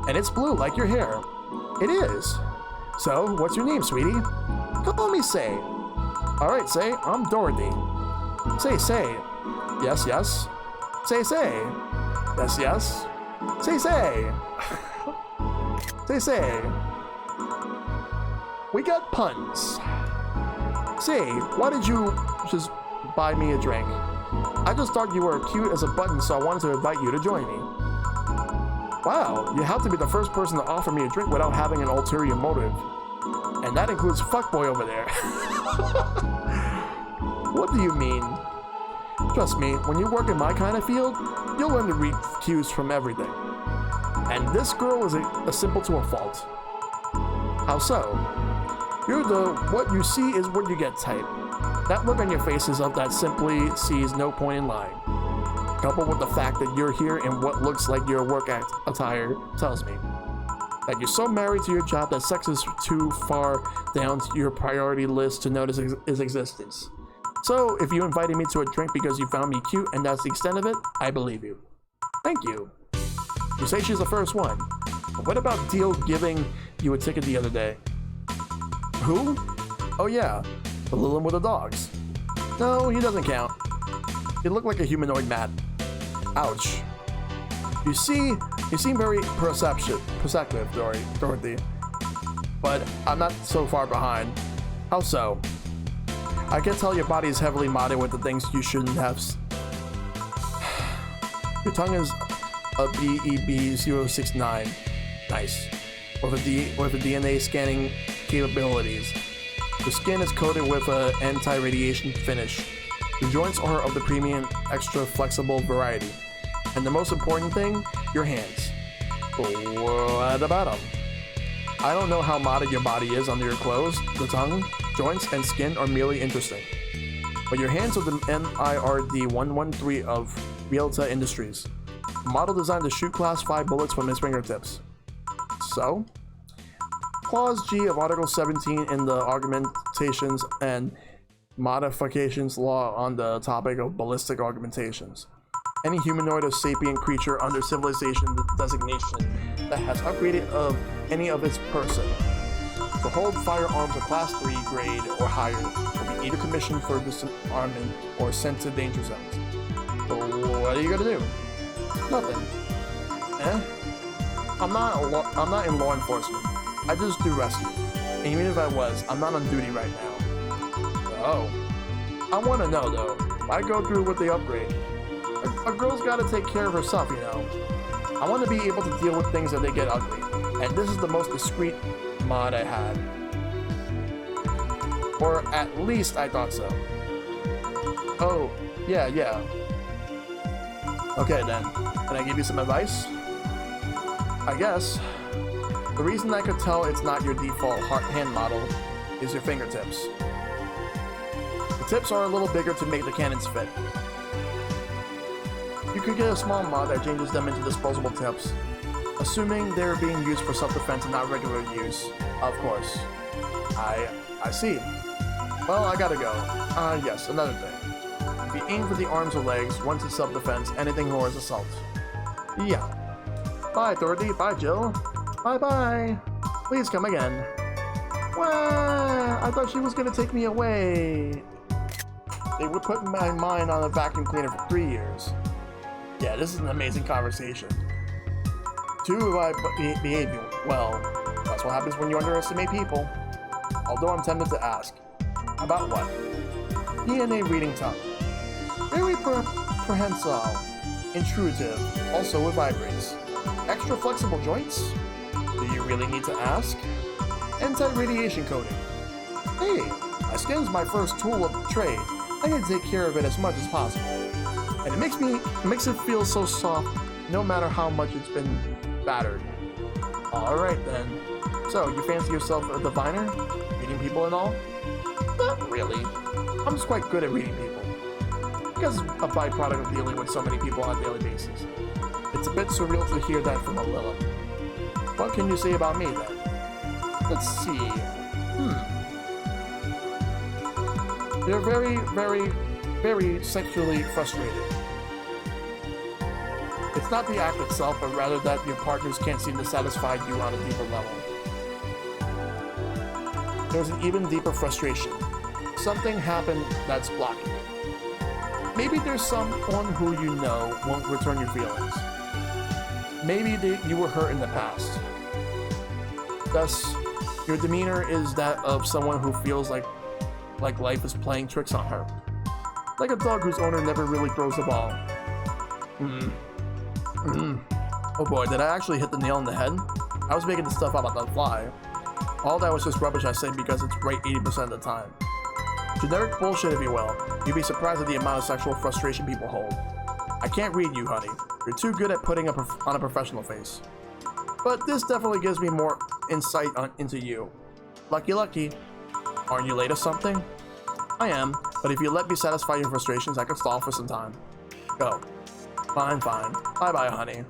S1: And it's blue like your hair. It is. So, what's your name, sweetie? Call me Say. Alright, Say, I'm Dorothy. Say. Yes, yes. Say. Yes, yes. Say. Say. We got puns. Say, why did you just buy me a drink? I just thought you were cute as a button, so I wanted to invite you to join me. Wow, you have to be the first person to offer me a drink without having an ulterior motive. And that includes fuckboy over there. What do you mean? Trust me, when you work in my kind of field, you'll learn to read cues from everything. And this girl is a simple to a fault. How so? You're the what you see is what you get type. That look on your face is of that simply sees no point in lying. Coupled with the fact that you're here in what looks like your work attire tells me that you're so married to your job that sex is too far down your priority list to notice its existence. So, if you invited me to a drink because you found me cute and that's the extent of it, I believe you. Thank you. You say she's the first one. But what about Deal giving you a ticket the other day? Who? Oh yeah, the little one with the dogs. No, he doesn't count. He looked like a humanoid mat. Ouch. You seem very perceptive, Dorothy. But I'm not so far behind. How so? I can tell your body is heavily modded with the things you shouldn't have. Your tongue is a BEB069. Nice. With a DNA scanning capabilities. The skin is coated with an anti-radiation finish. The joints are of the premium extra flexible variety. And the most important thing, your hands. What about them? I don't know how modded your body is under your clothes. The tongue, joints, and skin are merely interesting. But your hands are the NIRD 113 of Realta Industries. A model designed to shoot class 5 bullets from his fingertips. So? Clause G of Article 17 in the Augmentations and Modifications Law on the topic of ballistic augmentations. Any humanoid or sapient creature under civilization designation that has upgraded of any of its person to hold firearms of class 3 grade or higher will be either commissioned for disarmament or sent to danger zones. So what are you gonna do? Nothing. I'm not in law enforcement. I just do rescue. And even if I was, I'm not on duty right now. Oh. I want to know though. Why go through with the upgrade? A girl's gotta take care of herself, you know. I want to be able to deal with things that they get ugly. And this is the most discreet mod I had. Or at least I thought so. Oh, yeah. Okay then. Can I give you some advice? I guess. The reason I could tell it's not your default hand model is your fingertips. The tips are a little bigger to make the cannons fit. You could get a small mod that changes them into disposable tips, assuming they're being used for self-defense and not regular use, of course. I see. Well, I gotta go. Yes, another thing. If you aim for the arms or legs, once it's self-defense, anything more is assault. Yeah. Bye, Dorothy. Bye, Jill. Bye-bye. Please come again. Wow, I thought she was gonna take me away. They would put my mind on a vacuum cleaner for 3 years. Yeah, this is an amazing conversation. 2, I behave well. That's what happens when you underestimate people. Although I'm tempted to ask. About what? DNA reading tongue. Very prehensile, intrusive, also it vibrates. Extra flexible joints? Do you really need to ask? Anti-radiation coating. Hey, my skin's my first tool of trade. I can take care of it as much as possible. And it makes it feel so soft no matter how much it's been battered. Alright then. So, you fancy yourself a diviner? Reading people and all? Not really. I'm just quite good at reading people. I guess it's a byproduct of dealing with so many people on a daily basis. It's a bit surreal to hear that from a Lilith. What can you say about me then? Let's see. You're very, very, very sexually frustrated. It's not the act itself, but rather that your partners can't seem to satisfy you on a deeper level. There's an even deeper frustration. Something happened that's blocking it. Maybe there's someone who you know won't return your feelings. Maybe you were hurt in the past. Thus, your demeanor is that of someone who feels like life is playing tricks on her. Like a dog whose owner never really throws the ball. Oh boy, did I actually hit the nail on the head? I was making this stuff up on the fly. All that was just rubbish I say because it's right 80% of the time. Generic bullshit if you will. You'd be surprised at the amount of sexual frustration people hold. I can't read you, honey. You're too good at putting on a professional face. But this definitely gives me more insight into you. Lucky. Aren't you late or something? I am, but if you let me satisfy your frustrations, I could stall for some time. Go. Fine. Bye-bye, honey.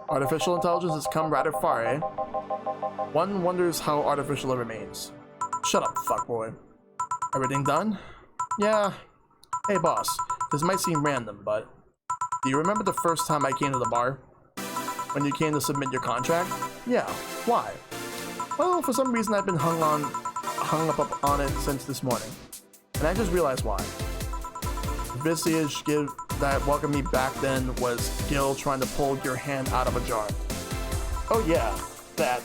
S1: Artificial intelligence has come rather far, eh? One wonders how artificial it remains. Shut up, fuckboy. Everything done? Yeah. Hey, boss. This might seem random, but... Do you remember the first time I came to the bar? When you came to submit your contract? Yeah. Why? Well, for some reason I've been hung up on it since this morning. And I just realized why. The visage that welcomed me back then was Gil trying to pull your hand out of a jar. Oh yeah, that.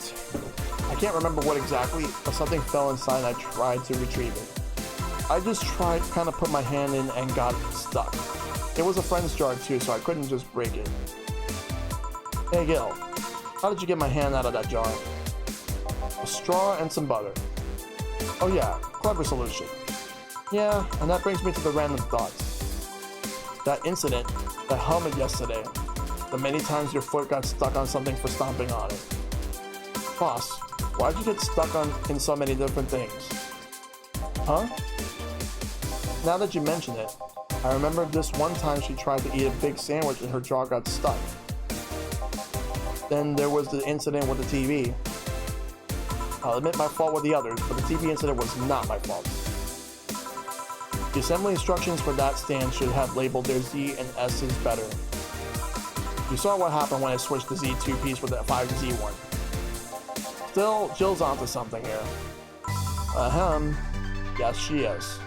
S1: I can't remember what exactly, but something fell inside and I tried to retrieve it. I just kind of put my hand in and got stuck. It was a friend's jar too, so I couldn't just break it. Hey Gil, how did you get my hand out of that jar? A straw and some butter. Oh yeah, clever solution. Yeah, and that brings me to the random thoughts. That incident, the helmet yesterday, the many times your foot got stuck on something for stomping on it. Boss, why'd you get stuck in so many different things? Huh? Now that you mention it, I remember this one time she tried to eat a big sandwich and her jaw got stuck. Then there was the incident with the TV. I'll admit my fault with the others, but the TV incident was not my fault. The assembly instructions for that stand should have labeled their Z and S's better. You saw what happened when I switched the Z2 piece with the 5Z one. Still, Jill's onto something here. Ahem. Yes, she is.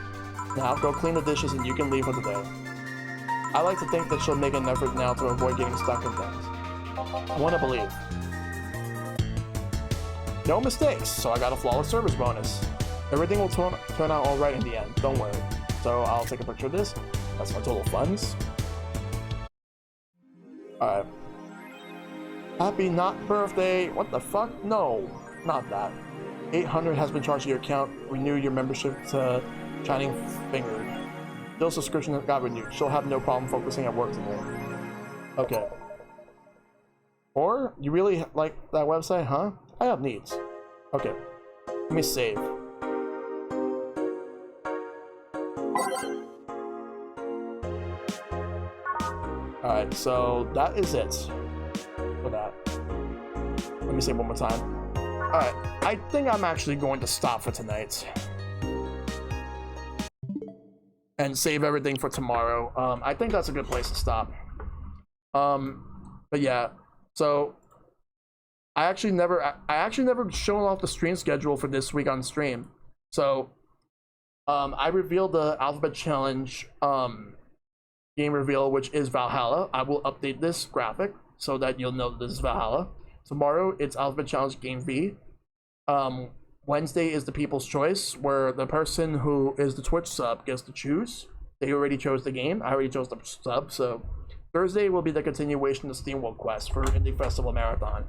S1: Now, go clean the dishes and you can leave for the day. I like to think that she'll make an effort now to avoid getting stuck in things. I want to believe. No mistakes, so I got a flawless service bonus. Everything will turn out alright in the end, don't worry. So I'll take a picture of this. That's my total funds. Alright. Happy not birthday. What the fuck? No, not that. 800 has been charged to your account. Renew your membership to Shining Finger. Bill's subscription got renewed. She'll have no problem focusing at work today. Okay. Or, you really like that website, huh? I have needs. Okay. Let me save. Alright, so that is it for that. Let me say one more time. Alright, I think I'm actually going to stop for tonight. And save everything for tomorrow. I think that's a good place to stop. But yeah, so I actually never shown off the stream schedule for this week on stream. So I revealed the Alphabet Challenge game reveal, which is Valhalla. I will update this graphic so that you'll know that this is Valhalla. Tomorrow it's Alphabet Challenge Game V. Wednesday is the People's Choice, where the person who is the Twitch sub gets to choose. They already chose the game. I already chose the sub. So Thursday will be the continuation of Steamworld Quest for Indie Festival Marathon.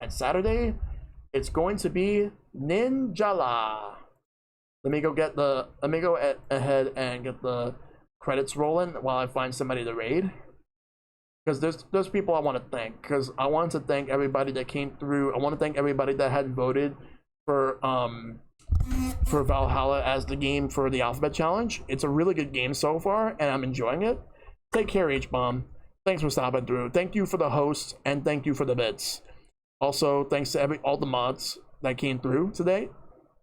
S1: And Saturday, it's going to be Ninjala. Let me go ahead and get the credits rolling while I find somebody to raid. Because there's people I want to thank. Because I want to thank everybody that came through. I want to thank everybody that had voted for Valhalla as the game for the Alphabet Challenge. It's a really good game so far, and I'm enjoying it. Take care, H-Bomb. Thanks for stopping through. Thank you for the hosts, and thank you for the bits. Also, thanks to all the mods that came through today.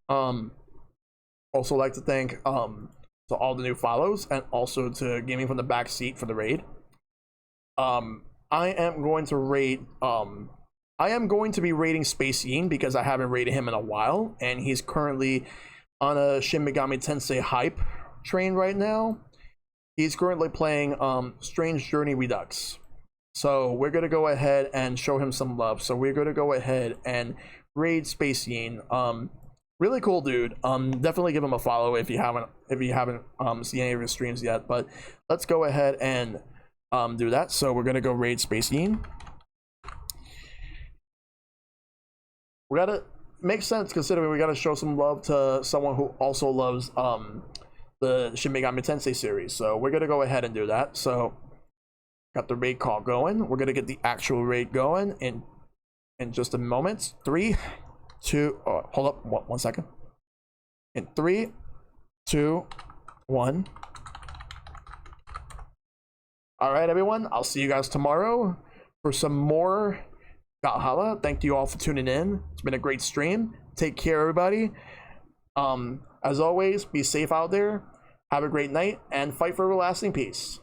S1: Also like to thank to all the new follows, and also to Gaming from the Back Seat for the raid. I am going to be raiding Space Yin because I haven't raided him in a while, and he's currently on a Shin Megami Tensei hype train right now. He's currently playing Strange Journey Redux. So we're gonna go ahead and show him some love. So we're gonna go ahead and raid Space Yin. Really cool dude. Definitely give him a follow if you haven't seen any of his streams yet. But let's go ahead and do that. So we're gonna go raid Space Yin. We gotta make sense considering we gotta show some love to someone who also loves the Shin Megami Tensei series. So we're gonna go ahead and do that. So got the raid call going. We're gonna get the actual raid going in just a moment. 3, 2. Hold up. One second. In 3, 2, 1. All right, everyone. I'll see you guys tomorrow for some more Valhalla. Thank you all for tuning in. It's been a great stream. Take care, everybody. As always, be safe out there. Have a great night and fight for everlasting peace.